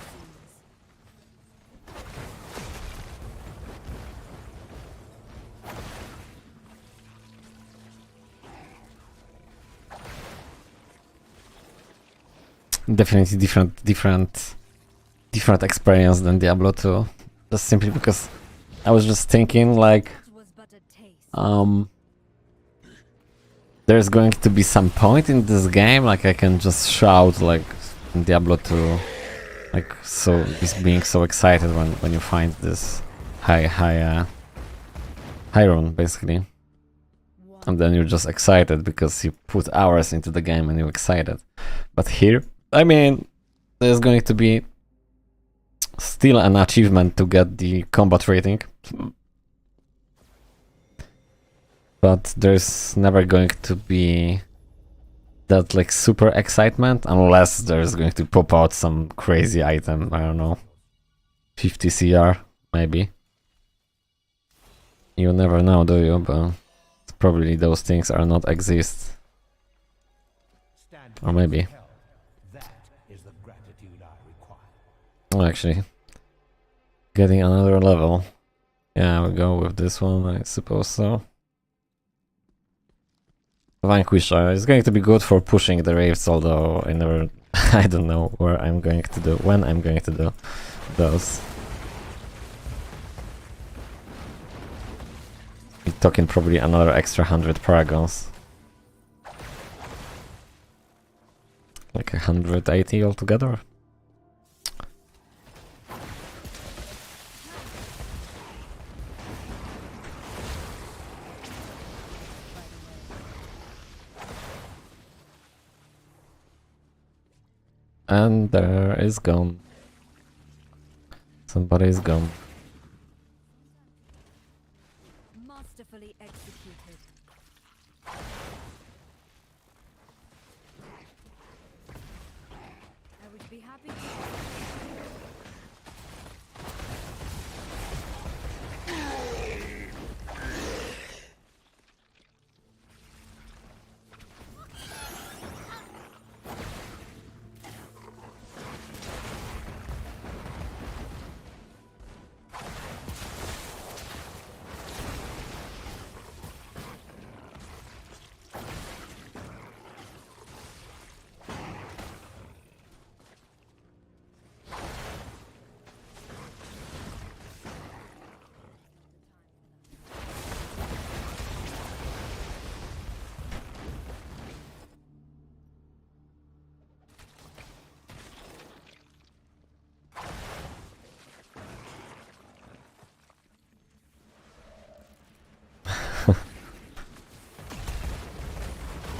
seems. Definitely different experience than Diablo 2. Just simply because I was just thinking like It was but a taste. there's going to be some point in this game like I can just shout like in Diablo 2, like so being so excited when you find this high rune basically, and then you're just excited because you put hours into the game and you're excited. But here, I mean, there's going to be still an achievement to get the combat rating, but there's never going to be that like super excitement unless there's going to pop out some crazy item. I don't know, 50 CR maybe. You never know, do you? But probably those things are not exist. Stand Or maybe. held. That is the gratitude I require. Oh, actually, getting another level. Yeah, we'll go with this one, I suppose so. Vanquisher is going to be good for pushing the raids, although I never, I don't know where I'm going to do, when I'm going to do those. We're talking probably another extra 100 paragons. Like 180 altogether. And there is gone. Somebody is gone. Masterfully executed. I would be happy to.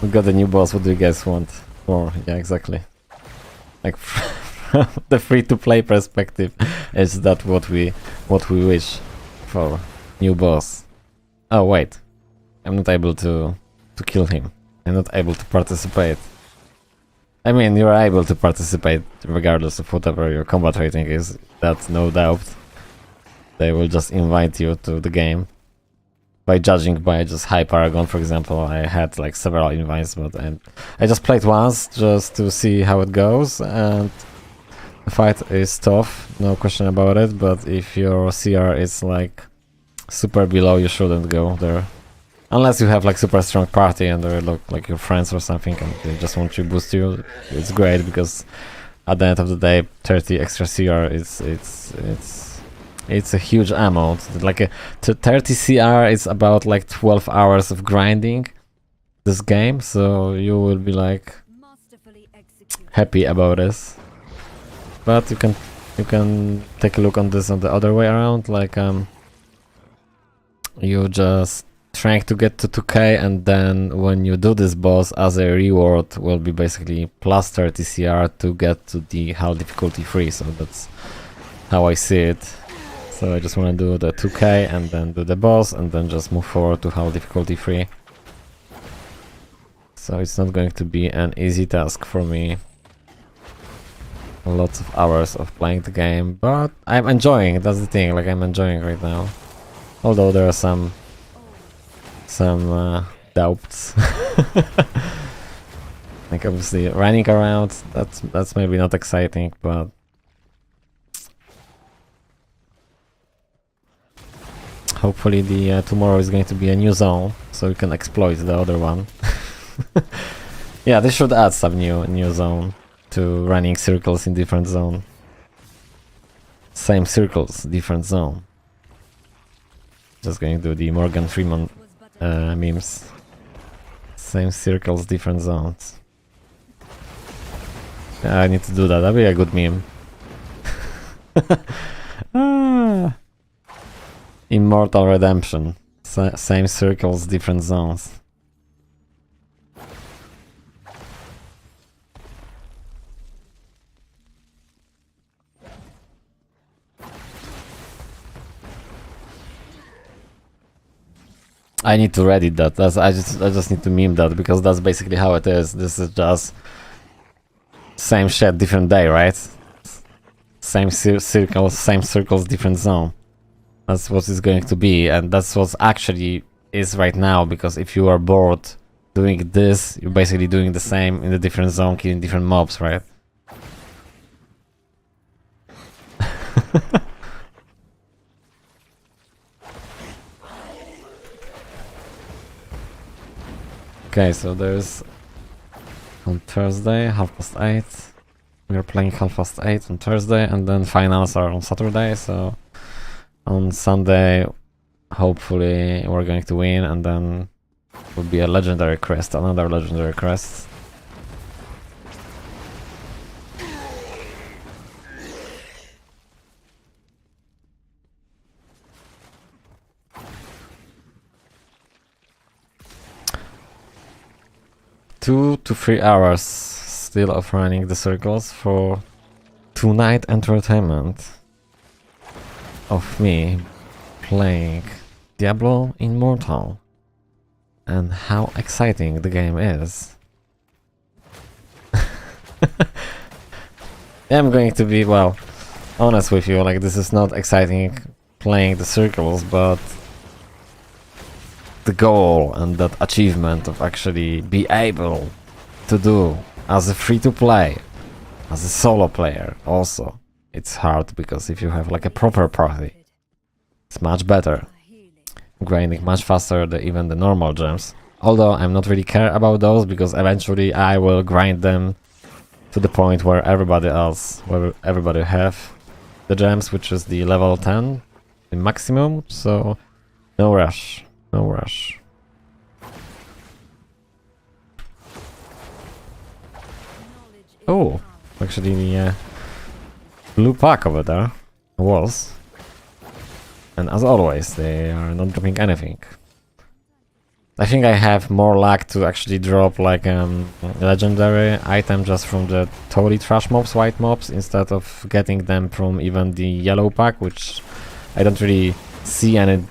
We got a new boss, what do you guys want? More, yeah, exactly. Like from the free-to-play perspective, is that what we wish for? New boss. Oh wait, I'm not able to kill him. I'm not able to participate. I mean, you're able to participate regardless of whatever your combat rating is. That's no doubt. They will just invite you to the game. By judging by just High Paragon, for example, I had like several invites, but I just played once just to see how it goes, and the fight is tough, no question about it, but if your CR is like super below, you shouldn't go there. Unless you have like super strong party and they look like your friends or something and they just want to boost you, it's great because at the end of the day 30 extra CR it's a huge amount. Like 30 CR is about like 12 hours of grinding this game, so you will be like Masterfully executed. happy about this. But you can take a look on this on the other way around, like you just trying to get to 2k, and then when you do this boss, as a reward will be basically plus 30 CR to get to the HAL difficulty 3, so that's how I see it. So I just want to do the 2k and then do the boss and then just move forward to HAL difficulty 3. So it's not going to be an easy task for me. Lots of hours of playing the game, but I'm enjoying, that's the thing, like I'm enjoying right now. Although there are some doubts. Like obviously running around, that's maybe not exciting, but hopefully the tomorrow is going to be a new zone, so we can exploit the other one. Yeah, they should add some new zone to running circles in different zone. Same circles, different zone. Just going to do the Morgan Freeman memes. Same circles, different zones. Yeah, I need to do that. That'd be a good meme. Ah. Immortal Redemption. Same circles, different zones. I need to Reddit that. I just need to meme that because that's basically how it is. This is just same shit, different day, right? Same circles, same circles, different zone. That's what it's going to be, and that's what actually is right now. Because if you are bored doing this, you're basically doing the same in a different zone, killing different mobs, right? Okay, so there's on Thursday, 8:30. We are playing 8:30 on Thursday, and then finals are on Saturday, so on Sunday, hopefully we're going to win, and then will be a legendary crest, another legendary crest. Two to 3 hours still of running the circles for tonight entertainment of me playing Diablo Immortal and how exciting the game is. I'm going to be, well, honest with you, like this is not exciting playing the circles, but the goal and that achievement of actually be able to do as a free-to-play, as a solo player also. It's hard because if you have like a proper party, it's much better. Grinding much faster than even the normal gems. Although I'm not really care about those because eventually I will grind them to the point where everybody have the gems, which is the level 10, the maximum, so no rush. No rush. Oh, actually the blue pack over there was. And as always, they are not dropping anything. I think I have more luck to actually drop like legendary item just from the totally trash mobs, white mobs, instead of getting them from even the yellow pack, which I don't really see any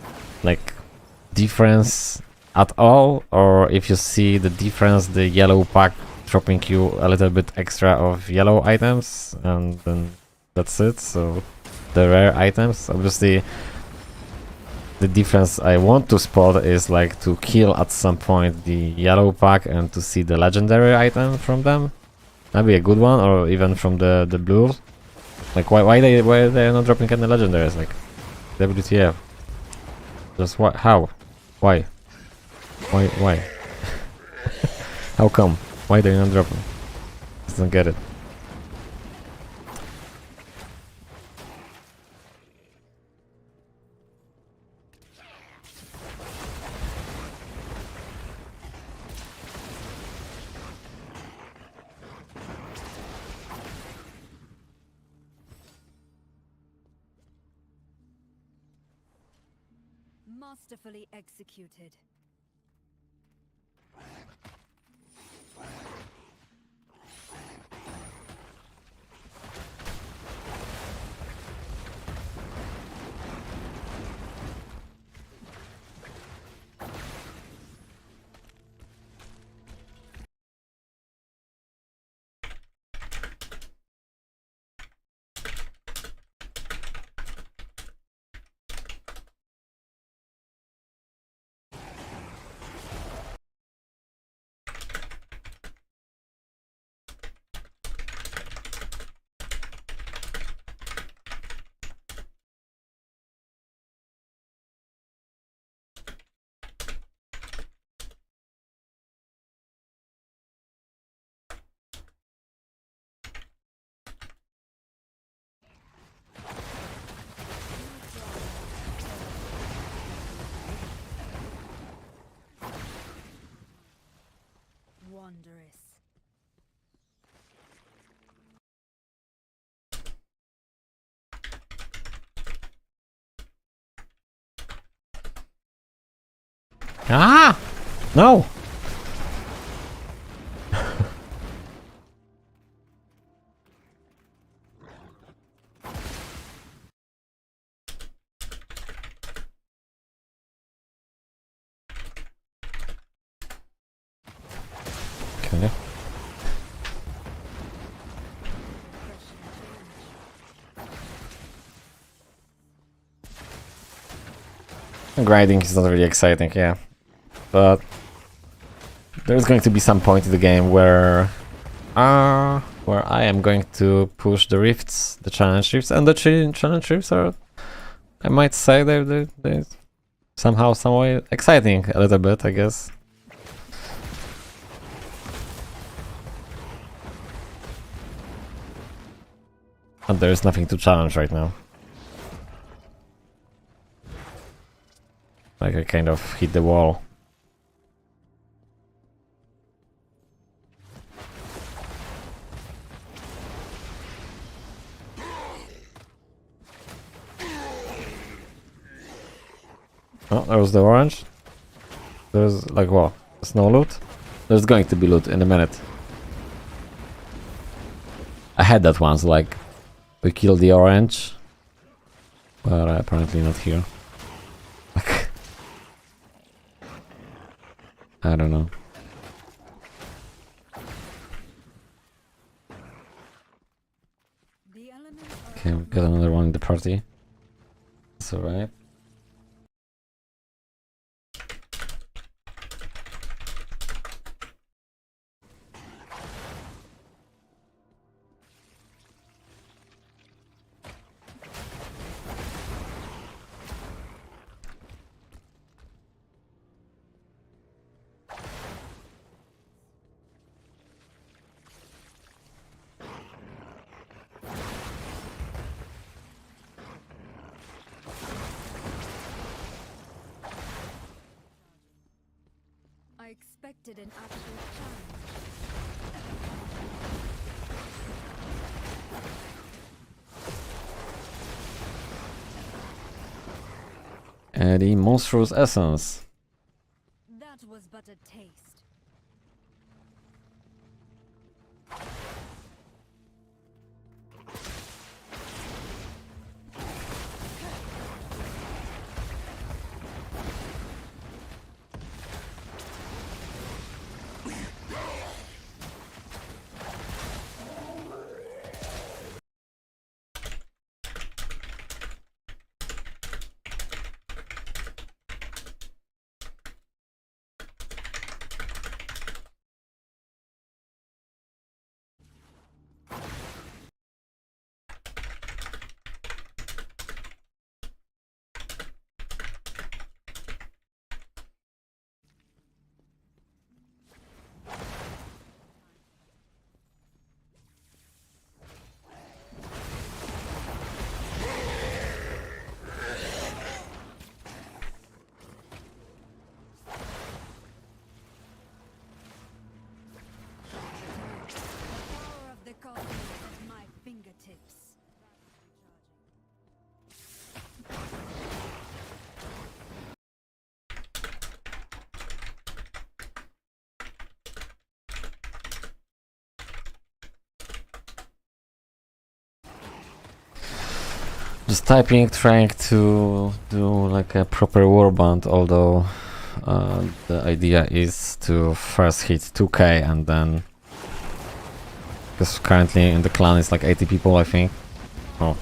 like difference at all. Or if you see the difference, the yellow pack dropping you a little bit extra of yellow items, and then that's it. So the rare items, obviously. The difference I want to spot is like to kill at some point the yellow pack and to see the legendary item from them. That'd be a good one, or even from the blue. Like why they're not dropping any legendaries? Like WTF? Just what? How? Why? Why? How come? Why they're not dropping? Just don't get it. Masterfully executed. Wondrous. Ah! No! Okay. Grinding is not really exciting, yeah. But there's going to be some point in the game where I am going to push the rifts, the challenge rifts, and the challenge rifts are, I might say, they're somehow, some way exciting a little bit, I guess. And there is nothing to challenge right now. Like I kind of hit the wall. Oh, there was the orange. There's like what? There's no loot? There's going to be loot in a minute. I had that once, like we killed the orange, but apparently not here. I don't know. Okay, we've got another one in the party. It's alright. I expected an actual challenge. The monstrous essence. That was but a taste. Power of the cosmos at my fingertips. Just typing, trying to do like a proper warband, although the idea is to first hit 2k and then, because currently in the clan it's like 80 people, I think. Oh,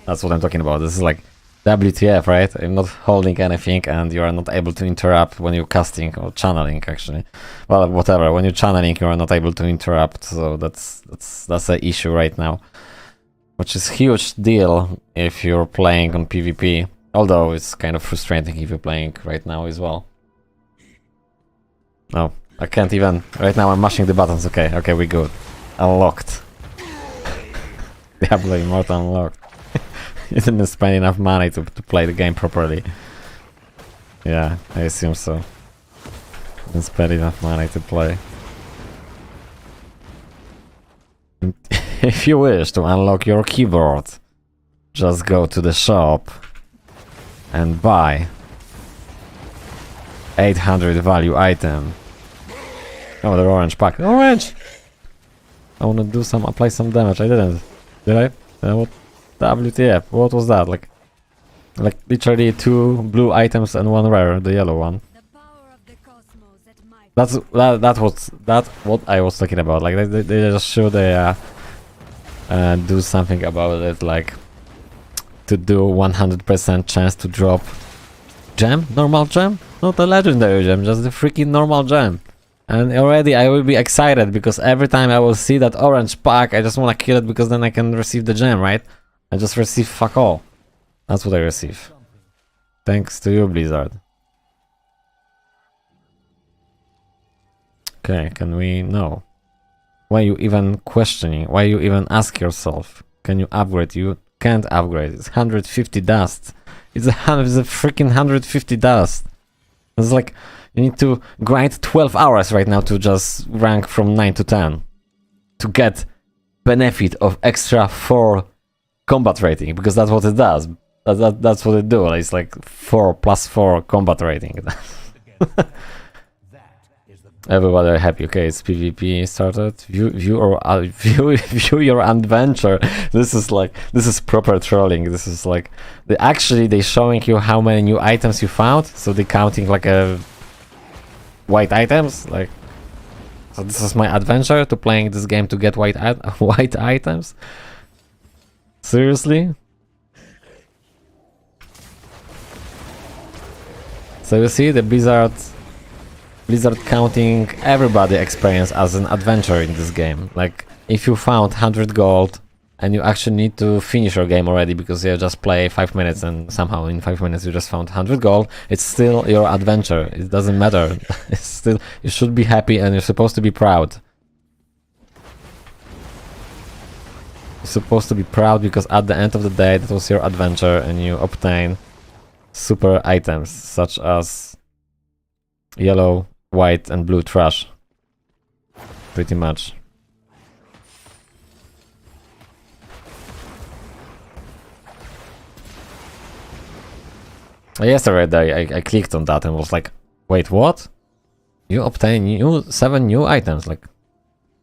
that's what I'm talking about. This is like WTF, right? I'm not holding anything and you are not able to interrupt when you're casting or channeling, actually. Well, whatever, when you're channeling you are not able to interrupt, so that's the issue right now. Which is huge deal if you're playing on PvP, although it's kind of frustrating if you're playing right now as well. No, I can't even. Right now I'm mashing the buttons. Okay, okay, we're good. Unlocked. Diablo Immortal unlocked. You didn't spend enough money to play the game properly. Yeah, I assume so. Didn't spend enough money to play. If you wish to unlock your keyboard, just go to the shop and buy 800 value item. Oh, the orange pack. Orange! I wanna do some, apply some damage. I didn't. Did I? What? WTF? What was that? Like literally 2 blue items and 1 rare, the yellow one. The power of the cosmos at my That's what I was talking about. Like they just show they do something about it, like to do 100% chance to drop gem, normal gem, not a legendary gem, just the freaking normal gem. And already I will be excited because every time I will see that orange pack, I just want to kill it because then I can receive the gem, right? I just receive fuck all. That's what I receive. Thanks to you, Blizzard. Okay, can we know? Why you even questioning? Why you even ask yourself? Can you upgrade? You can't upgrade. It's 150 dust. It's a freaking 150 dust. It's like you need to grind 12 hours right now to just rank from 9 to 10 to get benefit of extra 4 combat rating, because that's what it does. That's what it do. It's like 4 plus 4 combat rating. Everybody are happy. Okay, it's PvP started. View your adventure. This is proper trolling. This is like they showing you how many new items you found. So they counting like a white items. Like, so this is my adventure to playing this game to get white items. Seriously? So you see the Blizzard counting everybody experience as an adventure in this game. Like, if you found 100 gold and you actually need to finish your game already because you just play 5 minutes and somehow in 5 minutes you just found 100 gold, it's still your adventure. It doesn't matter. It's still, you should be happy and you're supposed to be proud. You're supposed to be proud because at the end of the day that was your adventure and you obtain super items such as yellow, white and blue trash. Pretty much. Yesterday I clicked on that and was like, wait, what? You obtain 7 new items, like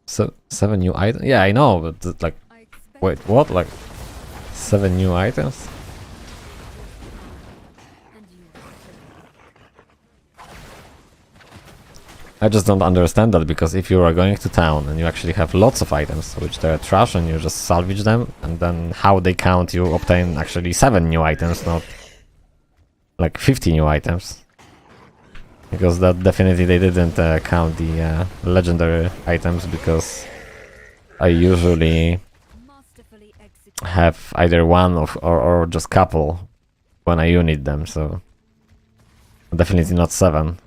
7 new items. Yeah, I know, but like, I expect wait, what? Like 7 new items? and you. I just don't understand that, because if you are going to town and you actually have lots of items which they're trash and you just salvage them, and then how they count you obtain actually 7 new items, not like 50 new items. Because that definitely they didn't count the legendary items, because I usually Masterfully execute. have either one or just couple when I unit them, so definitely not 7.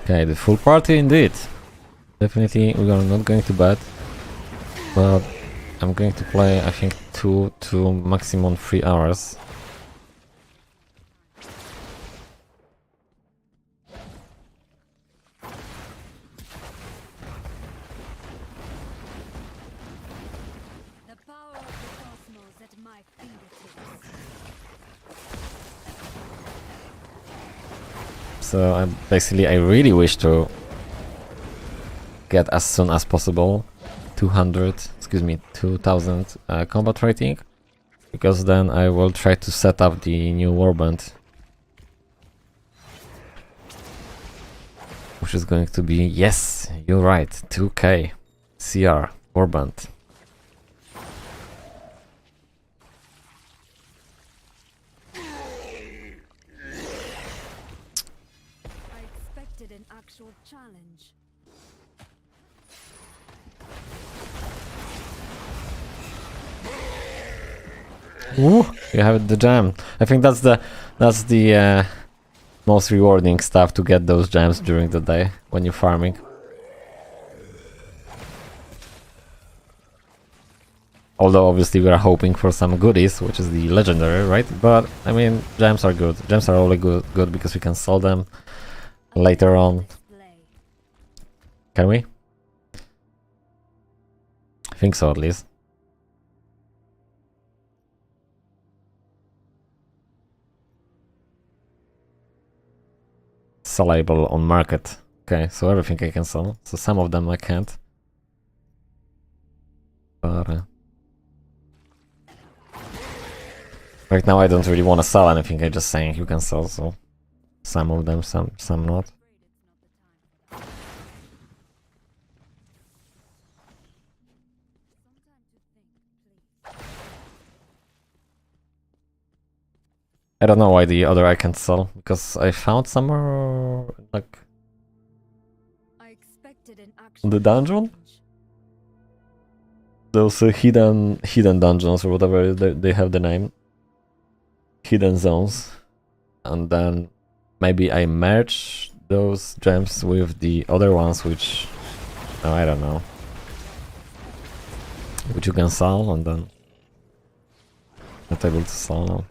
Okay, the full party indeed. Definitely we are not going to bed, but I'm going to play, I think, 2 to maximum 3 hours. The power of the cosmos at my fingertips. So I really wish to get as soon as possible 2000 combat rating, because then I will try to set up the new warband, which is going to be, yes, you're right, 2k CR warband. I expected an actual challenge. Ooh, you have the gem. I think that's the most rewarding stuff, to get those gems during the day when you're farming. Although obviously we are hoping for some goodies, which is the legendary, right? But I mean, gems are good. Gems are only good because we can sell them later on. Display. Can we? I think so, at least. Sellable on market. Okay, so everything I can sell. So some of them I can't. But right now I don't really want to sell anything. I'm just saying you can sell. So some of them, some not. I don't know why the other I can't sell, because I found somewhere like I expected an in the actual dungeon. challenge. Those hidden dungeons or whatever they have the name, hidden zones, and then maybe I merge those gems with the other ones, which I don't know, which you can sell, and then not able to sell now.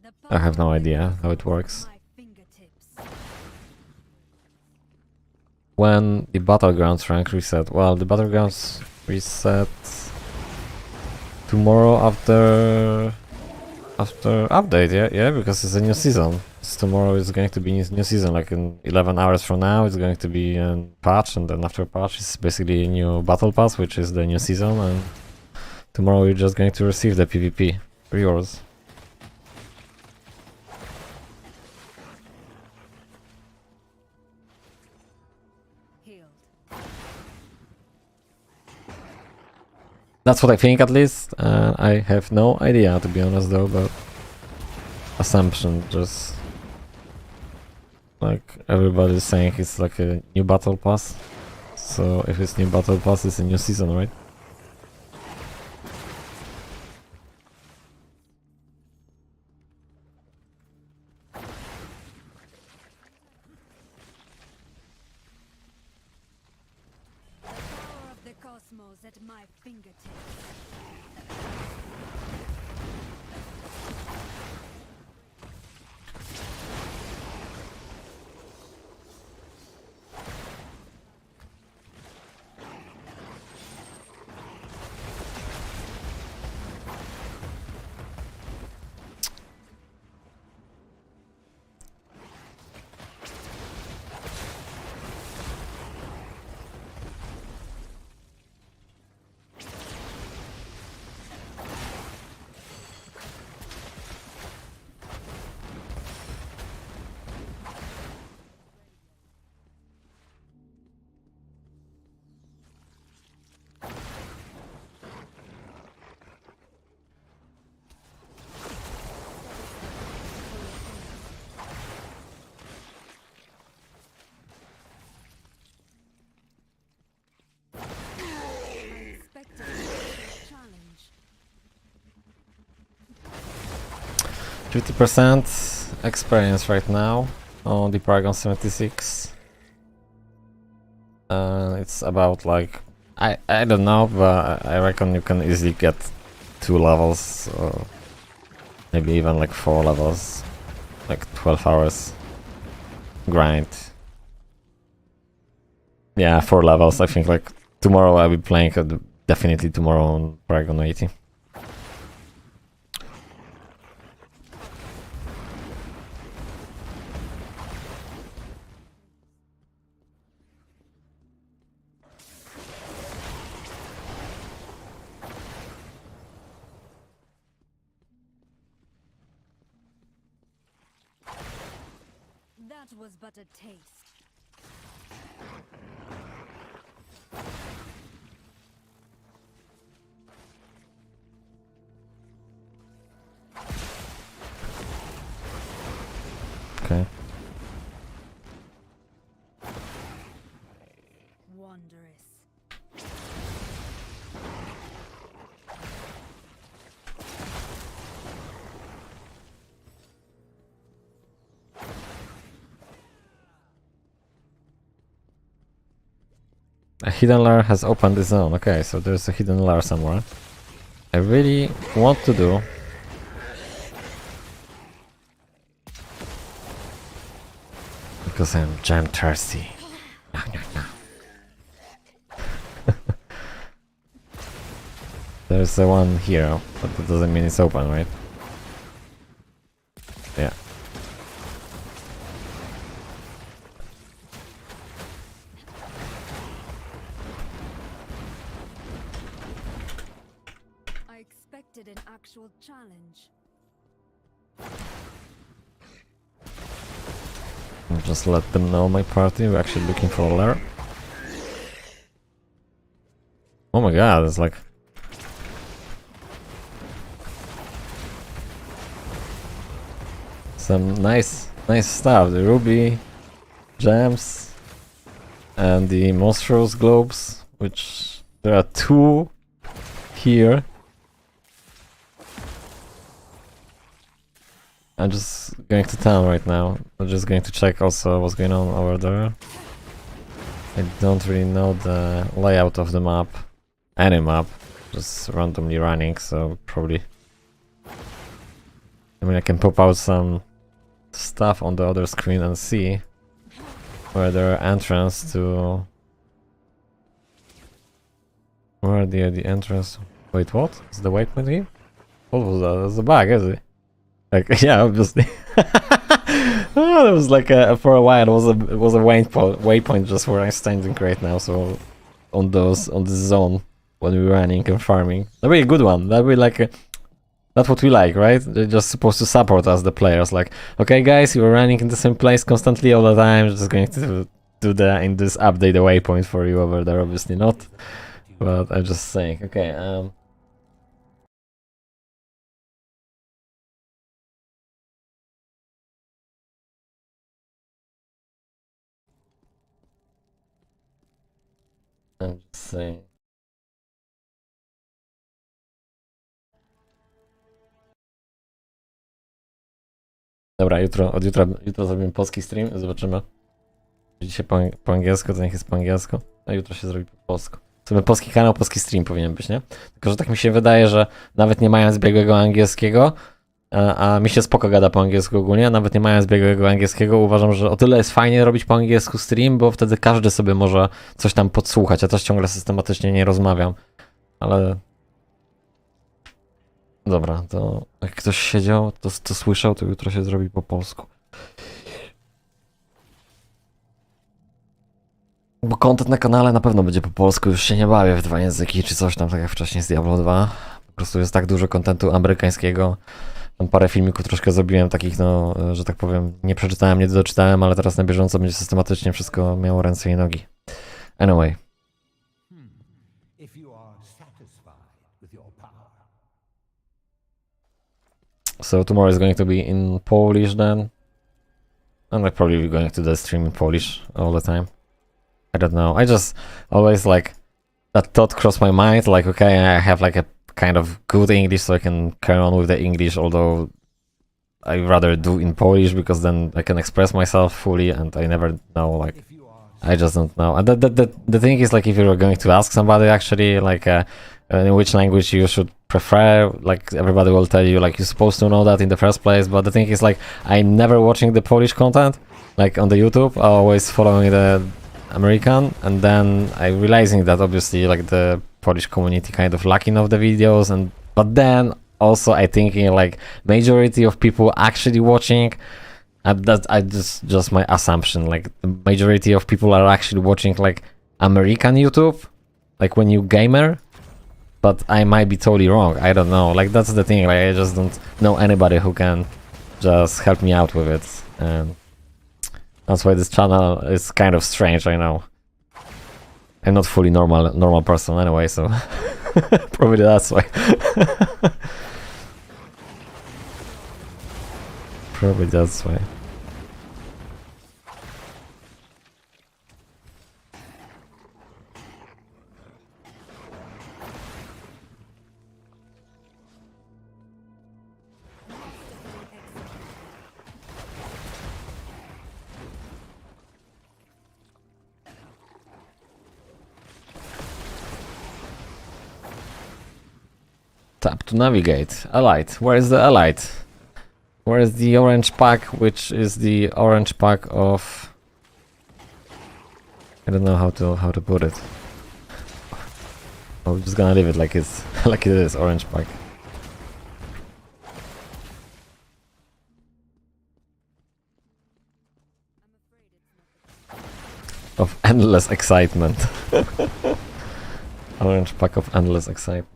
The I have no power of the idea how it cosmos at works. my fingertips. When the battlegrounds rank reset? Well, the battlegrounds reset tomorrow after update. Yeah, because it's a new season. Tomorrow is going to be new season. Like in 11 hours from now, it's going to be a patch, and then after patch, it's basically a new battle pass, which is the new season. And tomorrow, you're just going to receive the PvP rewards. Healed. That's what I think, at least. I have no idea, to be honest, though, but assumption, just like everybody's saying it's like a new battle pass. So if it's new battle pass, it's a new season, right? The power of the cosmos cosmos at my fingertips. Expected a challenge. 50% experience right now on the Paragon 76. It's about like I don't know, but I reckon you can easily get 2 levels or maybe even like 4 levels, like 12 hours grind. Yeah, 4 levels. I think like tomorrow I'll be playing definitely tomorrow on Paragon 80. That was but a taste. Okay. Wondrous. A hidden lair has opened the zone. Okay, so there's a hidden lair somewhere. I really want to do. Because I'm jam thirsty. There's the one here, but that doesn't mean it's open, right? Yeah. I expected an actual challenge. I'll just let them know my party. We're actually looking for a lair. Oh my god, it's like some nice stuff. The ruby gems and the monstrous globes, which there are 2 here. I'm just going to town right now. I'm just going to check also what's going on over there. I don't really know the layout of the map. Any map. Just randomly running, so probably... I mean, I can pop out some stuff on the other screen and see where there are entrance to... Where are the entrance? Wait, what? Is the waypoint here? What was that? That's a bug, is it? Like, yeah, obviously. Oh, it was like for a while it was a waypoint just where I'm standing right now. So on this zone when we're running and farming, that'd be a good one. That'd be like that's what we like, right? They're just supposed to support us, the players. Like, okay, guys, you're running in the same place constantly all the time. Just going to do in this update the waypoint for you over there. Obviously not, but I'm just saying. Okay, I'm just saying. Dobra, od jutra zrobimy polski stream, zobaczymy. Dzisiaj po angielsku, to niech jest po angielsku, a jutro się zrobi po polsku. sobie polski kanał, polski stream powinien być, nie? Tylko, że tak mi się wydaje, że nawet nie mając biegłego angielskiego, a mi się spoko gada po angielsku ogólnie, nawet nie mając biegłego angielskiego, uważam, że o tyle jest fajnie robić po angielsku stream, bo wtedy każdy sobie może coś tam podsłuchać. Ja też ciągle systematycznie nie rozmawiam, ale... Dobra, to jak ktoś siedział, to słyszał, to jutro się zrobi po polsku. Bo content na kanale na pewno będzie po polsku, już się nie bawię w dwa języki czy coś tam, tak jak wcześniej z Diablo 2. Po prostu jest tak dużo contentu amerykańskiego. Tam parę filmików troszkę zrobiłem takich, no, że tak powiem, nie przeczytałem, nie doczytałem, ale teraz na bieżąco będzie systematycznie wszystko miało ręce i nogi. Anyway. If you are satisfied with your power, So tomorrow is going to be in Polish then. I'm like probably going to the stream in Polish all the time. I don't know. I just always like that thought crossed my mind. Like, okay, I have like a kind of good English, so I can carry on with the English. Although I rather do in Polish because then I can express myself fully, and I never know. Like, if you are I just don't know. And the thing is, like, if you're going to ask somebody actually, like, in which language you should prefer, like, everybody will tell you, like, you're supposed to know that in the first place. But the thing is, like, I'm never watching the Polish content, like, on the YouTube. I'm always following the American, and then I realizing that obviously, like, the Polish community kind of lacking of the videos, and but then also I thinking, like, majority of people actually watching. That I just my assumption, like the majority of people are actually watching like American YouTube, like when you gamer, but I might be totally wrong. I don't know. Like that's the thing. Like I just don't know anybody who can just help me out with it, and that's why this channel is kind of strange. I know. I'm not fully normal person anyway, so probably that's why. Probably that's why. Tap to navigate. Allied. Where is the allied? Where is the orange pack, which is the orange pack of... I don't know how to put it. I'm just gonna leave it like it's like it is, orange pack. Of endless excitement. Orange pack of endless excitement.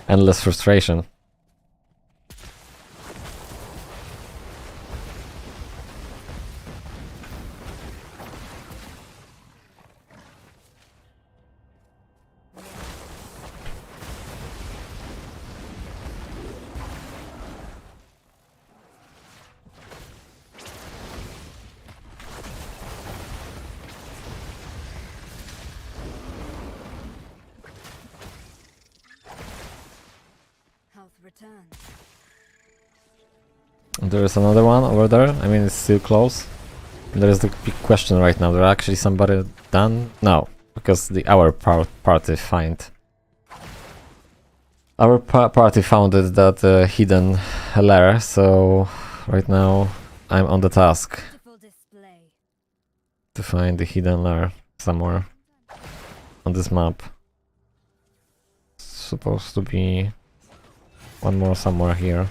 Endless frustration. Health returns. There is another one over there. I mean, it's still close. There is the big question right now. There actually somebody done? No, because our party our party founded that hidden lair. So right now I'm on the task Beautiful display. to find the hidden lair somewhere on this map. Supposed to be one more somewhere here.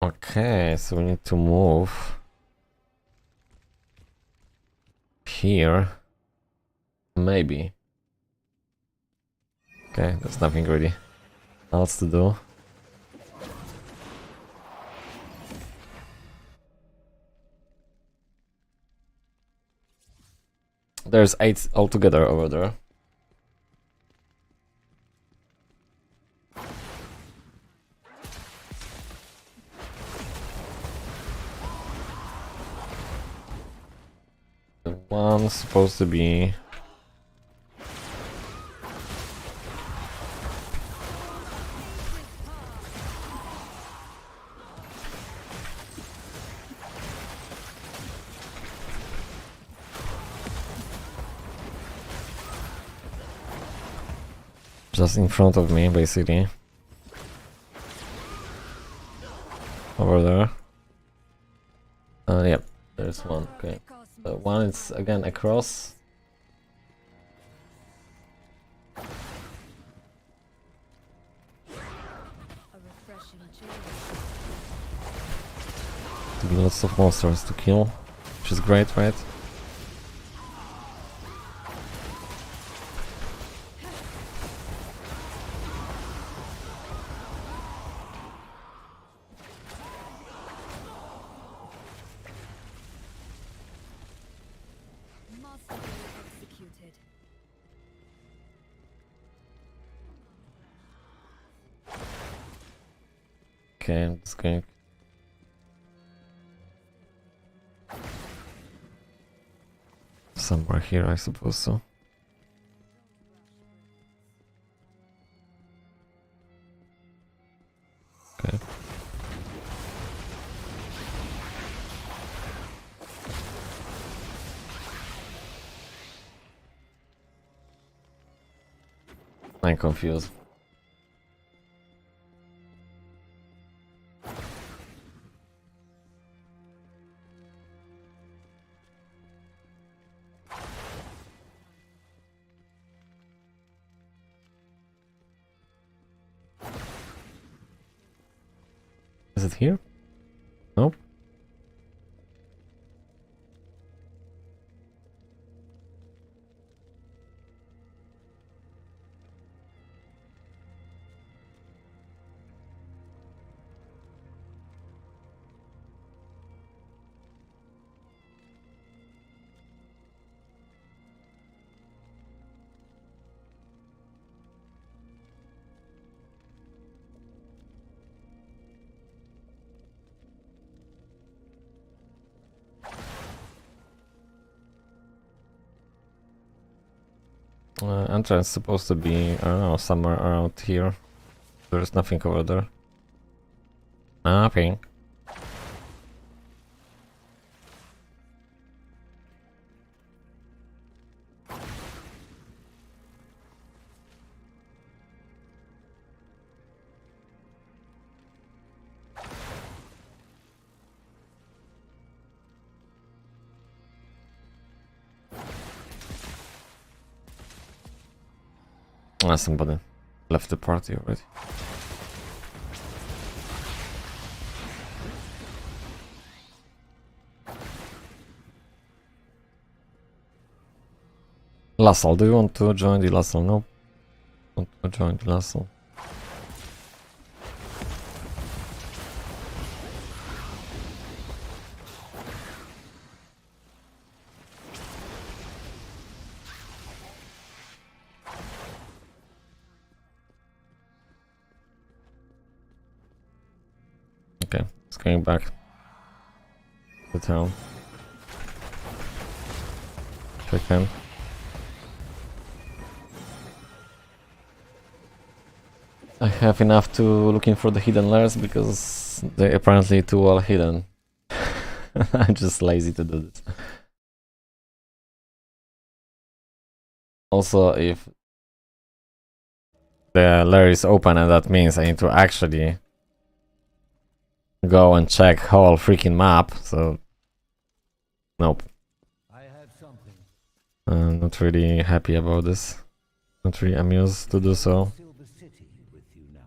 Okay, so we need to move here. Maybe. Okay, there's nothing really else to do. There's 8 altogether over there. The one's supposed to be... just in front of me, basically. Over there. Yep, there's one. Okay. One is again across. A refreshing change. Lots of monsters to kill, which is great, right? Masterfully executed. Okay, I'm just going. Somewhere here, I suppose so. Okay. I'm confused. Is it here? Nope. Entrance supposed to be, I don't know, somewhere around here. There's nothing over there. Nothing. Somebody left the party already. Lassal, do you want to join the Lassal? No. Want to join the Lassal? Okay, it's going back to town. Check in. I have enough to looking for the hidden lairs because they're apparently too well hidden. I'm just lazy to do this. Also, if the lair is open, and that means I need to actually go and check whole freaking map, so nope. I have something. I'm not really happy about this. Not really amused to do so. Silver City with you now.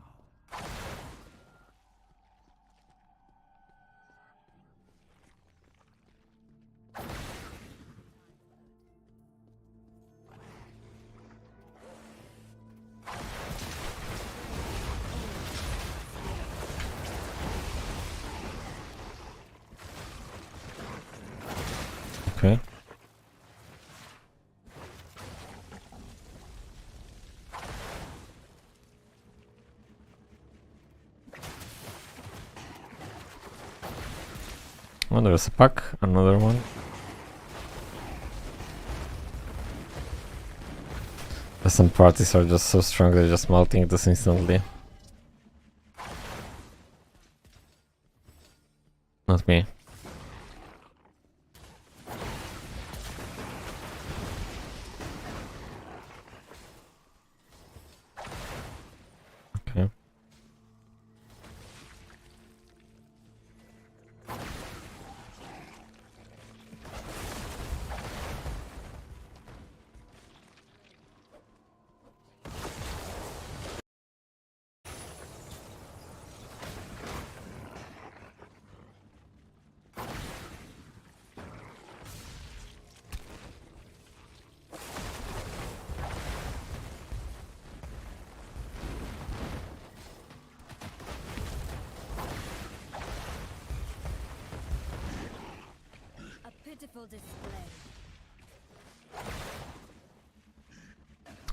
Okay. Oh, there's a pack, another one. Some parties are just so strong, they're just melting this instantly. Not me. Okay. A pitiful display.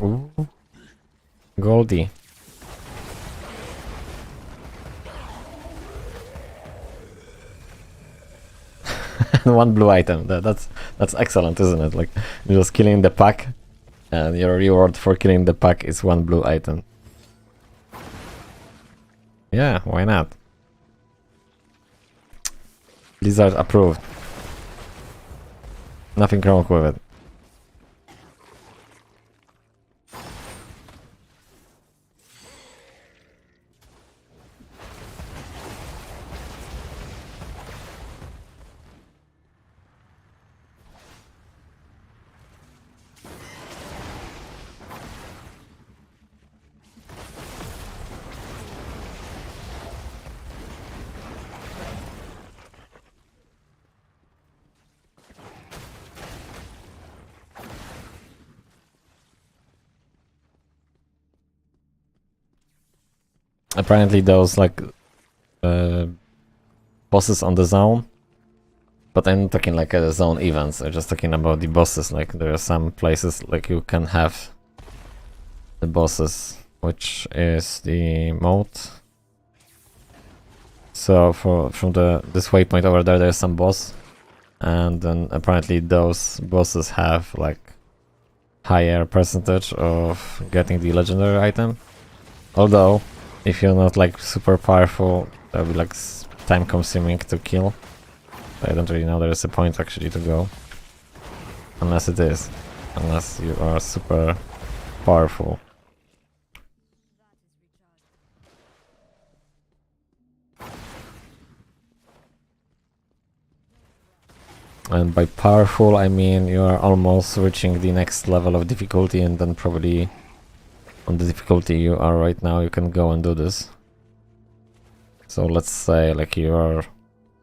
Ooh. Goldie. One blue item. That's excellent, isn't it? Like, you're just killing the pack, and your reward for killing the pack is one blue item. Yeah, why not? Blizzard approved. Nothing wrong with it. Apparently those like bosses on the zone, but I'm not talking like zone events, I'm just talking about the bosses. Like there are some places like you can have the bosses, which is the mode. So from this waypoint over there, there's some boss, and then apparently those bosses have like higher percentage of getting the legendary item. Although if you're not like super powerful, that'll be like time consuming to kill. I don't really know there's a point actually to go. Unless it is. Unless you are super powerful. And by powerful I mean you are almost reaching the next level of difficulty, and then probably on the difficulty you are right now you can go and do this. So let's say like you are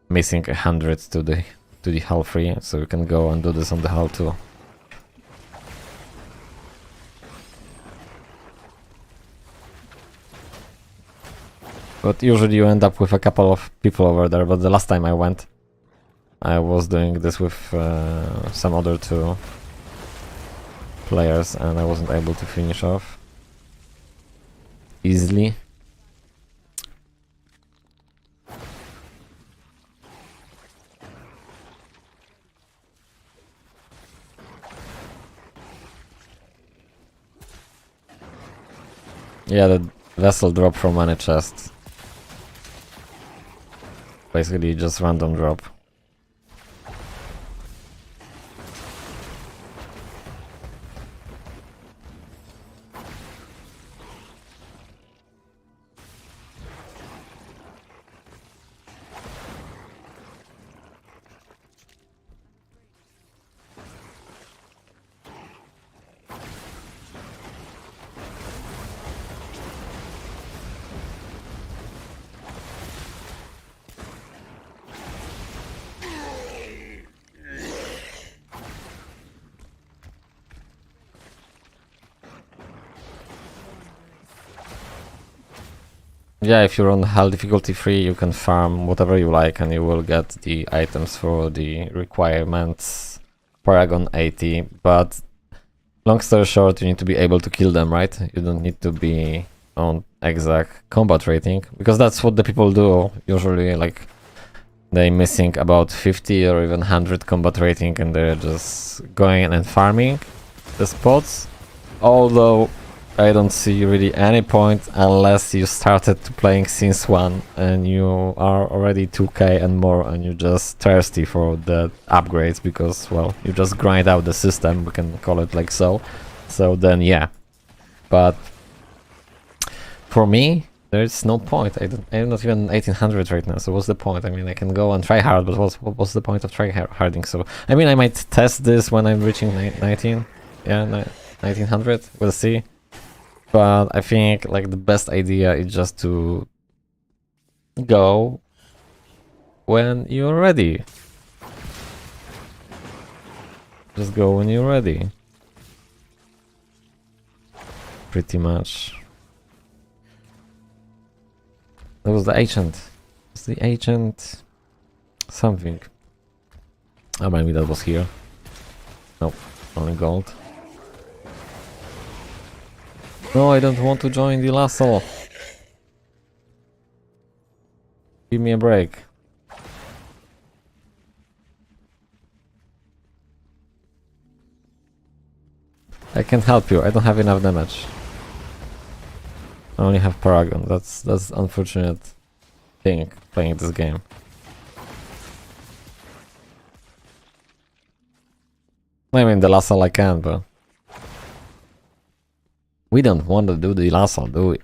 missing 100 to the hull 3, so you can go and do this on the hull 2. But usually you end up with a couple of people over there, but the last time I went I was doing this with some other 2 players and I wasn't able to finish off easily. Yeah, the vessel drop from any chest. Basically just random drop. Yeah, if you're on HAL difficulty 3, you can farm whatever you like and you will get the items for the requirements Paragon 80, but long story short, you need to be able to kill them, right? You don't need to be on exact combat rating, because that's what the people do usually. Like, they missing about 50 or even 100 combat rating, and they're just going and farming the spots. Although I don't see really any point unless you started to playing since 1 and you are already 2k and more, and you're just thirsty for the upgrades because, well, you just grind out the system, we can call it like so. So then yeah, but for me there's no point. I'm not even 1800 right now, so what's the point? I mean, I can go and try hard, but what's the point of trying harding? So I mean, I might test this when I'm reaching 1900, we'll see. But I think like the best idea is just to go when you're ready. Just go when you're ready. Pretty much. That was the ancient. It's the ancient something. Oh, maybe that was here. Nope, only gold. No, I don't want to join the lasso. Give me a break. I can't help you. I don't have enough damage. I only have Paragon. That's unfortunate thing playing this game. I mean, the lasso I can, but we don't want to do the lasso, do we?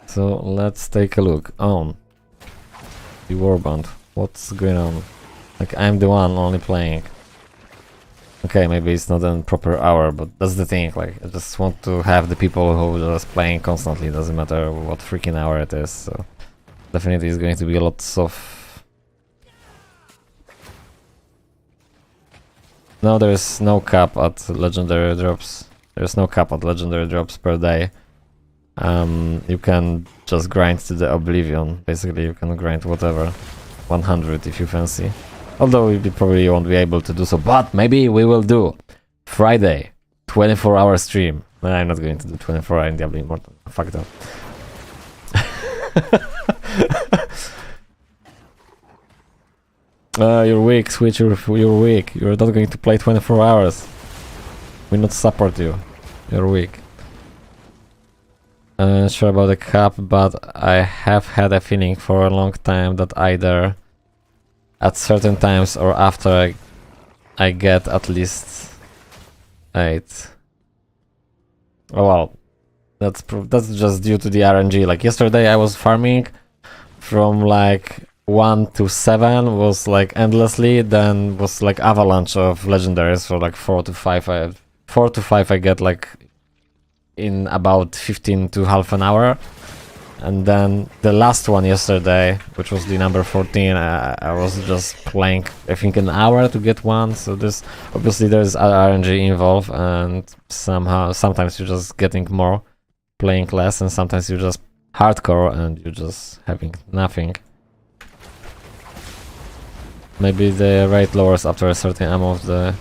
So let's take a look on the warband. What's going on? Like, I'm the one only playing. Okay, maybe it's not a proper hour, but that's the thing. Like, I just want to have the people who are just playing constantly. Doesn't matter what freaking hour it is. So definitely it's going to be lots of. No, there's no cap at legendary drops. There's no cap at legendary drops per day. You can just grind to the oblivion. Basically, you can grind whatever. 100 if you fancy. Although you probably won't be able to do so, but maybe we will do. Friday, 24-hour stream. No, I'm not going to do 24-hour in Diablo Immortal. Fuck that. You're weak, Switch, you're weak. You're not going to play 24 hours. We not support you. You're weak. Sure about the cap, but I have had a feeling for a long time that either at certain times or after I get at least 8. Oh well, that's just due to the RNG. Like yesterday I was farming from like 1 to 7 was like endlessly, then was like avalanche of legendaries for like 4 to 5. 4 to 5 I get like in about 15 to half an hour, and then the last one yesterday, which was the number 14, I was just playing I think an hour to get one. So this obviously there's RNG involved, and sometimes you're just getting more, playing less, and sometimes you're just hardcore and you're just having nothing. Maybe the rate lowers after a certain amount of the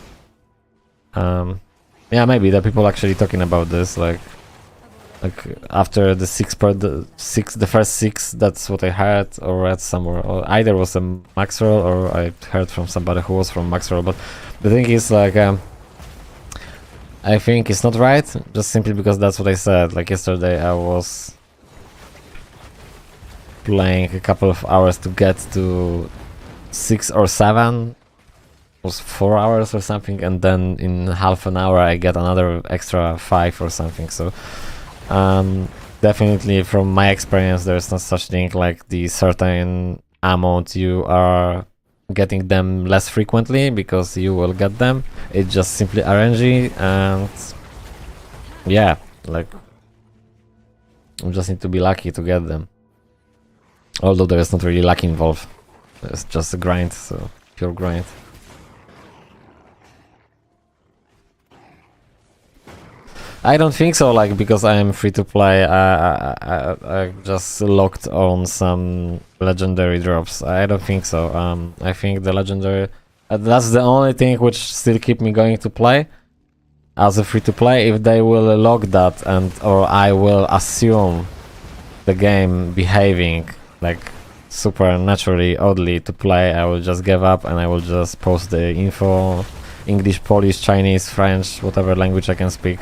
yeah, maybe the people actually talking about this, like after the the first 6, that's what I heard or read somewhere, or either was a Maxwell or I heard from somebody who was from Maxwell. But the thing is, like, I think it's not right, just simply because that's what I said. Like yesterday I was playing a couple of hours to get to 6 or 7. Was 4 hours or something, and then in half an hour I get another extra 5 or something. So definitely from my experience there's not such thing like the certain amount you are getting them less frequently, because you will get them. It's just simply RNG, and yeah, like you just need to be lucky to get them, although there is not really luck involved. It's just a grind, so pure grind. I don't think so, like, because I am free to play, I just locked on some legendary drops. I don't think so. I think the legendary, that's the only thing which still keep me going to play as a free to play. If they will lock that, and or I will assume the game behaving like supernaturally oddly to play, I will just give up and I will just post the info, English, Polish, Chinese, French, whatever language I can speak.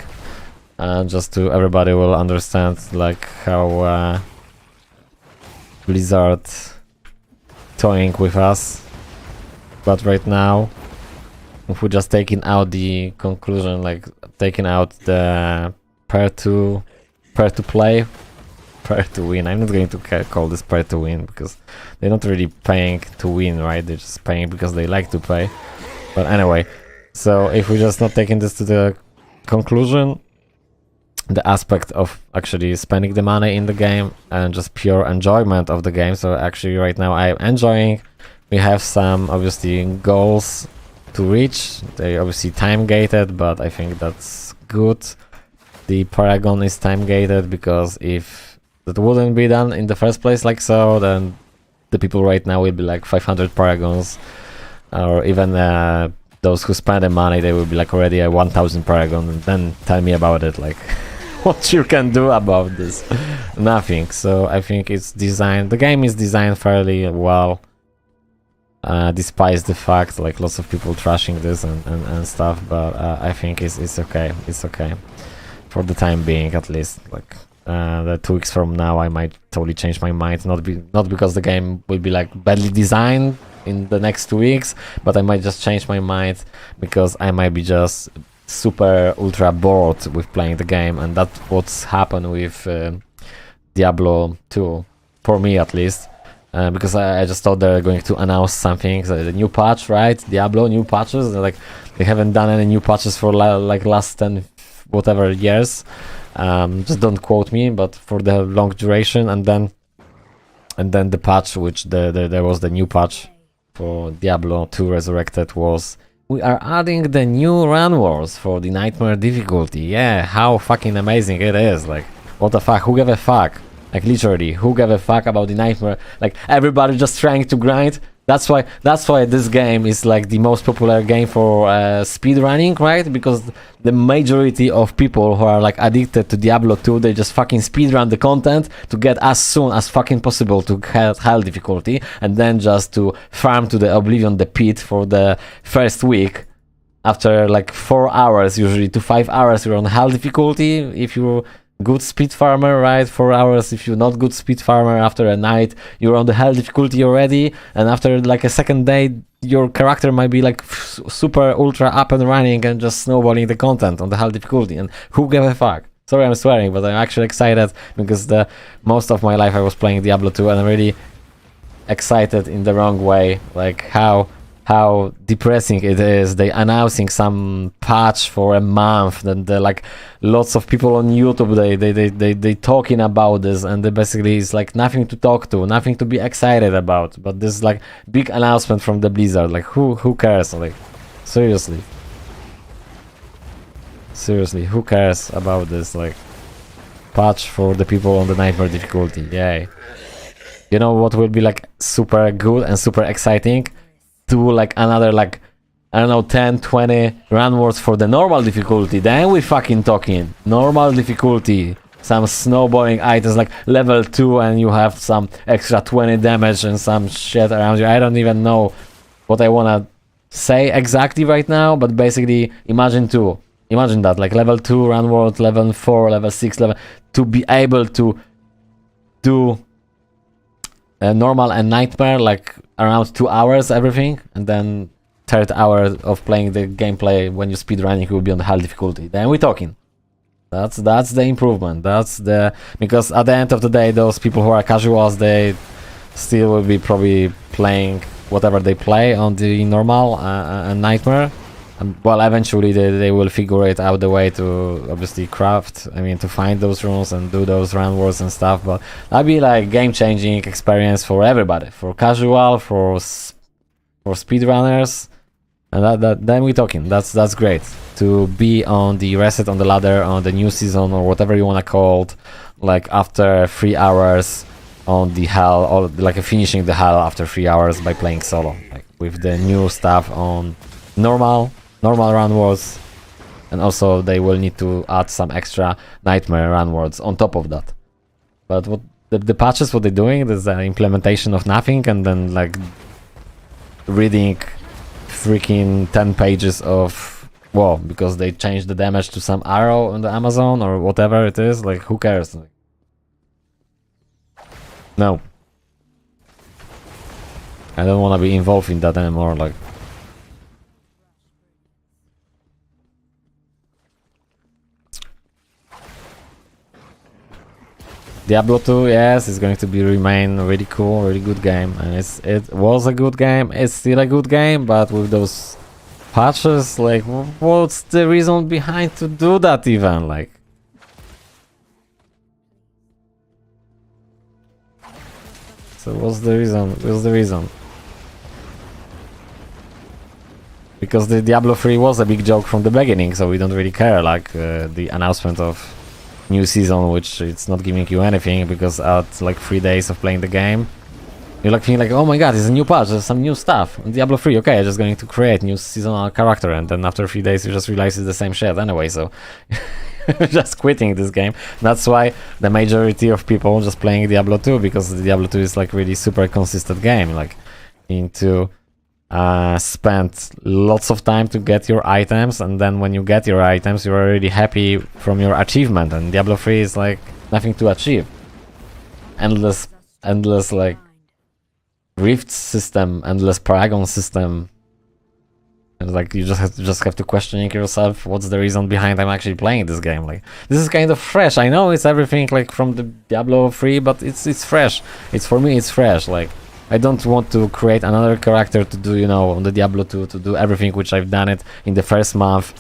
Just to everybody will understand like how Blizzard toying with us. But right now, if we're just taking out the conclusion, like taking out the pair to play, pair to win. I'm not going to call this pair to win because they're not really paying to win, right? They're just paying because they like to pay. But anyway, so if we're just not taking this to the conclusion, the aspect of actually spending the money in the game and just pure enjoyment of the game. So actually right now I'm enjoying. We have some obviously goals to reach. They obviously time gated, but I think that's good. The Paragon is time gated because if that wouldn't be done in the first place like so, then the people right now will be like 500 Paragons, or even those who spend the money, they will be like already at 1000 Paragon, and then tell me about it, like what you can do about this. Nothing. So I think it's designed, the game is designed fairly well, despite the fact like lots of people trashing this and stuff, but I think it's okay. It's okay for the time being, at least. Like the 2 weeks from now I might totally change my mind, not because the game will be like badly designed in the next 2 weeks, but I might just change my mind because I might be just super ultra bored with playing the game, and that's what's happened with Diablo 2, for me at least, because I just thought they're going to announce something, so the new patch, right? Diablo new patches, like they haven't done any new patches for like last 10 whatever years, just don't quote me, but for the long duration, and then the patch, which there was the new patch for Diablo 2 Resurrected, was we are adding the new run wars for the nightmare difficulty. Yeah, how fucking amazing it is. Like, what the fuck, who gave a fuck? Like, literally, who gave a fuck about the nightmare? Like, everybody just trying to grind. That's why this game is like the most popular game for speed running, right? Because the majority of people who are like addicted to Diablo 2, they just fucking speed run the content to get as soon as fucking possible to hell difficulty, and then just to farm to the oblivion, the pit, for the first week. After like 4 hours, usually to 5 hours, you're on hell difficulty if you're good speed farmer, right? 4 hours if you're not good speed farmer. After a night, you're on the hell difficulty already, and after like a second day, your character might be like super ultra up and running and just snowballing the content on the hell difficulty. And who gave a fuck? Sorry, I'm swearing, but I'm actually excited because the most of my life I was playing Diablo 2, and I'm really excited in the wrong way. Like how depressing it is. They announcing some patch for a month, and like lots of people on YouTube, they talking about this, and they basically it's like nothing to talk to, nothing to be excited about. But this is like big announcement from the Blizzard. Like who cares? Like seriously, who cares about this? Like patch for the people on the nightmare difficulty. Yay! You know what will be like super good and super exciting? Do like another like I don't know 10-20 run wars for the normal difficulty. Then we fucking talking normal difficulty, some snowballing items like level 2, and you have some extra 20 damage and some shit around you. I don't even know what I wanna say exactly right now, but basically imagine that like level 2 run world, level 4, level 6, level to be able to do normal and nightmare like around 2 hours everything, and then third hour of playing the gameplay when you speed running will be on the hell difficulty. Then we're talking. That's the improvement. That's the, because at the end of the day, those people who are casuals, they still will be probably playing whatever they play on the normal and nightmare. And well, eventually they will figure it out the way to obviously craft, I mean to find those runes and do those run wars and stuff, but that'd be like game-changing experience for everybody, for casual, for speedrunners, And then we're talking. That's great. To be on the reset on the ladder on the new season or whatever you wanna call it, like after 3 hours on the hell, or like finishing the hell after 3 hours by playing solo, like with the new stuff on normal run worlds, and also they will need to add some extra nightmare run worlds on top of that. But what the patches, what they're doing is the implementation of nothing, and then like reading freaking 10 pages of whoa because they changed the damage to some arrow on the Amazon or whatever it is. Like, who cares? Like, no, I don't want to be involved in that anymore. Like, Diablo 2, yes, it's going to be remain really cool, really good game, and it was a good game. It's still a good game, but with those patches, like, what's the reason behind to do that even? Like, so what's the reason? What's the reason? Because the Diablo 3 was a big joke from the beginning, so we don't really care. Like the announcement of new season, which it's not giving you anything, because at like 3 days of playing the game, you're like feeling like, oh my god, it's a new patch, there's some new stuff. In Diablo 3, okay, I'm just going to create new seasonal character, and then after 3 days you just realize it's the same shit anyway, so just quitting this game. That's why the majority of people just playing Diablo 2, because the Diablo 2 is like really super consistent game, like into spend lots of time to get your items, and then when you get your items you're already happy from your achievement, and Diablo 3 is like nothing to achieve. Endless like rift system, endless paragon system, and like you just have to questioning yourself, what's the reason behind I'm actually playing this game? Like, this is kind of fresh. I know it's everything like from the Diablo 3, but it's fresh. It's, for me, it's fresh. Like, I don't want to create another character to do, you know, on the Diablo 2, to do everything which I've done it in the first month.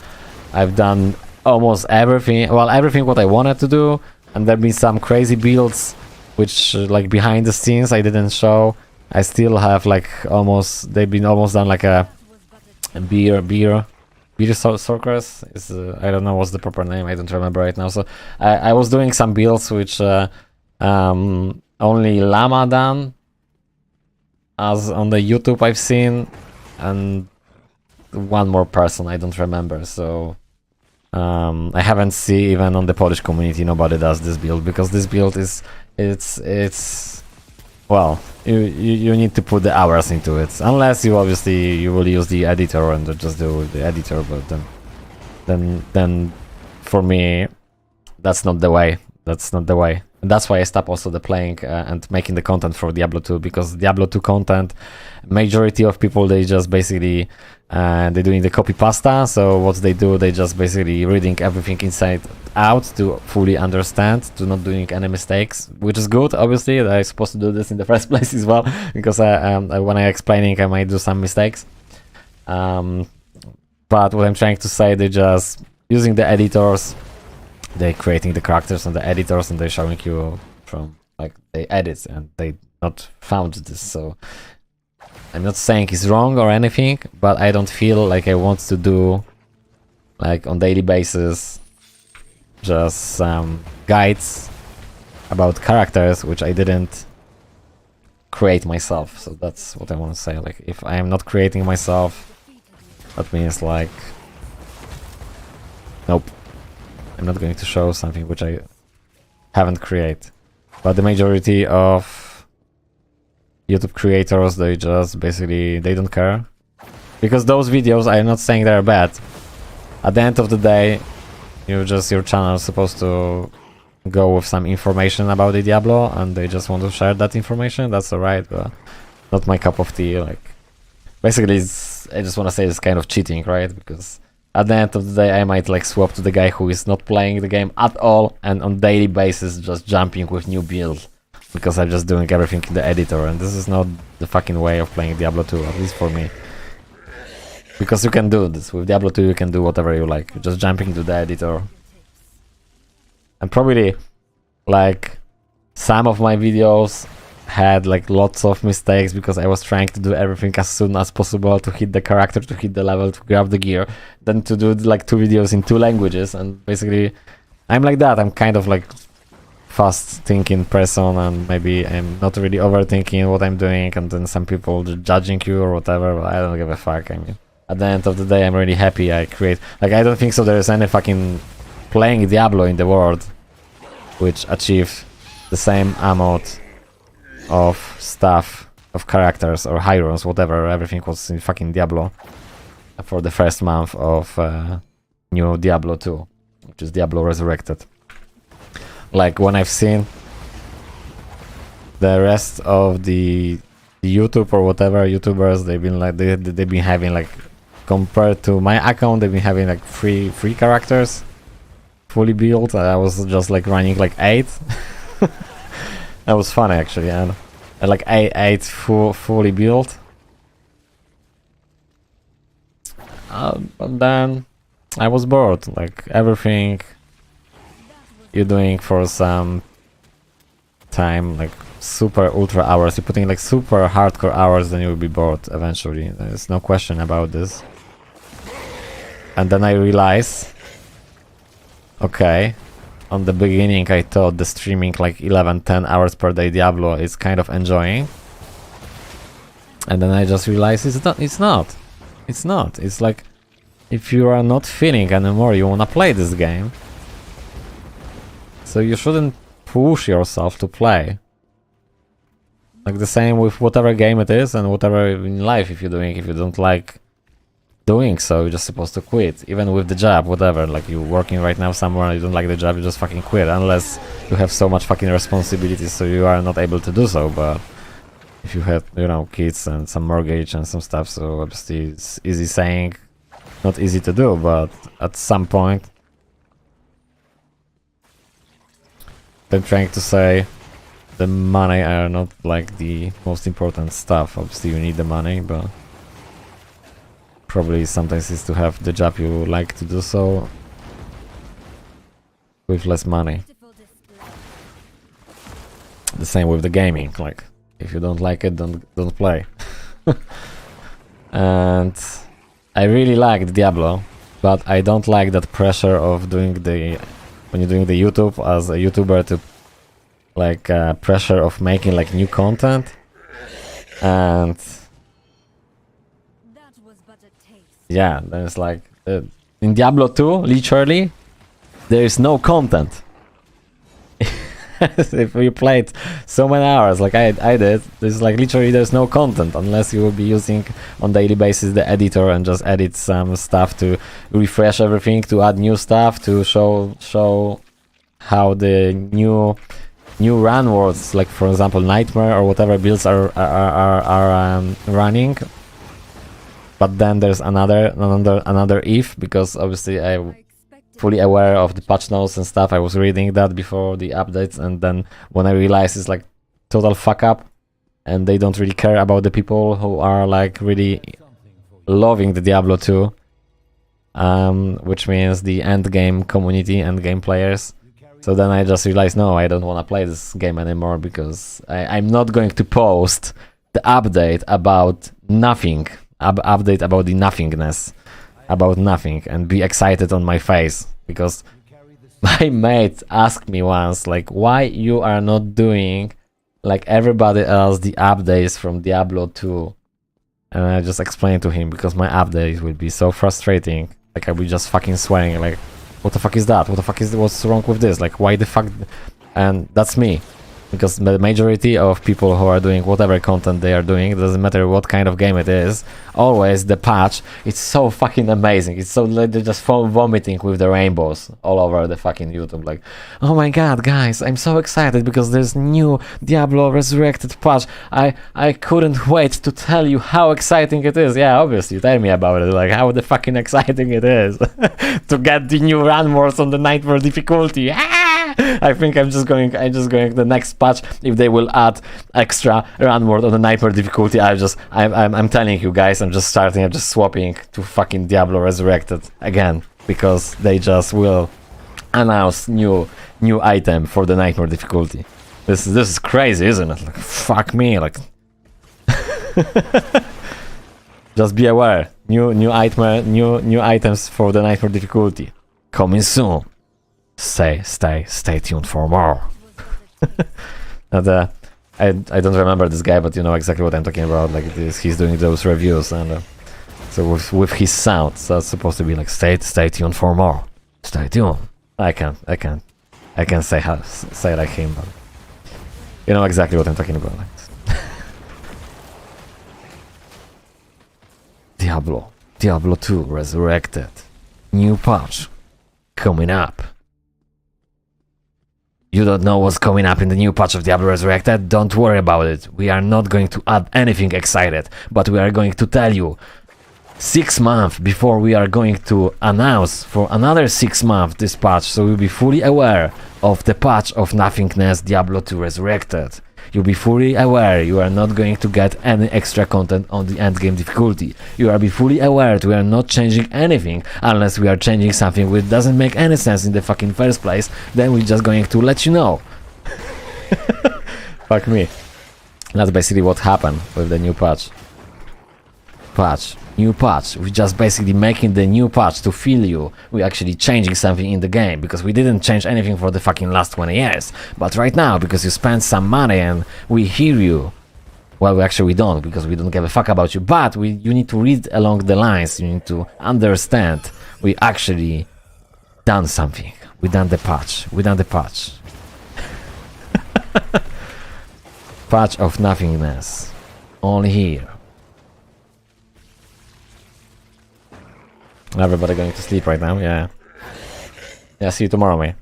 I've done almost everything, well, everything what I wanted to do, and there've been some crazy builds which like behind the scenes I didn't show. I still have like they've been almost done like a beer circus is I don't know what's the proper name, I don't remember right now. So I was doing some builds which only Llama done, as on the YouTube I've seen, and one more person I don't remember. So I haven't seen even on the Polish community nobody does this build, because this build is it's well, you need to put the hours into it, unless you obviously you will use the editor and just do the editor. But then for me that's not the way. That's not the way. And that's why I stopped also the playing and making the content for Diablo 2, because Diablo 2 content, majority of people, they just basically they're doing the copy pasta. So what they do, they just basically reading everything inside out to fully understand, to not doing any mistakes, which is good. Obviously, I'm supposed to do this in the first place as well, because when I'm explaining, I might do some mistakes. But what I'm trying to say, they're just using the editors. They're creating the characters and the editors, and they're showing you from like they edit, and they not found this. So I'm not saying it's wrong or anything, but I don't feel like I want to do like on daily basis just some guides about characters which I didn't create myself. So that's what I want to say. Like, if I am not creating myself, that means like nope, I'm not going to show something which I haven't created. But the majority of YouTube creators, they just basically, they don't care. Because those videos, I'm not saying they're bad. At the end of the day, your channel is supposed to go with some information about the Diablo, and they just want to share that information. That's alright, but not my cup of tea. Like, basically, I just want to say it's kind of cheating, right? Because at the end of the day, I might like swap to the guy who is not playing the game at all, and on daily basis just jumping with new builds, because I'm just doing everything in the editor, and this is not the fucking way of playing Diablo 2, at least for me. Because you can do this with Diablo 2, you can do whatever you like, just jumping to the editor. And probably like some of my videos had like lots of mistakes because I was trying to do everything as soon as possible to hit the character, to hit the level, to grab the gear, then to do like 2 videos in 2 languages. And basically I'm like that. I'm kind of like fast thinking person, and maybe I'm not really overthinking what I'm doing, and then some people just judging you or whatever, but I don't give a fuck. I mean, at the end of the day, I'm really happy I create, like, I don't think so there's any fucking playing Diablo in the world which achieve the same amount of stuff, of characters or heroes, whatever, everything was in fucking Diablo for the first month of new Diablo 2, which is Diablo Resurrected. Like, when I've seen the rest of the YouTube or whatever YouTubers, they've been like, they've been having like, compared to my account, they've been having like three characters fully built. I was just like running like 8. That was funny actually, and like 8 fully built. But then I was bored. Like, everything you're doing for some time, like super ultra hours, you're putting like super hardcore hours, then you'll be bored eventually. There's no question about this. And then I realize, okay, on the beginning I thought the streaming like 11-10 hours per day Diablo is kind of enjoying, and then I just realized it's not. It's like, if you are not feeling anymore you wanna play this game, so you shouldn't push yourself to play. Like the same with whatever game it is and whatever in life, if you don't like doing so, you're just supposed to quit. Even with the job, whatever, like you're working right now somewhere and you don't like the job, you just fucking quit, unless you have so much fucking responsibilities so you are not able to do so. But if you have, you know, kids and some mortgage and some stuff, so obviously it's easy saying, not easy to do, but at some point I'm trying to say the money are not like the most important stuff. Obviously you need the money, but probably sometimes it's to have the job you like to do so with less money. The same with the gaming, like if you don't like it, don't play. And I really like Diablo, but I don't like that pressure of doing the, when you're doing the YouTube as a YouTuber, to like pressure of making like new content. And yeah, then it's like in Diablo 2, literally there is no content. If you played so many hours like I did, there's like literally there's no content unless you will be using on daily basis the editor and just edit some stuff to refresh everything, to add new stuff, to show how the new run worlds, like for example Nightmare or whatever builds are running. But then there's another if, because obviously I'm fully aware of the patch notes and stuff. I was reading that before the updates, and then when I realized it's like total fuck up and they don't really care about the people who are like really loving the Diablo 2, which means the end game community, end game players. So then I just realized, no, I don't want to play this game anymore, because I'm not going to post the update about nothing. Update about the nothingness, about nothing, and be excited on my face, because my mate asked me once, like, why you are not doing like everybody else the updates from Diablo 2, and I just explained to him, because my updates will be so frustrating, like I'll be just fucking swearing, like, what the fuck is that, what's wrong with this, like, why the fuck, and that's me. Because the majority of people who are doing whatever content they are doing, it doesn't matter what kind of game it is, always the patch, it's so fucking amazing. It's so, like, they're just vomiting with the rainbows all over the fucking YouTube. Like, oh my god, guys, I'm so excited because there's new Diablo Resurrected patch. I couldn't wait to tell you how exciting it is. Yeah, obviously, tell me about it. Like, how the fucking exciting it is to get the new run worlds on the Nightmare difficulty. I think I'm just going the next patch, if they will add extra run world on the Nightmare difficulty, I'm telling you guys, I'm just swapping to fucking Diablo Resurrected again, because they just will announce new item for the Nightmare difficulty. This is crazy, isn't it? Like, fuck me, like. Just be aware. New items for the nightmare difficulty coming soon. Stay tuned for more. And I don't remember this guy, but you know exactly what I'm talking about. Like he's doing those reviews, and so with his sound, so it's supposed to be like stay tuned for more. Stay tuned. I can say like him, but you know exactly what I'm talking about. Diablo 2 Resurrected. New patch coming up. You don't know what's coming up in the new patch of Diablo Resurrected? Don't worry about it. We are not going to add anything excited, but we are going to tell you 6 months before we are going to announce for another 6 months this patch, so you'll be fully aware of the patch of nothingness Diablo 2 Resurrected. You'll be fully aware you are not going to get any extra content on the endgame difficulty. You will be fully aware that we are not changing anything unless we are changing something which doesn't make any sense in the fucking first place, then we're just going to let you know. Fuck me. That's basically what happened with the new patch. New patch. We're just basically making the new patch to feel you. We're actually changing something in the game, because we didn't change anything for the fucking last 20 years. But right now, because you spent some money and we hear you, well, we don't, because we don't give a fuck about you, but you need to read along the lines, you need to understand we actually done something. We done the patch. Patch of nothingness. Only here. Everybody going to sleep right now, yeah. Yeah, see you tomorrow, mate.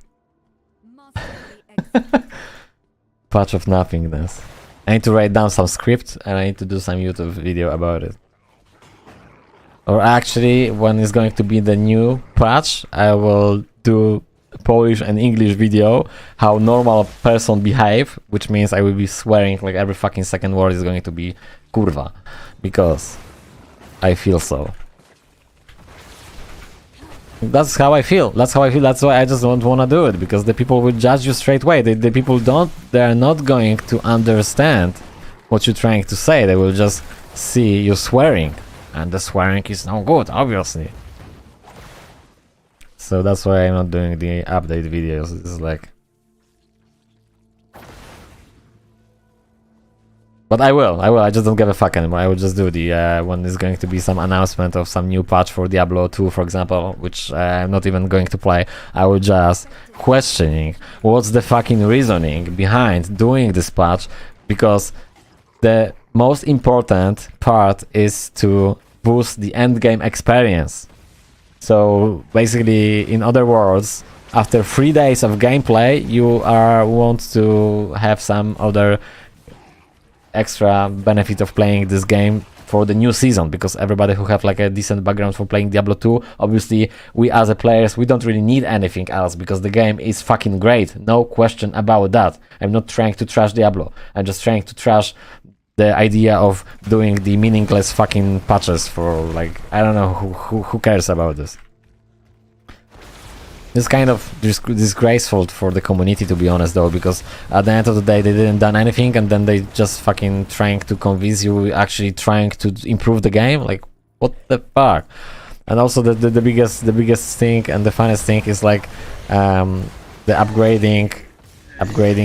Patch of nothingness. I need to write down some script and I need to do some YouTube video about it. Or actually, when it's going to be the new patch, I will do Polish and English video how normal person behave, which means I will be swearing like every fucking second word is going to be kurwa. Because I feel so. That's how I feel. That's why I just don't want to do it, because the people will judge you straight away. The people they are not going to understand what you're trying to say. They will just see you swearing, and the swearing is no good, obviously. So that's why I'm not doing the update videos. It's like, but I will, I just don't give a fuck anymore. I will just do the, when there's going to be some announcement of some new patch for Diablo 2, for example, which I'm not even going to play, I will just questioning what's the fucking reasoning behind doing this patch, because the most important part is to boost the endgame experience. So basically, in other words, after 3 days of gameplay, you want to have some other extra benefit of playing this game for the new season, because everybody who have like a decent background for playing Diablo 2, obviously we as a players, we don't really need anything else, because the game is fucking great, no question about that. I'm not trying to trash Diablo, I'm just trying to trash the idea of doing the meaningless fucking patches for, like, I don't know who cares about this. It's kind of disgraceful for the community, to be honest, though, because at the end of the day they didn't done anything, and then they just fucking trying to convince you actually trying to improve the game. Like, what the fuck? And also the biggest thing and the funniest thing is like the upgrading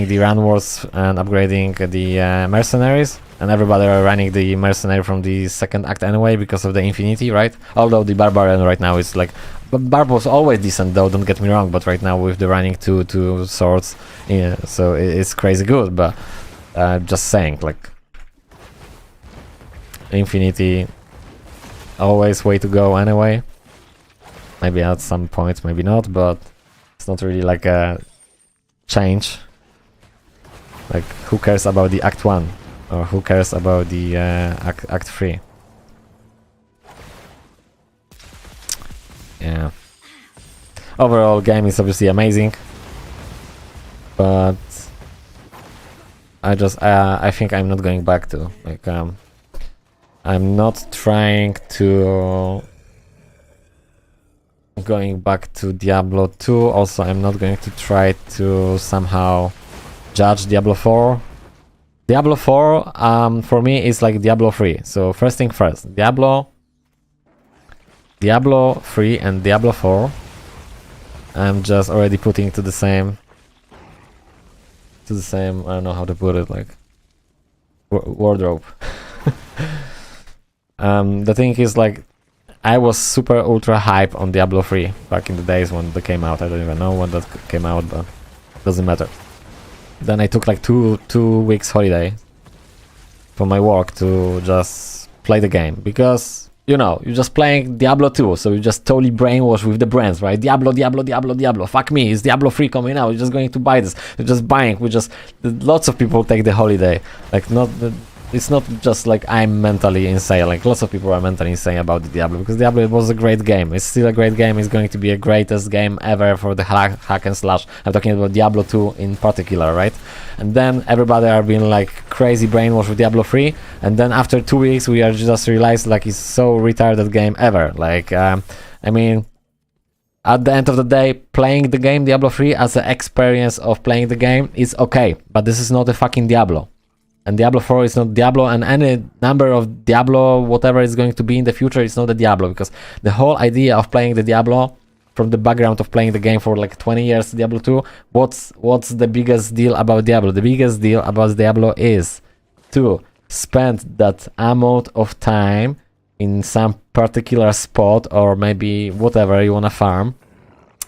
the run wars and upgrading the mercenaries, and everybody are running the mercenary from the second act anyway because of the infinity, right? Although the barbarian right now is like, Barb was always decent though, don't get me wrong, but right now with the running two swords, yeah, so it's crazy good. But just saying, like, infinity always way to go anyway. Maybe at some point, maybe not, but it's not really like a change. Like, who cares about the act 1 or who cares about the act 3? Yeah. Overall, game is obviously amazing, but I think I'm not going back to, like, I'm not trying to going back to Diablo 2. Also, I'm not going to try to somehow judge Diablo 4. Diablo 4 for me is like Diablo 3. So first thing first, Diablo 3 and Diablo 4. I'm just already putting to the same I don't know how to put it, like wardrobe. The thing is, like, I was super ultra hype on Diablo 3 back in the days when they came out. I don't even know when that came out, but doesn't matter. Then I took like two weeks holiday from my work to just play the game, because you know, you're just playing Diablo 2, so you're just totally brainwashed with the brands, right? Diablo, fuck me, it's Diablo 3 coming out, you're just going to buy this, you're just buying, lots of people take the holiday, like, it's not just like I'm mentally insane, like lots of people are mentally insane about the Diablo, because Diablo was a great game, it's still a great game, it's going to be a greatest game ever for the hack and slash. I'm talking about Diablo 2 in particular, right? And then everybody are being like crazy brainwashed with Diablo 3, and then after 2 weeks we are just realized like it's so retarded game ever. Like I mean, at the end of the day, playing the game Diablo 3 as an experience of playing the game is okay, but this is not a fucking Diablo. And Diablo 4 is not Diablo, and any number of Diablo, whatever is going to be in the future, is not a Diablo, because the whole idea of playing the Diablo, from the background of playing the game for like 20 years, Diablo 2, what's the biggest deal about Diablo? The biggest deal about Diablo is to spend that amount of time in some particular spot, or maybe whatever you want to farm,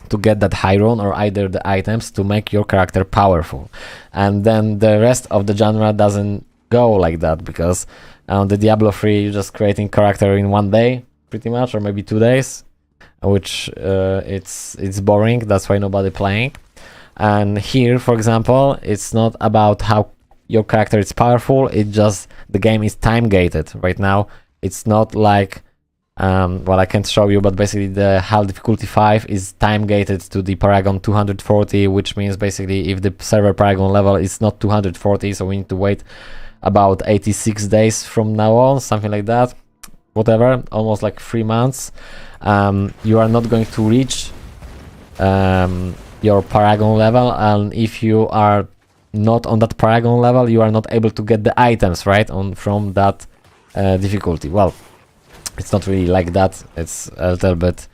to get that high run, or either the items to make your character powerful. And then the rest of the genre doesn't go like that, because on the Diablo 3 you're just creating character in 1 day pretty much, or maybe 2 days, which it's boring, that's why nobody playing. And here, for example, it's not about how your character is powerful, it just the game is time gated right now. It's not like well, I can't show you, but basically the HAL difficulty 5 is time gated to the Paragon 240, which means basically if the server Paragon level is not 240, so we need to wait about 86 days from now on, something like that, whatever, almost like 3 months. You are not going to reach your Paragon level, and if you are not on that Paragon level, you are not able to get the items, right, from that difficulty. Well, it's not really like that, it's a little bit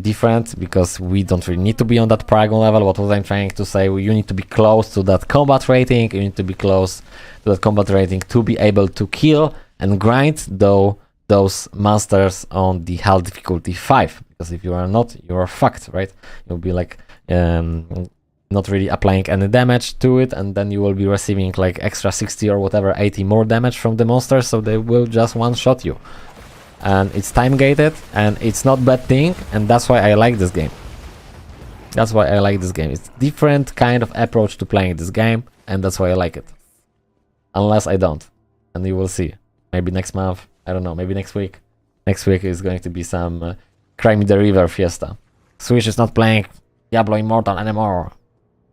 different, because we don't really need to be on that Paragon level. What was I'm trying to say, you need to be close to that combat rating, you need to be close to that combat rating to be able to kill and grind those monsters on the HAL difficulty 5, because if you are not, you are fucked, right? You'll be like not really applying any damage to it, and then you will be receiving like extra 60 or whatever 80 more damage from the monsters, so they will just one-shot you. And it's time gated, and it's not bad thing, and that's why I like this game. That's why I like this game. It's different kind of approach to playing this game, and that's why I like it. Unless I don't, and you will see. Maybe next month, I don't know, maybe next week. Next week is going to be some Cry Me the River fiesta. Switch is not playing Diablo Immortal anymore.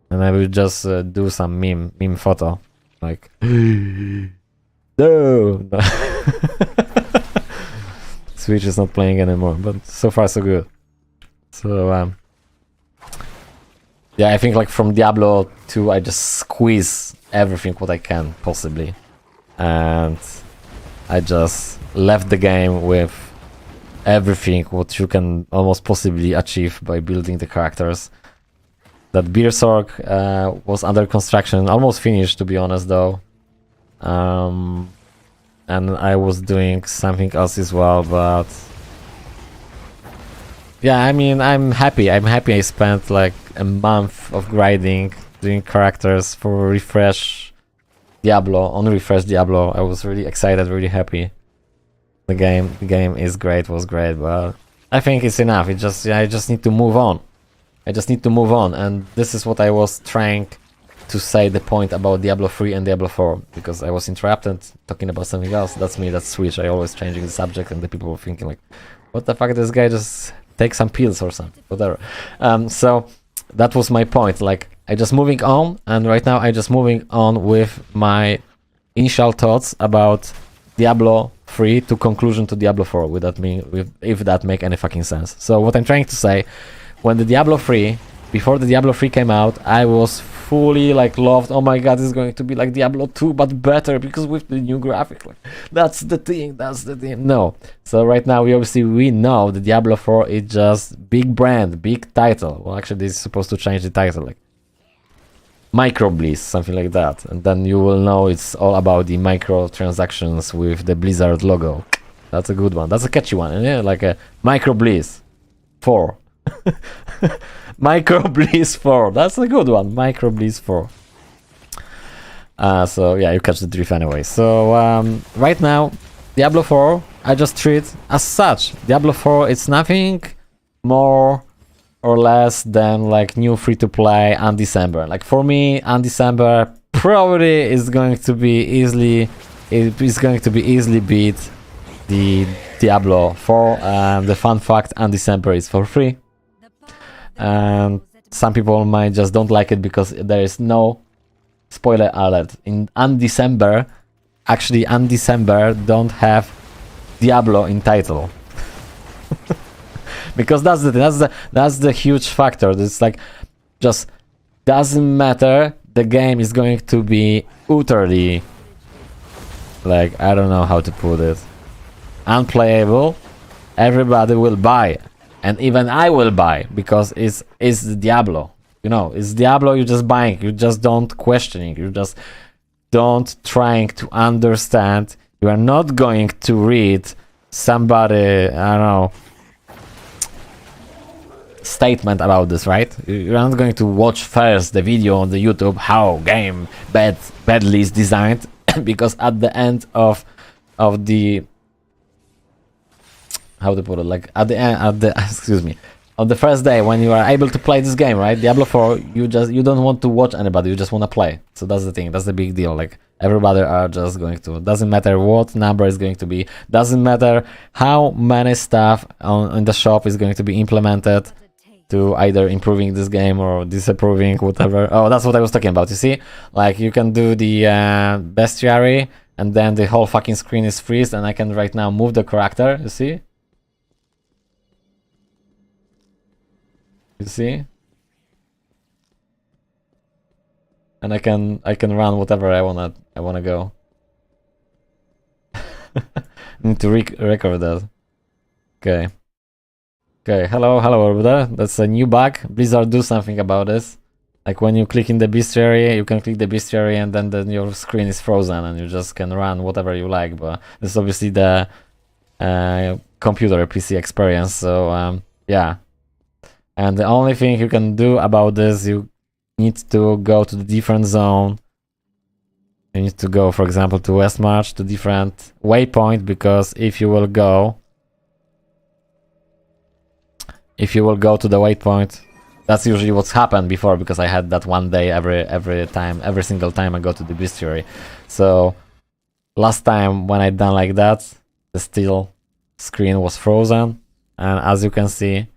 And I will just do some meme photo. Like, no. Switch is not playing anymore, but so far so good. So yeah, I think like from Diablo 2 I just squeeze everything what I can possibly, and I just left the game with everything what you can almost possibly achieve by building the characters. That Beersorg was under construction, almost finished to be honest though. And I was doing something else as well, but yeah, I mean, I'm happy I spent like a month of grinding, doing characters for refresh Diablo, on refresh Diablo. I was really excited, really happy. The game is great, was great, but I think it's enough. It just, I just need to move on. I just need to move on, and this is what I was trying to say, the point about Diablo 3 and Diablo 4, because I was interrupted talking about something else. That's me, that's Switch. I always changing the subject, and the people were thinking like, what the fuck, this guy just take some pills or something, whatever. So that was my point. Like, I just moving on, and right now I just moving on with my initial thoughts about Diablo 3 to conclusion to Diablo 4, with that mean, if that make any fucking sense. So what I'm trying to say, when the Diablo 3, before the Diablo 3 came out, I was fully like loved. Oh my god, it's going to be like Diablo 2 but better because with the new graphic. Like, that's the thing. That's the thing. No. So right now we know the Diablo 4 is just big brand, big title. Well, actually, this is supposed to change the title, like Micro Bliss, something like that, and then you will know it's all about the microtransactions with the Blizzard logo. That's a good one. That's a catchy one, yeah, like a Micro Bliss 4. Micro Bliss 4. That's a good one. Micro Bliss 4. So yeah, you catch the drift anyway. So right now, Diablo 4, I just treat as such. Diablo 4, it's nothing more or less than like new free-to-play Undecember. Like for me, Undecember probably is going to be easily, it is going to be easily beat the Diablo 4. The fun fact, Undecember is for free. And some people might just don't like it because there is no spoiler alert. In Undecember, actually Undecember don't have Diablo in title. Because that's the huge factor. It's like just doesn't matter. The game is going to be utterly, like, I don't know how to put it, unplayable. Everybody will buy, and even I will buy because it's Diablo. You know, it's Diablo. You're just buying. You just don't questioning. You just don't trying to understand. You are not going to read somebody, I don't know, statement about this, right? You're not going to watch first the video on the YouTube how game badly is designed because at the end of the, how to put it, like at the excuse me, on the first day when you are able to play this game, right, Diablo 4, you don't want to watch anybody, you just want to play. So that's the thing, that's the big deal. Like everybody are just going to, doesn't matter what number is going to be, doesn't matter how many stuff in the shop is going to be implemented to either improving this game or disapproving, whatever. Oh, that's what I was talking about, you see? Like you can do the bestiary and then the whole fucking screen is freeze and I can right now move the character, you see? You see? And I can run whatever I wanna go. Need to record that. Okay. Okay, hello over there. That's a new bug. Blizzard, do something about this. Like when you click in the bestiary, you can click the bestiary and then your screen is frozen and you just can run whatever you like. But this is obviously the computer PC experience. So yeah. And the only thing you can do about this, you need to go to the different zone. You need to go, for example, to Westmarch, to different waypoint, because if you will go to the waypoint, that's usually what's happened before, because I had that one day every single time I go to the bestiary. So last time when I done like that, the still screen was frozen, and as you can see,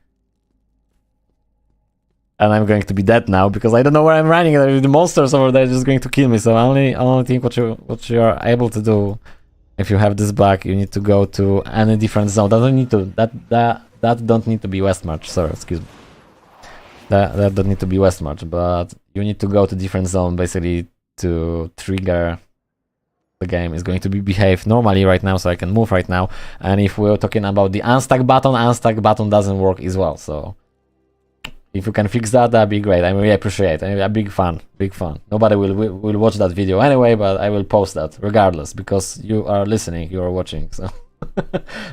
and I'm going to be dead now because I don't know where I'm running. The monsters over there are just going to kill me. So I only think what you are able to do if you have this bug, you need to go to any different zone. That don't need to be Westmarch. Sorry, excuse me. That don't need to be Westmarch, but you need to go to different zone basically to trigger the game is going to be behave normally right now, so I can move right now. And if we're talking about the unstack button doesn't work as well. So if you can fix that, that'd be great. I really appreciate it. I'm a big fan. Nobody will watch that video anyway, but I will post that regardless because you are listening, you are watching. So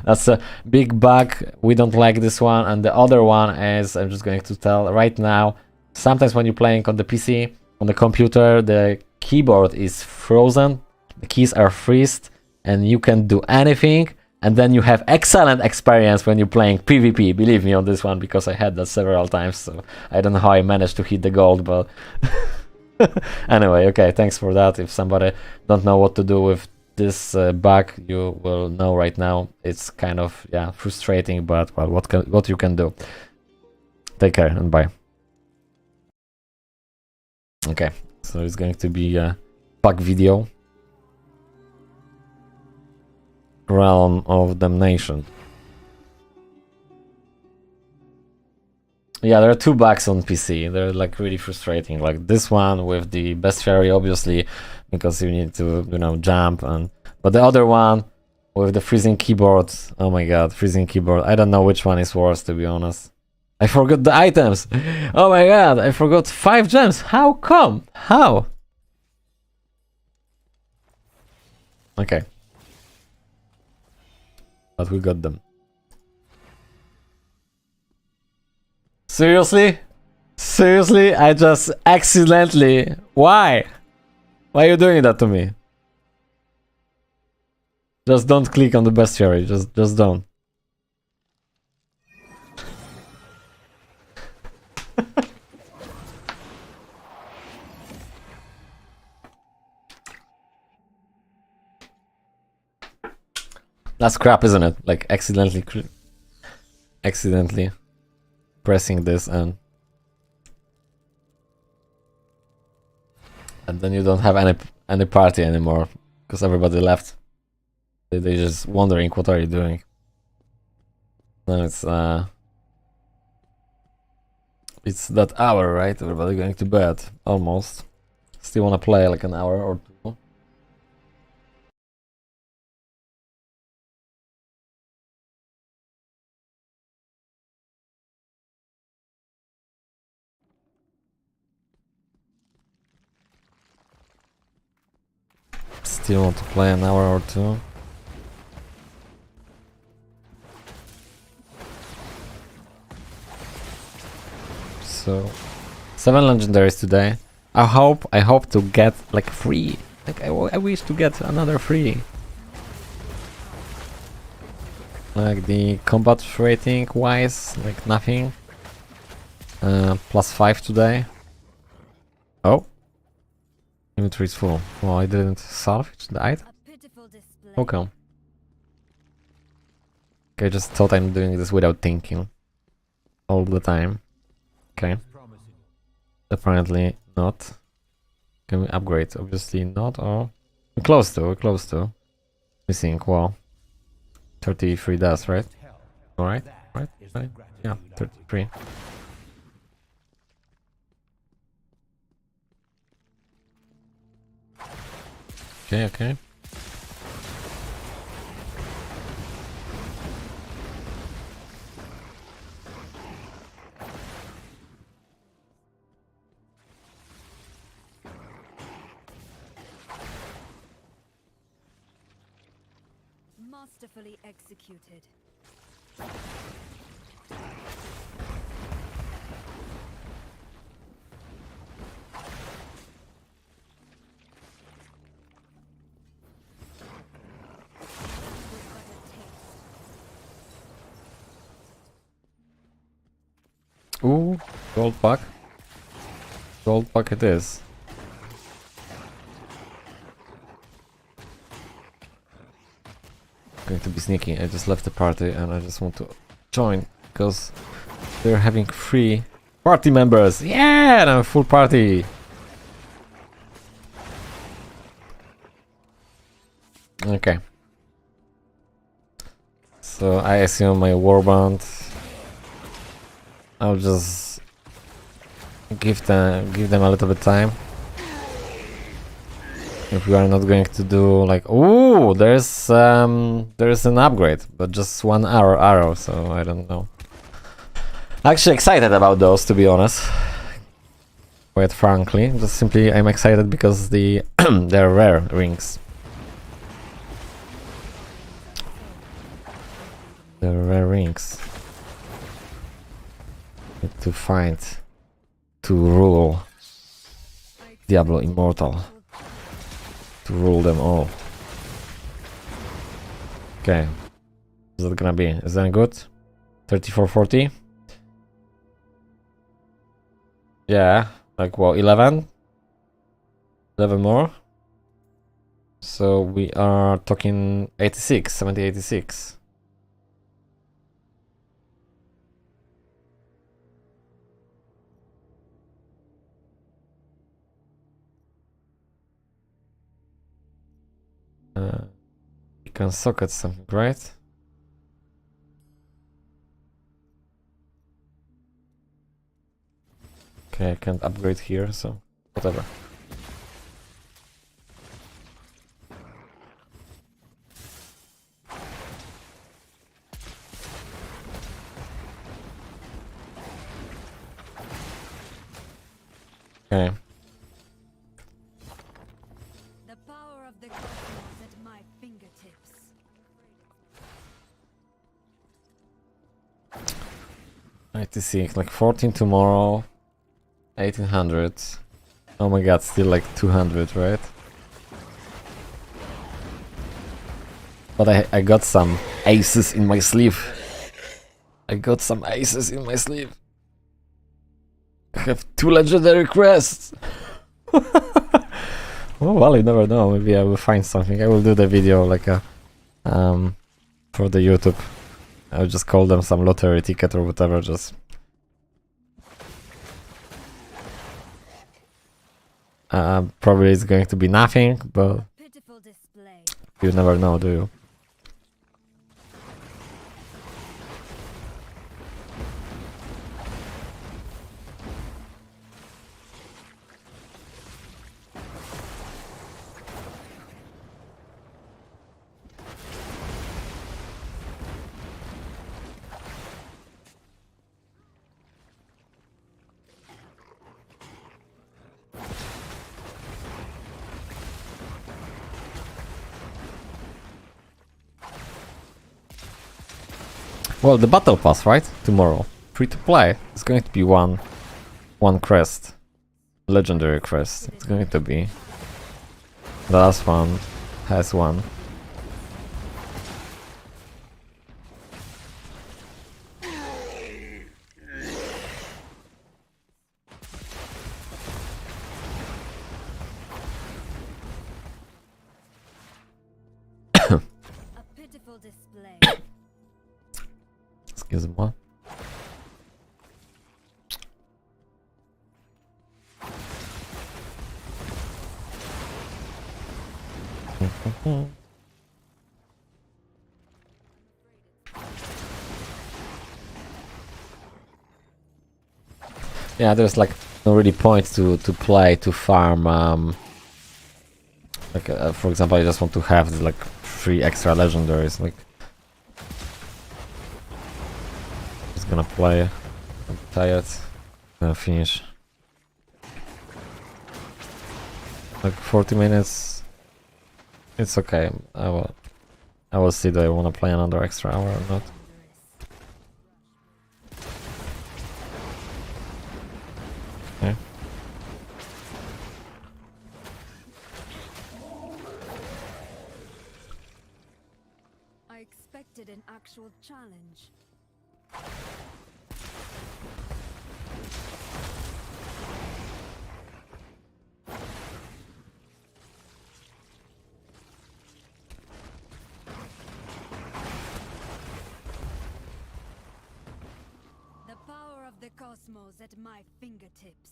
that's a big bug. We don't like this one. And the other one is, I'm just going to tell right now, sometimes when you're playing on the PC, on the computer, the keyboard is frozen, the keys are freezed, and you can do anything. And then you have excellent experience when you're playing PvP, believe me on this one, because I had that several times, so I don't know how I managed to hit the gold, but anyway, okay, thanks for that. If somebody don't know what to do with this bug, you will know right now. It's kind of, yeah, frustrating, but well, what you can do. Take care and bye. Okay, so it's going to be a bug video. Realm of Damnation. Yeah, there are two bugs on PC. They're like really frustrating. Like this one with the bestiary, obviously, because you need to, you know, jump, and but the other one with the freezing keyboard. Oh my god, freezing keyboard. I don't know which one is worse, to be honest. I forgot the items. Oh my god, I forgot 5 gems. How come? How? Okay. But we got them. Seriously? Seriously? I just accidentally... Why? Why are you doing that to me? Just don't click on the bestiary. Just don't. That's crap, isn't it? Like accidentally pressing this and then you don't have any party anymore because everybody left. They just wondering what are you doing. Now it's that hour, right? Everybody going to bed almost. Still wanna play like an hour or two. Still want to play an hour or two. So 7 legendaries today. I hope to get like 3. Like I wish to get another 3. Like the combat rating wise, like nothing. +5 today. Oh. Inventory is full. Well, I didn't salvage the item. How come? Okay, I just thought I'm doing this without thinking. All the time. Okay. Apparently not. Can we upgrade? Obviously not. Oh, we're close to. Missing. Wow. 33 does, right? Alright. Right? Yeah, 33. Okay. Masterfully executed. Ooh, gold pack. Gold pack it is. Going to be sneaky. I just left the party and I just want to join because they're having 3 party members. Yeah, and I'm a full party. Okay. So I assume my warband. I'll just give them a little bit time. If we are not going to do like, ooh, there's an upgrade, but just 1 hour arrow, so I don't know. Actually excited about those, to be honest. Quite frankly, just simply I'm excited because they're rare rings. They're rare rings. Need to find to rule Diablo Immortal. To rule them all. Okay. What's that gonna be? Is that good? 3440? Yeah, like well, 11? 11 more? So we are talking 86, 70, 86. You can socket something, right? Okay, I can't upgrade here, so whatever. Okay. The power of the cosmos at my fingertips. I need to see, like 14 tomorrow, 1800. Oh my god, still like 200, right? But I got some aces in my sleeve. I got some aces in my sleeve. I have 2 legendary crests. Oh well, you never know. Maybe I will find something. I will do the video like a for the YouTube. I'll just call them some lottery ticket or whatever. Just probably it's going to be nothing, but Pitiful display. you never know, do you? Well, the battle pass, right? Tomorrow, free to play. It's going to be one crest, legendary crest. It's going to be. The last one has one. A pitiful display. Excuse-moi. Yeah, there's like no really point to play to farm. Like for example, I just want to have like 3 extra legendaries. Like, just gonna play. I'm tired. Gonna finish. Like 40 minutes. It's okay. I will see. Do I want to play another extra hour or not? Okay. I expected an actual challenge. The power of the cosmos at my fingertips.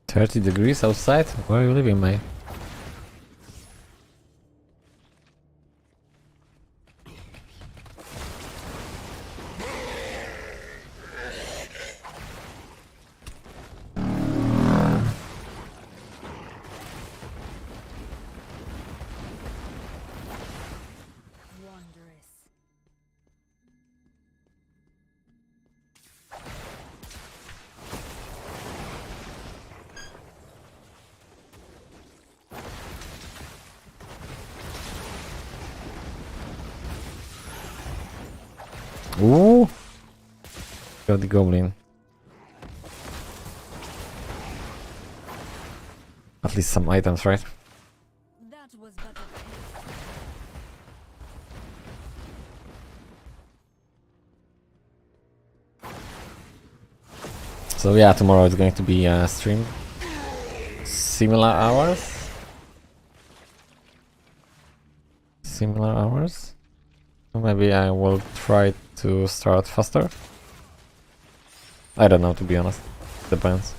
$30 outside? Where are you living, mate? Wondrous. Ooh! Got the goblin. At least some items, right? That was but a taste. So yeah, tomorrow it's going to be a stream. Similar hours. Similar hours. Maybe I will try to start faster. I don't know, to be honest. Depends.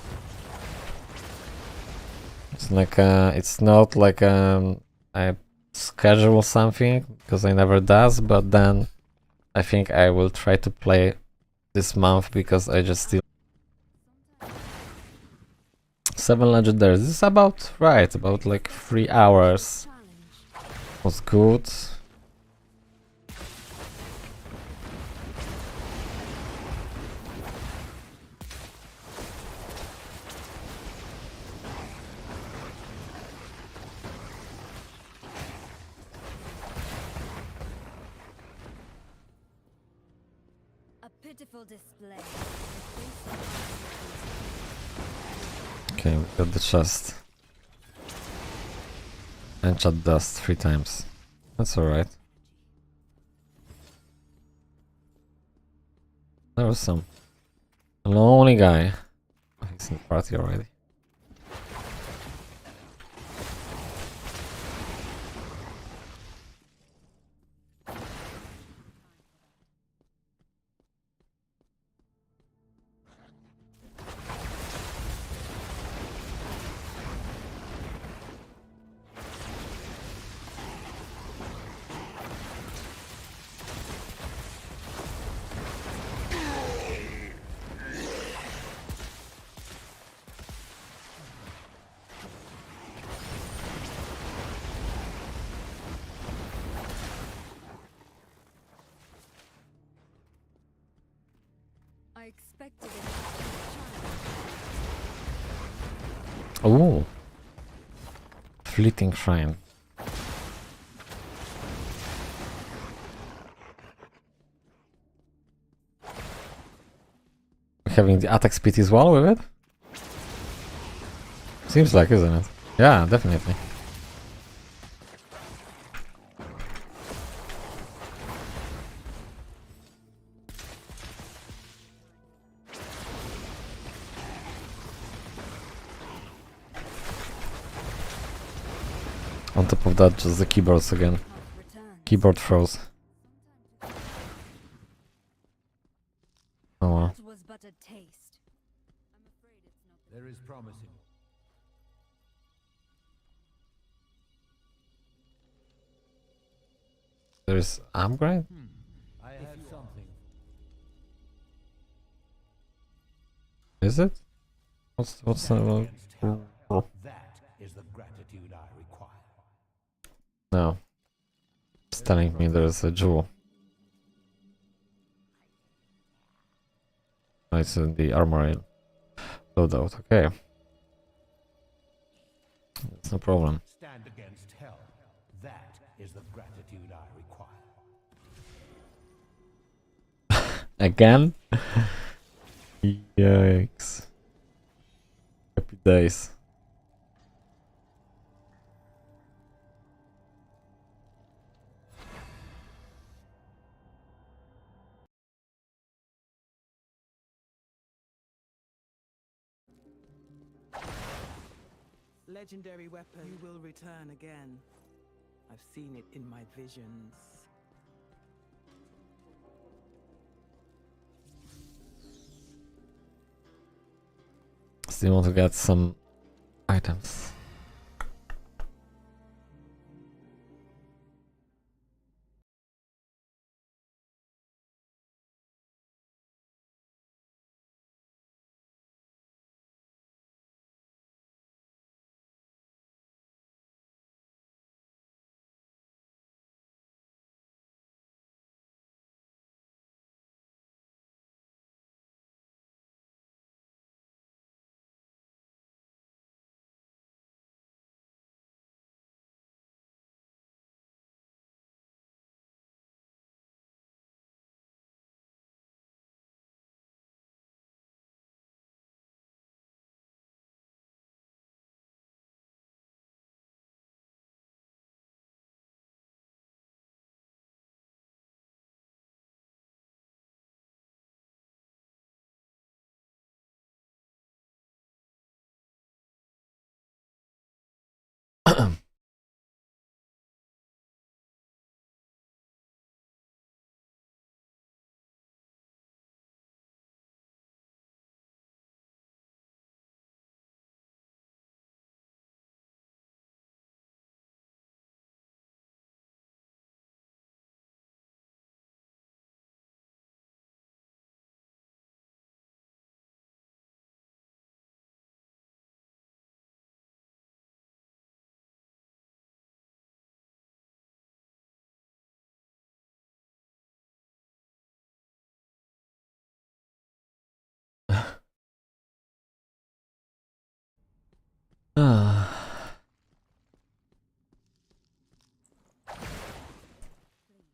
It's like it's not like I schedule something because I never does, but then I think I will try to play this month because I just still 7 legendaries. This is about right, about like 3 hours. Was good. A pitiful display. Okay, we got the chest. And shot dust 3 times. That's alright. There was some lonely guy. Oh, he's in the party already. I expected it. Ooh. Fleeting shrine. Having the attack speed as well with it? Seems like, isn't it? Yeah, definitely. On top of that, just the keyboards again. Keyboard throws. Oh well. That was but a taste. I'm afraid it's not the There is promising. There's upgrade? I have something. Is it? What's the Against hell. That is the gratitude I require. no. It's telling me there's a jewel. Oh, it's in the armory loadout, okay. It's no problem. Stand against hell. That is the gratitude I require. Again? Yikes. Happy days. Legendary weapon. You will return again. I've seen it in my visions. Still want to get some items.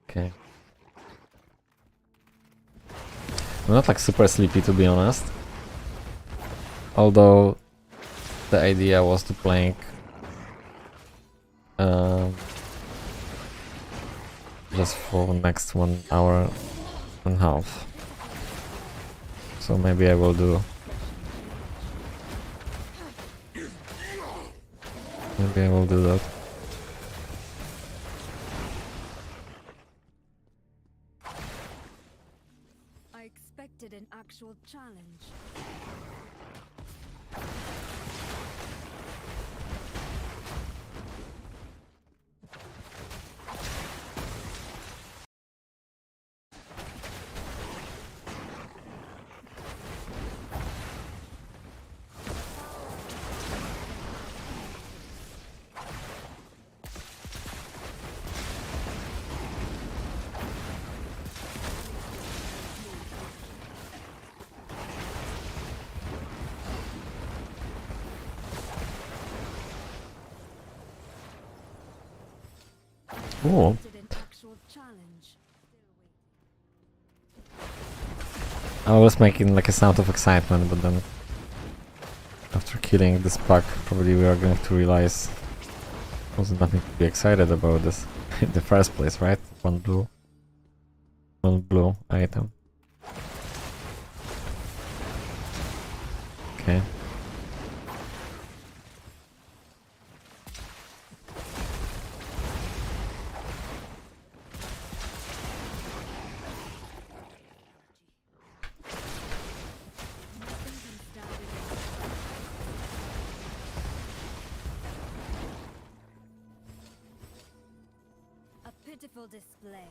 Okay. I'm not like super sleepy, to be honest. Although the idea was to plank just for next 1 hour and a half. So maybe I will do. Maybe I will do that. I expected an actual challenge. Ooh. Expected an actual challenge. I was making like a sound of excitement, but then after killing this pack, probably we are going to realize there was nothing to be excited about this in the first place, right? One blue item. Okay. A pitiful display.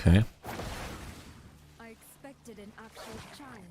Okay. I expected an actual challenge.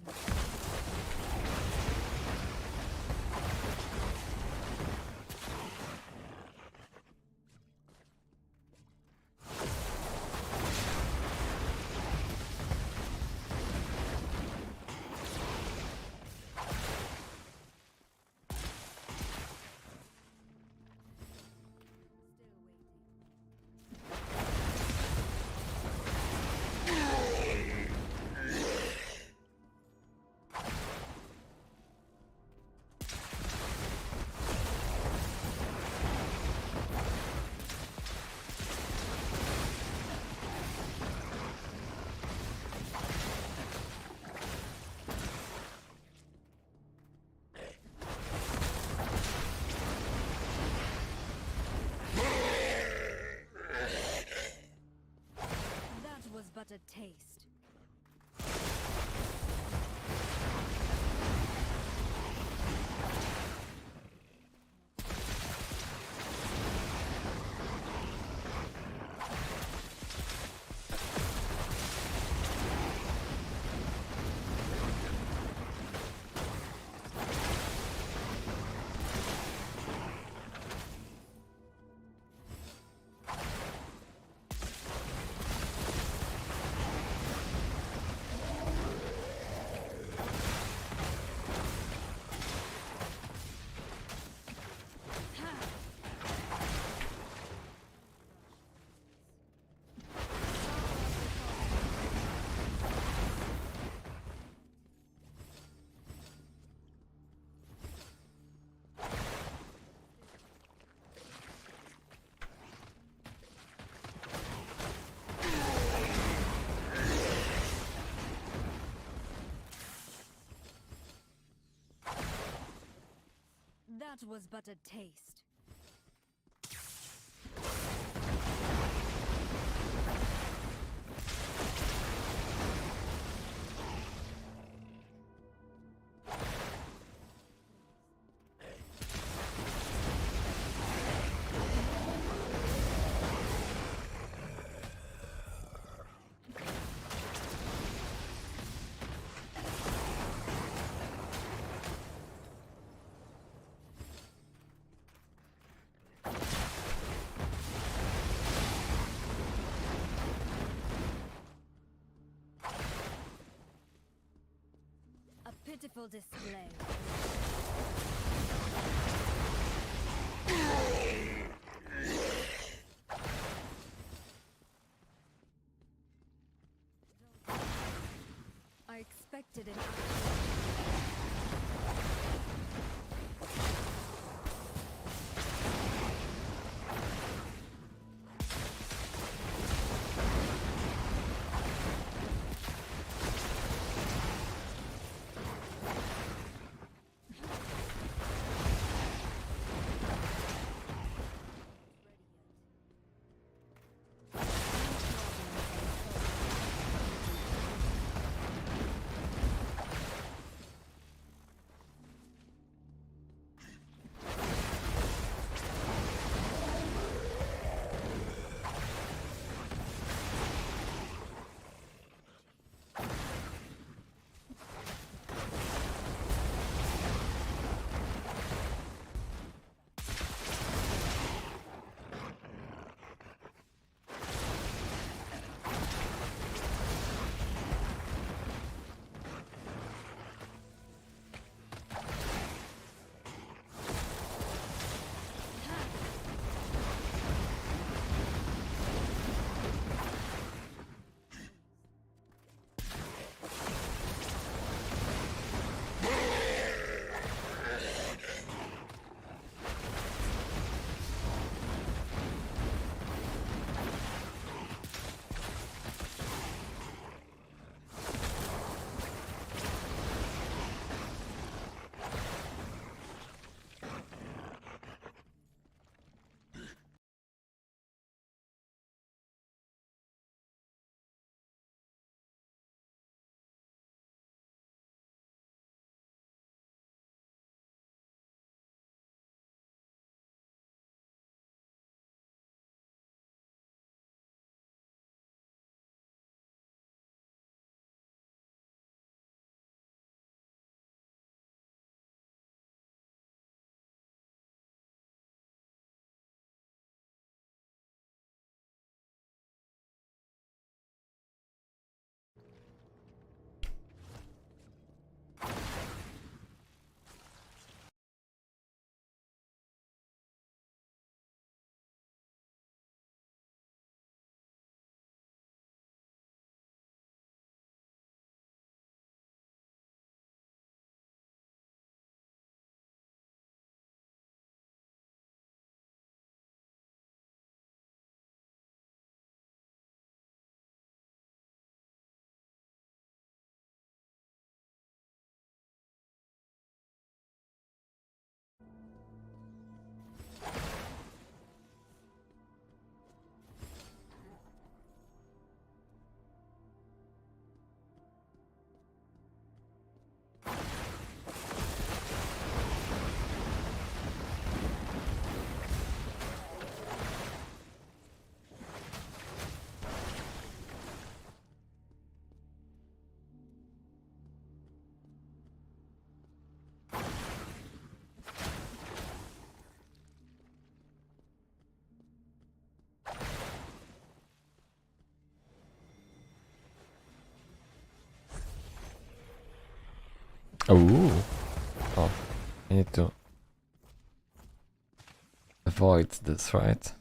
That was but a taste. That was but a taste. A pitiful display. I expected an Ooh. Oh, I need to avoid this, right?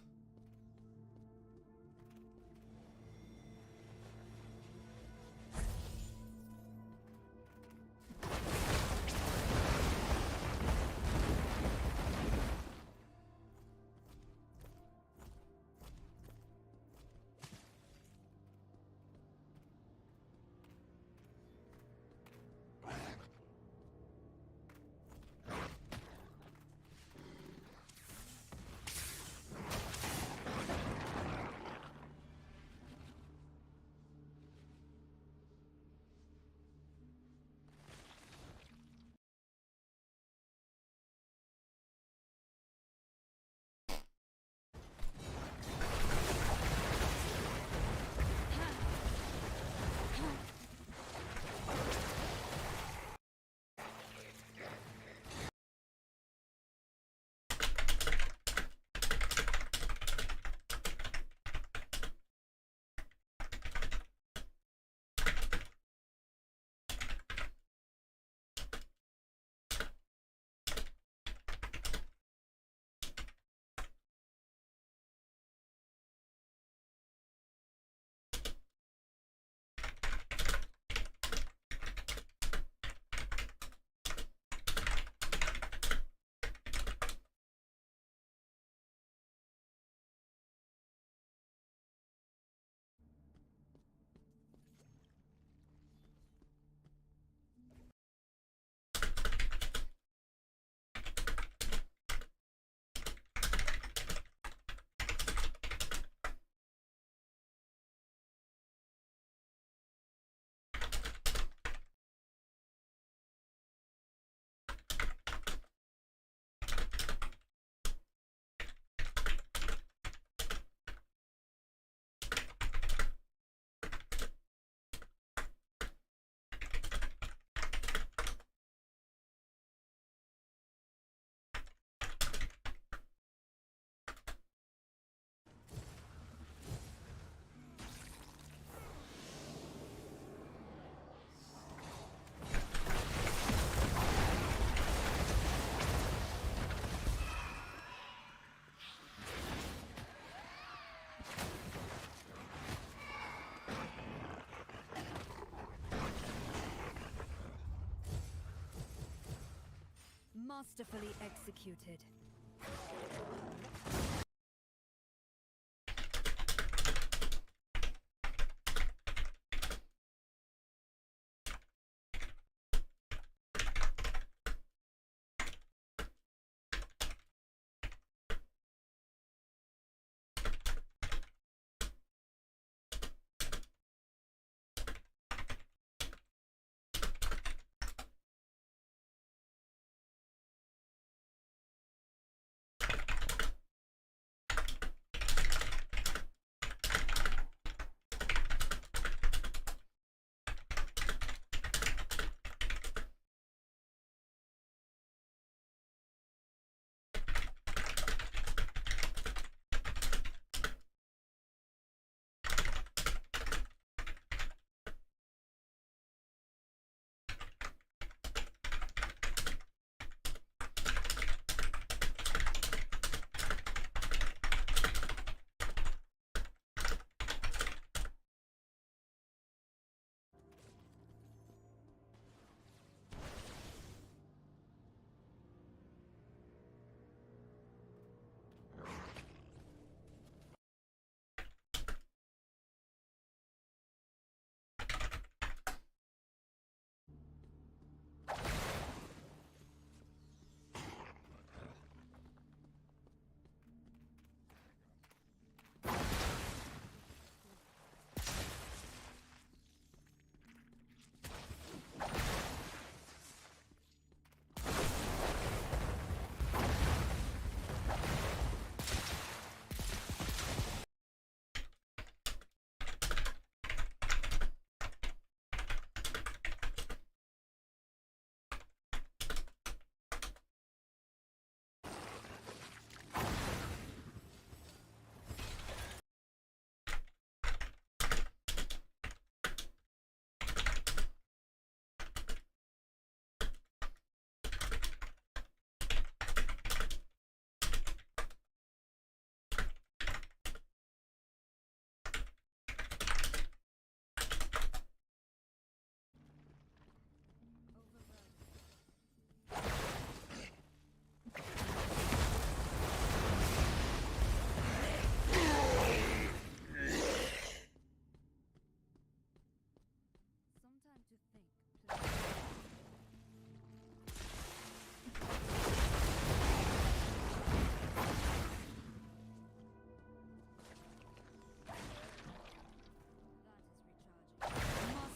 Masterfully executed.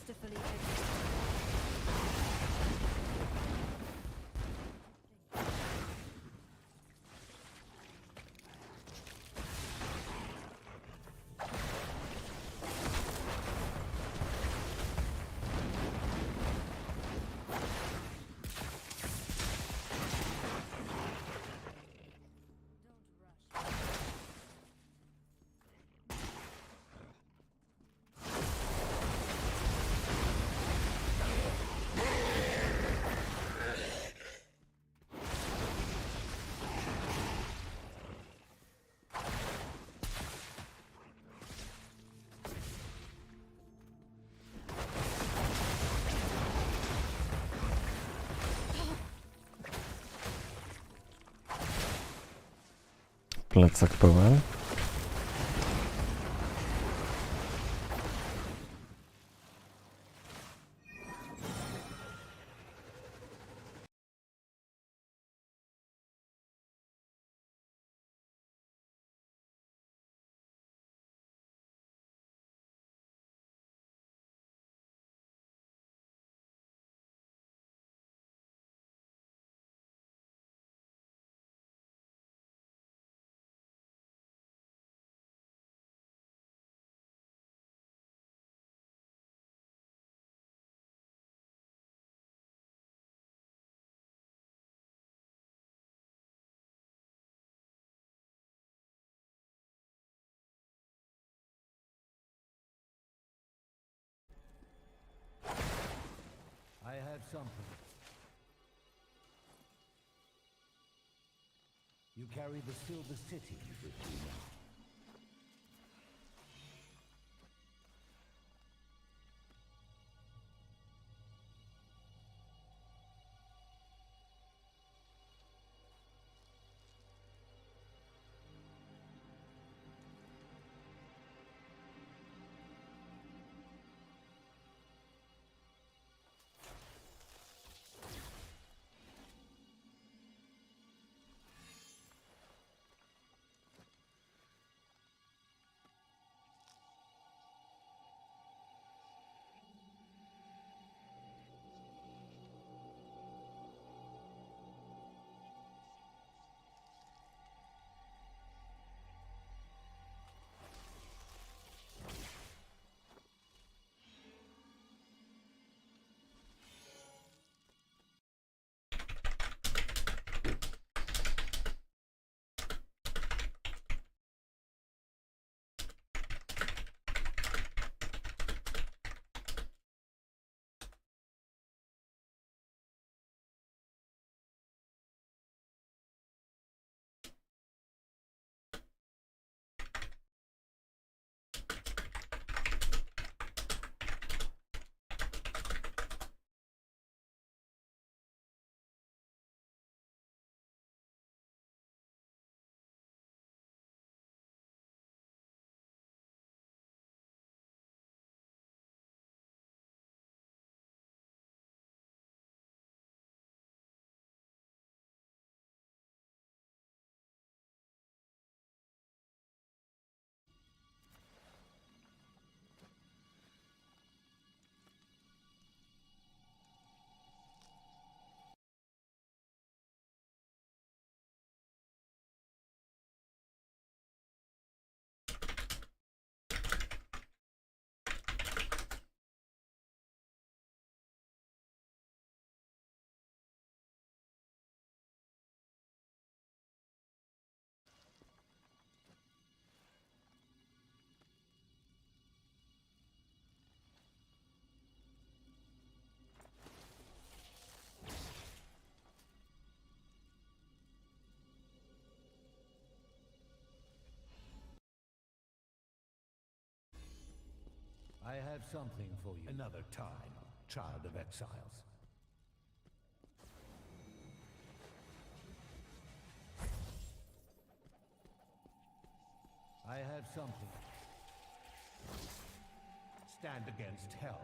Masterfully executed. Plecak pełen. I have something. You carry the Silver City with you now. I have something for you. Another time, child of exiles. I have something. Stand against hell.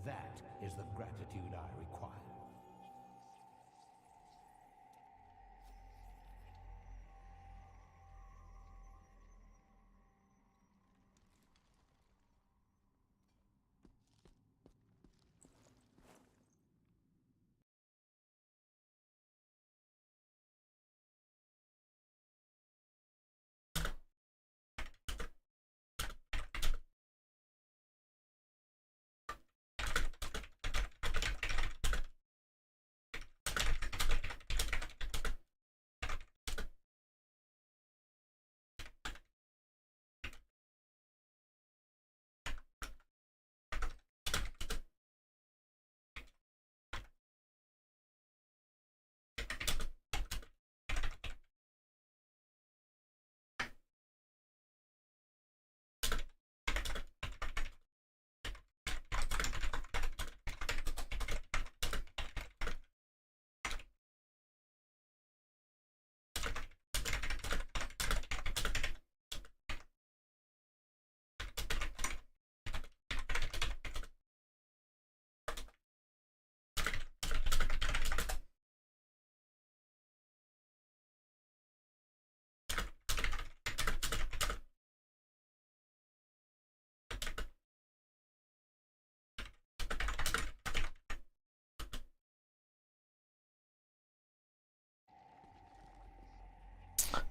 That is the gratitude I require.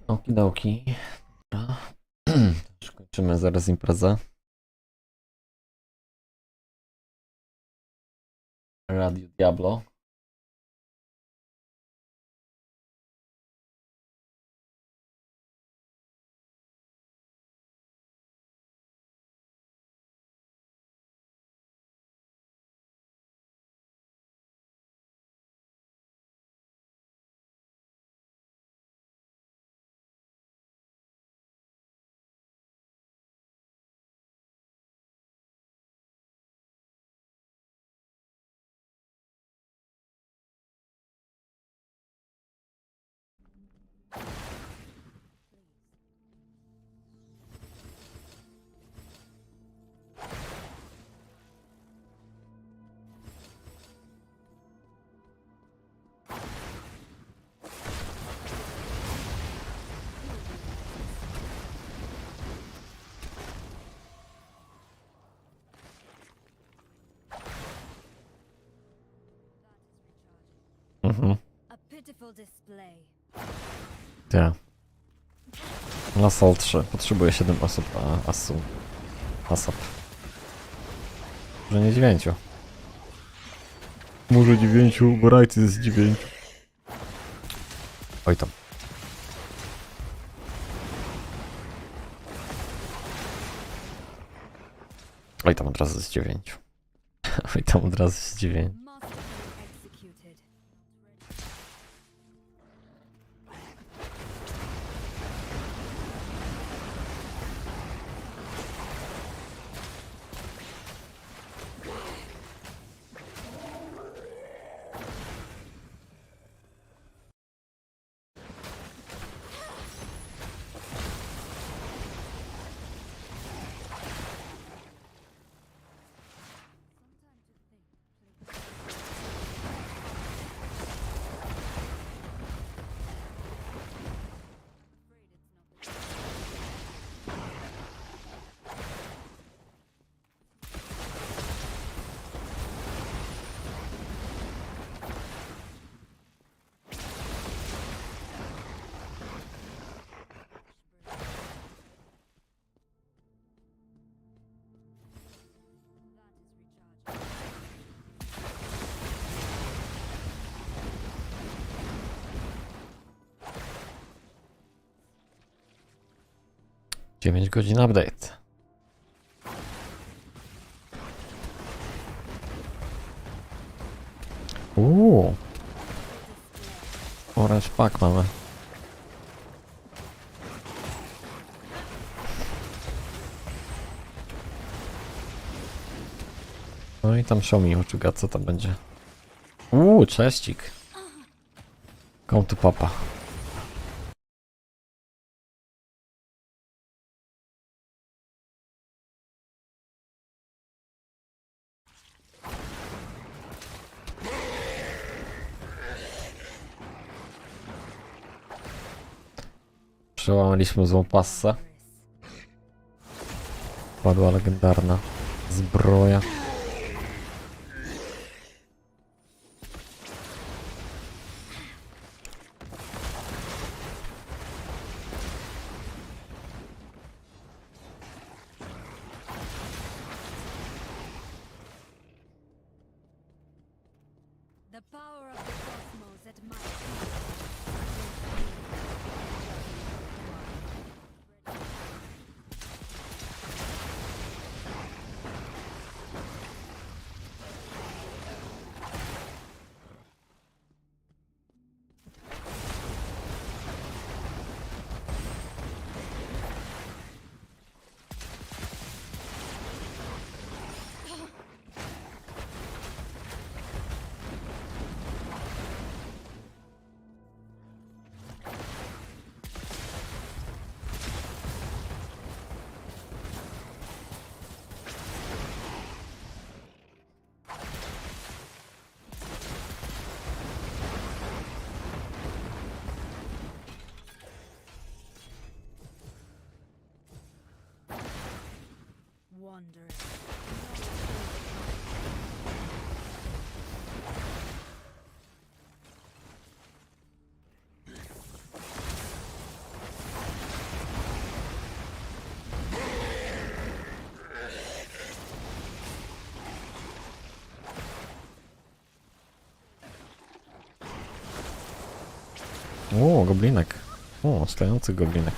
Okidoki. Dobra. Już kończymy zaraz imprezę. Radio Diablo. A pitiful display. Tak. Na Sol 3. Potrzebuję 7 osób, a ASAP. Może nie 9. Może 9, bo Rajcy jest 9. Oj tam. Oj tam od razu jest 9. Oj tam od razu jest 9. Masterfully executed. Dziewięć godzin update. Orange pack mamy. No i tam show me uczuga, co tam będzie. Cześcik. Come to papa. Przełamaliśmy złą passę. Padła legendarna zbroja. The power of the cosmos at my wonder. Goblinek. Stojący goblinek.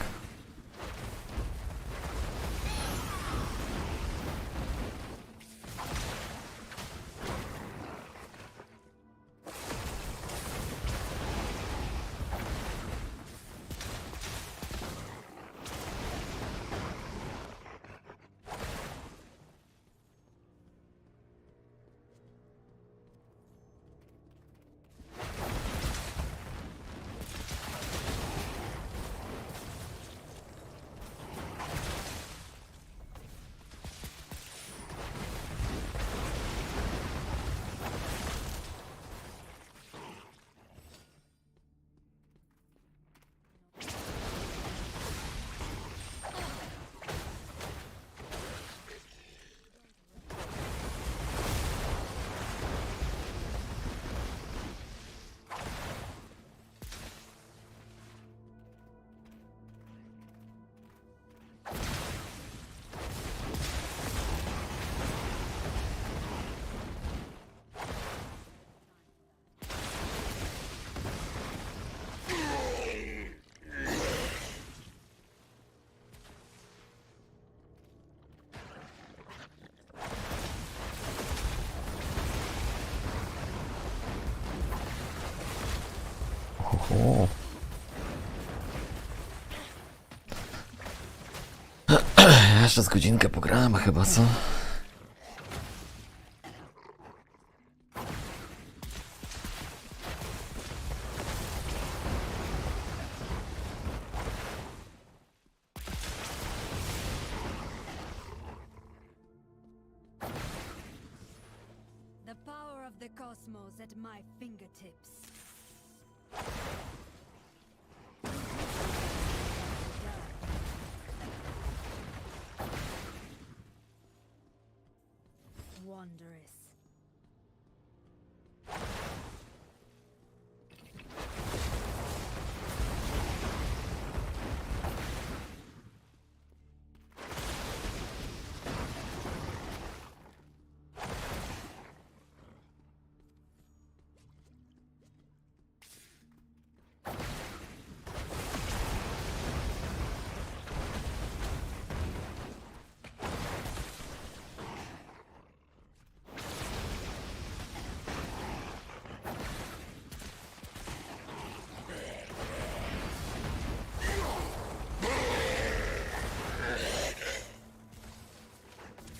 O. Jeszcze z godzinkę pograłem chyba, co? The power of the cosmos at my fingertips. Wondrous.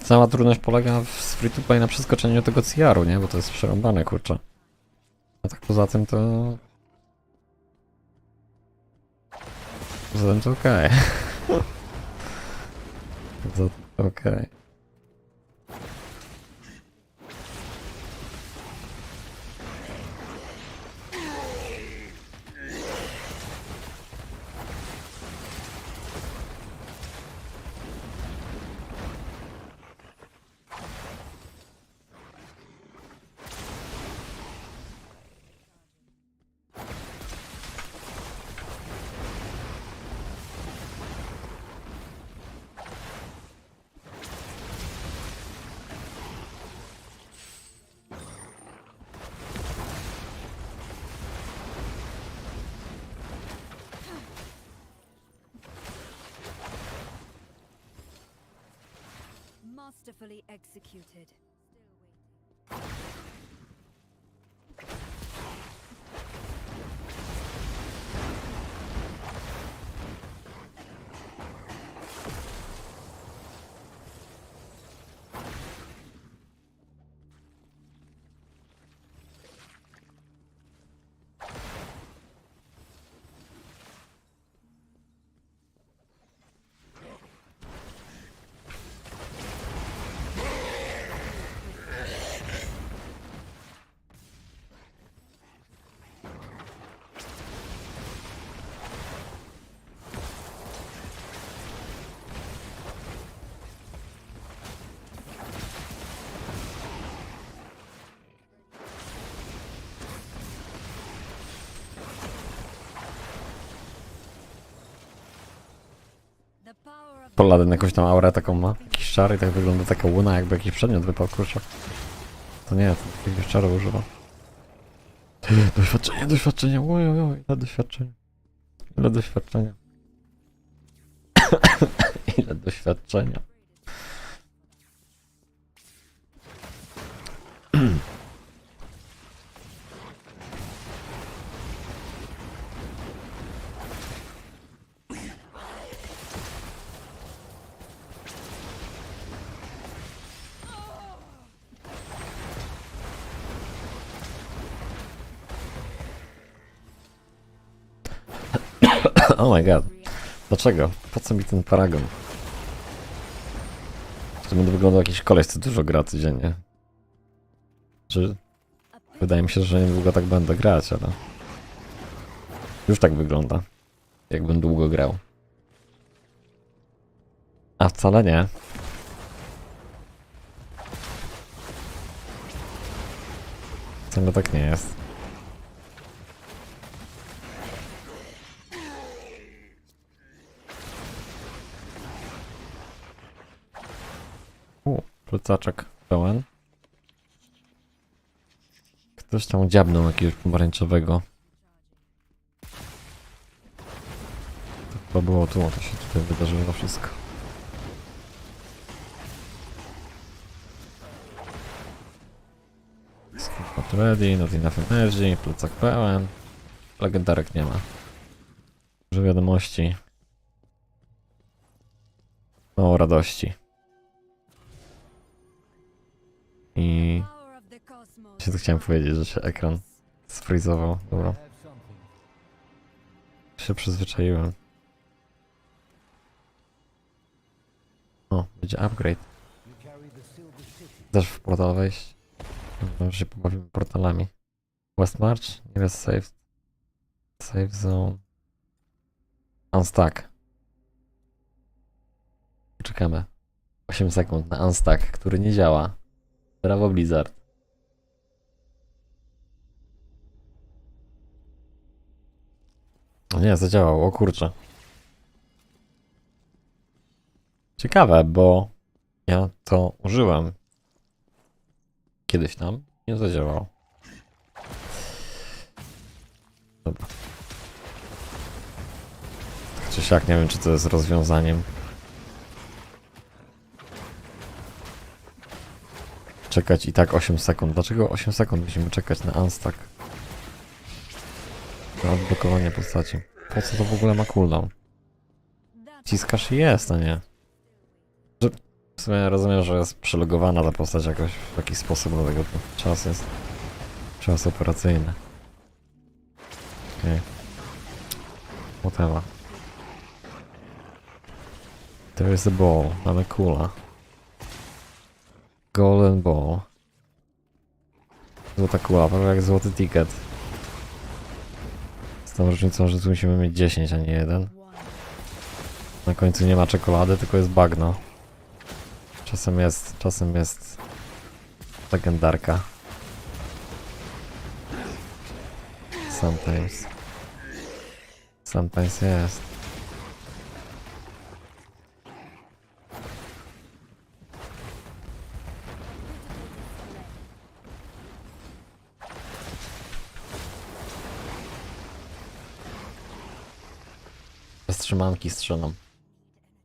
Cała trudność polega z free-to-play na przeskoczeniu tego CR-u, nie? Bo to jest przerąbane, kurczę. A tak poza tym to... Poza tym to okej. Poza tym to okej. Masterfully executed. Paladin jakąś tam aurę taką ma, jakiś czar i tak wygląda taka łuna, jakby jakiś przedmiot wypał, kurczę. To nie, to jakiegoś czaru używa. Doświadczenie, doświadczenie, oj, ile doświadczenia. Ile doświadczenia. Ile doświadczenia. Oh my god. Dlaczego? Po co mi ten paragon? To będę wyglądał jakiś koleś, co dużo gra codziennie. Czy... Wydaje mi się, że niedługo tak będę grać, ale... Już tak wygląda. Jakbym długo grał. A wcale nie. Wcale tak nie jest. Plecaczek pełen. Ktoś tam dziabnął jakiegoś pomarańczowego. To chyba było tu, to się tutaj wydarzyło wszystko. Not ready, not enough energy, plecak pełen. Legendarek nie ma. Dużo wiadomości. Mało radości. I... Co chciałem powiedzieć, że się ekran sfrizował. Dobra. Się przyzwyczaiłem. O, będzie upgrade. Też w portal wejść. Może się pobawimy portalami. West March, nearest safe. Safe zone. Unstack. Czekamy. 8 sekund na unstack, który nie działa. Brawo Blizzard. O nie, zadziałało, o kurczę. Ciekawe, bo ja to użyłem kiedyś tam, nie zadziałało. Dobra. Tak czy siak, nie wiem, czy to jest rozwiązaniem. Czekać i tak 8 sekund. Dlaczego 8 sekund musimy czekać na unstack? Na odblokowanie postaci. Po co to w ogóle ma cooldown? Ciskasz i jest, a nie. W sumie rozumiem, że jest przelogowana ta postać jakoś w jakiś sposób, dlatego to czas operacyjny. Okej. Whatever. There is a ball, mamy kula. Golden ball. Złota kula, prawie jak złoty ticket. Z tą różnicą, że tu musimy mieć 10, a nie 1. Na końcu nie ma czekolady, tylko jest bagno. Czasem jest legendarka. Sometimes jest. Wstrzymanki strzelam.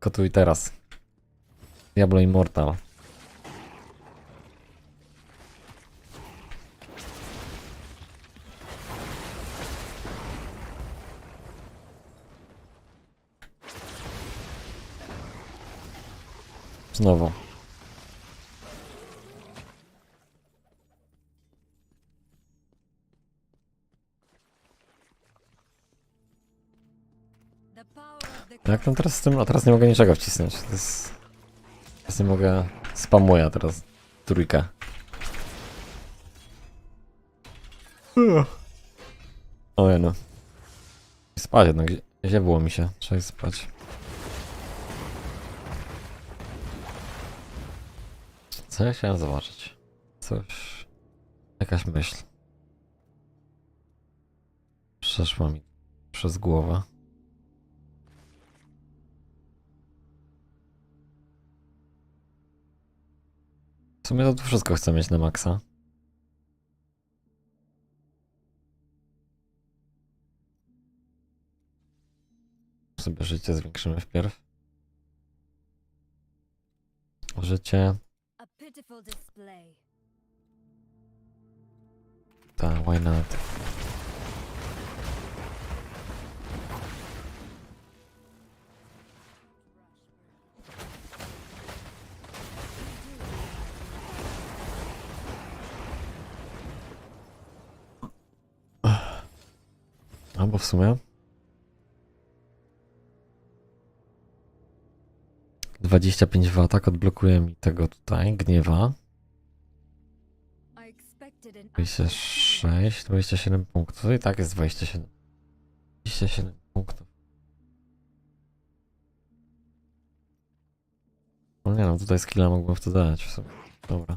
Kotuj teraz. Diablo Immortal. Znowu. The power of the Jak tam teraz z tym? A teraz nie mogę niczego wcisnąć. To jest... Teraz nie mogę... Spamuję teraz. Trójkę. Ojej no. Spać jednak. Ziewło mi się. Trzeba spać. Co ja chciałem zobaczyć? Coś... Jakaś myśl. Przeszła mi przez głowę. W sumie to tu wszystko chcę mieć na maksa. Sobie życie zwiększymy wpierw. Życie. a pitiful display. Ta, why not? Albo w sumie 25 w atak odblokuje mi tego tutaj, gniewa. I expected an 26, 27 punktów. I tak jest 27. 27 punktów. No nie no, tutaj skilla mógłbym w to dać w sumie. Dobra.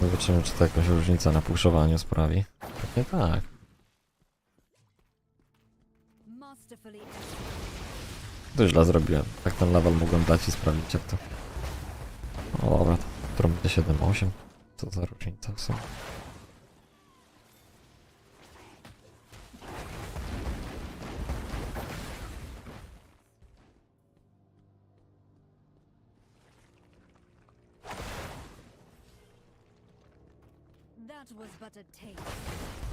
Zobaczymy, czy to jakąś różnicę na puszowaniu sprawi. Pewnie tak. masterfully To źle zrobiłem. Tak ten level mogłem dać i sprawdzić jak to. O dobra, to będzie 7-8. Co za różnica w sumie. that was but a taste.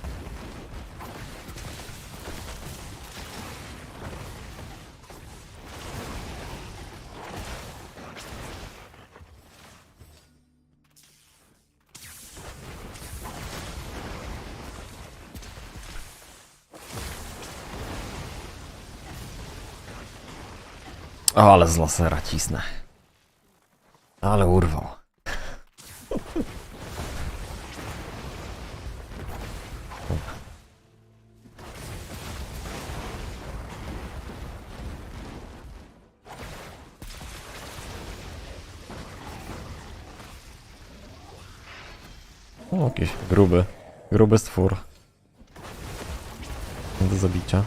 O, ale z lasera cisnę. Ale urwał. O, jakiś gruby stwór. Do zabicia.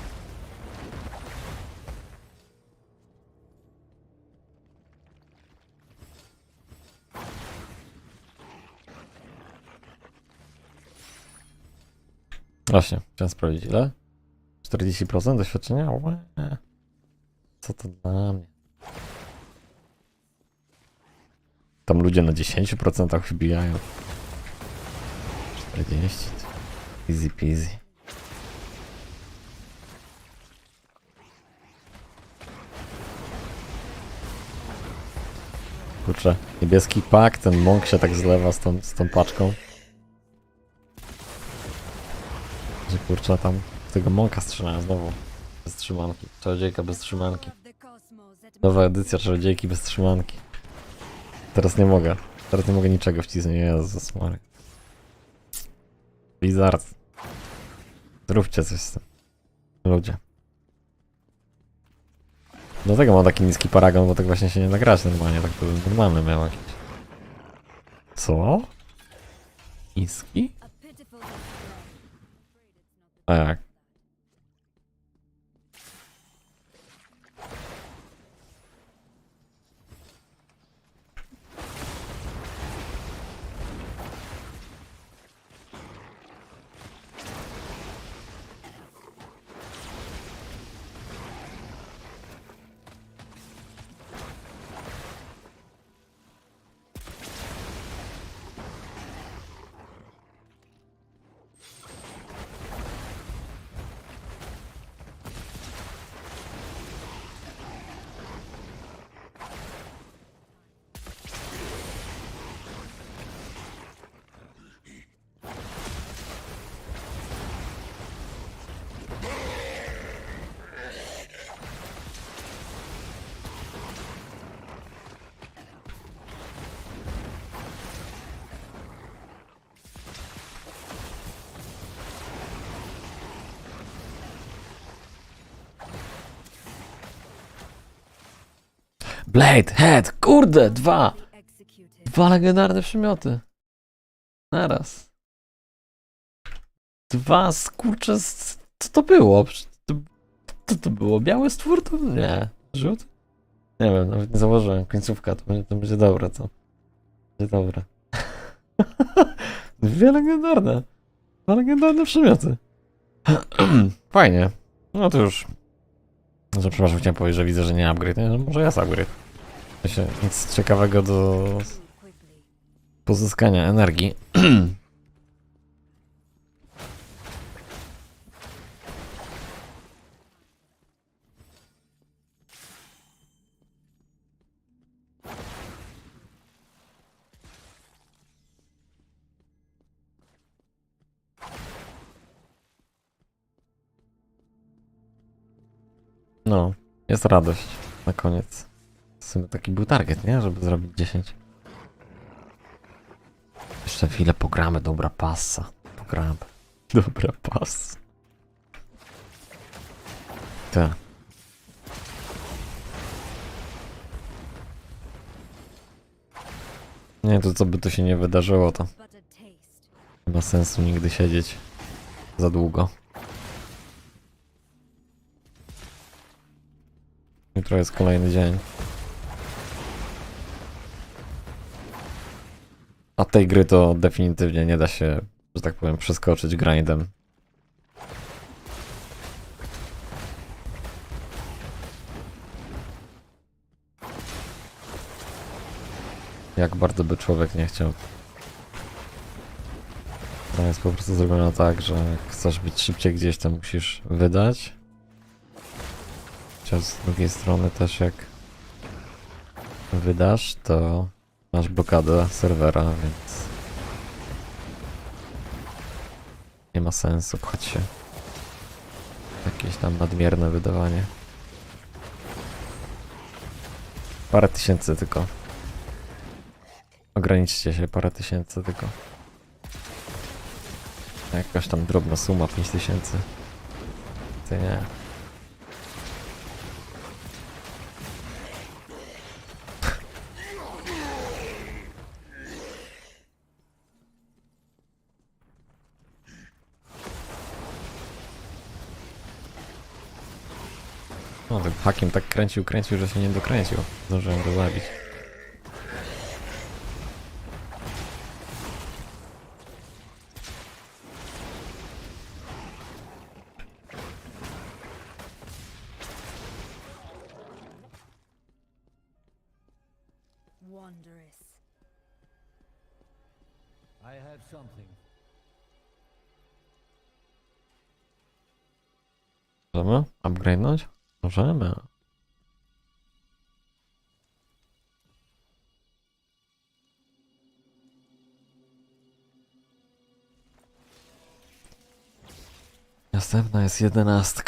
Właśnie, chciałem sprawdzić ile? 40% doświadczenia? Łe. Co to dla mnie? Tam ludzie na 10% wbijają. 40. Easy peasy. kurczę. Niebieski pak, ten mąk się tak zlewa z tą paczką. Że kurczę tam tego mąka strzelają znowu. Bez trzymanki. Czarodziejka bez trzymanki. of the cosmos at Nowa edycja czarodziejki bez trzymanki. Teraz nie mogę. Teraz nie mogę niczego wcisnąć. Jezus Maria. Blizzard. Zróbcie coś z tym. Ludzie. Dlatego mam taki niski paragon, bo tak właśnie się nie nagrać normalnie. Tak to normalny miał jakiś. Co? Niski? a pitiful display. A jak? Blade, head, kurde, dwa! Be executed. Dwa legendarne przymioty. Naraz. Dwa skurcze z... Co to było? Co to było? Biały stwór to? Nie. Żółty? Nie wiem, nawet nie założyłem. Końcówka, to będzie dobre, co? Będzie dobre. Dwie legendarne. Dwa legendarne przymioty. Fajnie. No to już... Może przepraszam, chciałem powiedzieć, że widzę, że nie upgrade. Nie, może jest upgrade. W sensie, nic ciekawego do Move quickly. pozyskania energii. No, jest radość na koniec. W sumie taki był target, nie? Żeby zrobić 10. Jeszcze chwilę pogramy, dobra passa. Pogramy. Dobra passa. Tak. Nie, to co by tu się nie wydarzyło, to But a taste. nie ma sensu nigdy siedzieć za długo. Jutro jest kolejny dzień. A tej gry to definitywnie nie da się, że tak powiem, przeskoczyć grindem. Jak bardzo by człowiek nie chciał. To jest po prostu zrobione tak, że jak chcesz być szybciej gdzieś, to musisz wydać. Chociaż z drugiej strony też jak wydasz, to masz blokadę serwera, więc nie ma sensu pchać się w jakieś tam nadmierne wydawanie. Parę tysięcy tylko. Ograniczcie się, parę tysięcy tylko. Jakaś tam drobna suma, 5000. Ty nie. No, tym hakiem tak kręcił, że się nie dokręcił. Zdążyłem go zabić. Wondrous. I have something. Możemy upgrade'nąć? Możemy. następna jest 11.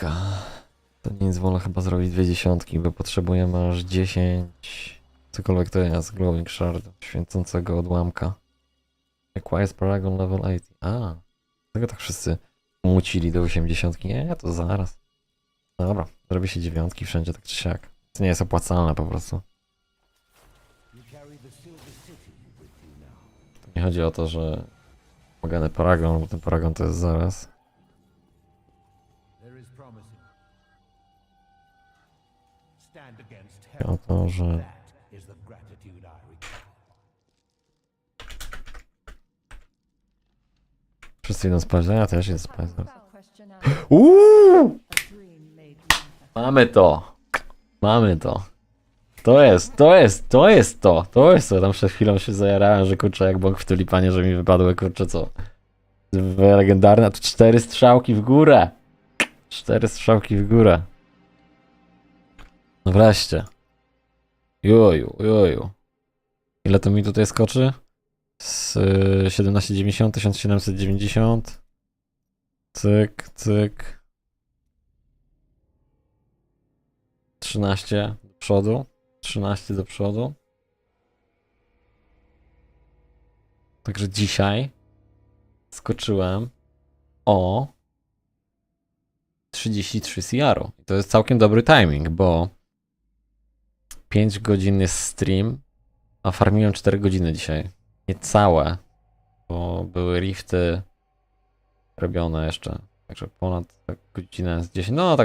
To nic, wolę chyba zrobić 2 dziesiątki, bo potrzebujemy aż 10... Cokolwiek to jest, glowing shard, święcącego odłamka. Requires paragon level 8. A, dlatego tak wszyscy mucili do 80. Nie, to zaraz. Dobra, zrobi się 9 wszędzie, tak czy siak. To nie jest opłacalne po prostu. To nie chodzi o to, że mogę paragon, bo ten paragon to jest zaraz. There is promising. Stand against O hell. to, że... That is the gratitude I require. Wszyscy idą spać, a ja też idę spać. Question out. Uuu! A dream made manifest. Mamy to. Mamy to. To jest to. Tam przed chwilą się zajarałem, że kurczę jak bąk w tulipanie, że mi wypadły kurczę co. Legendarne, to 4 strzałki w górę. 4 strzałki w górę. No wreszcie. Joju. Ile to mi tutaj skoczy? Z 1790, 1790. Cyk. 13 do przodu. 13 do przodu. Także dzisiaj skoczyłem o 33 CR-u. To jest całkiem dobry timing, bo 5 godzin jest stream, a farmiłem 4 godziny dzisiaj. Niecałe, bo były rifty robione jeszcze. Także ponad godzinę z 10. No tak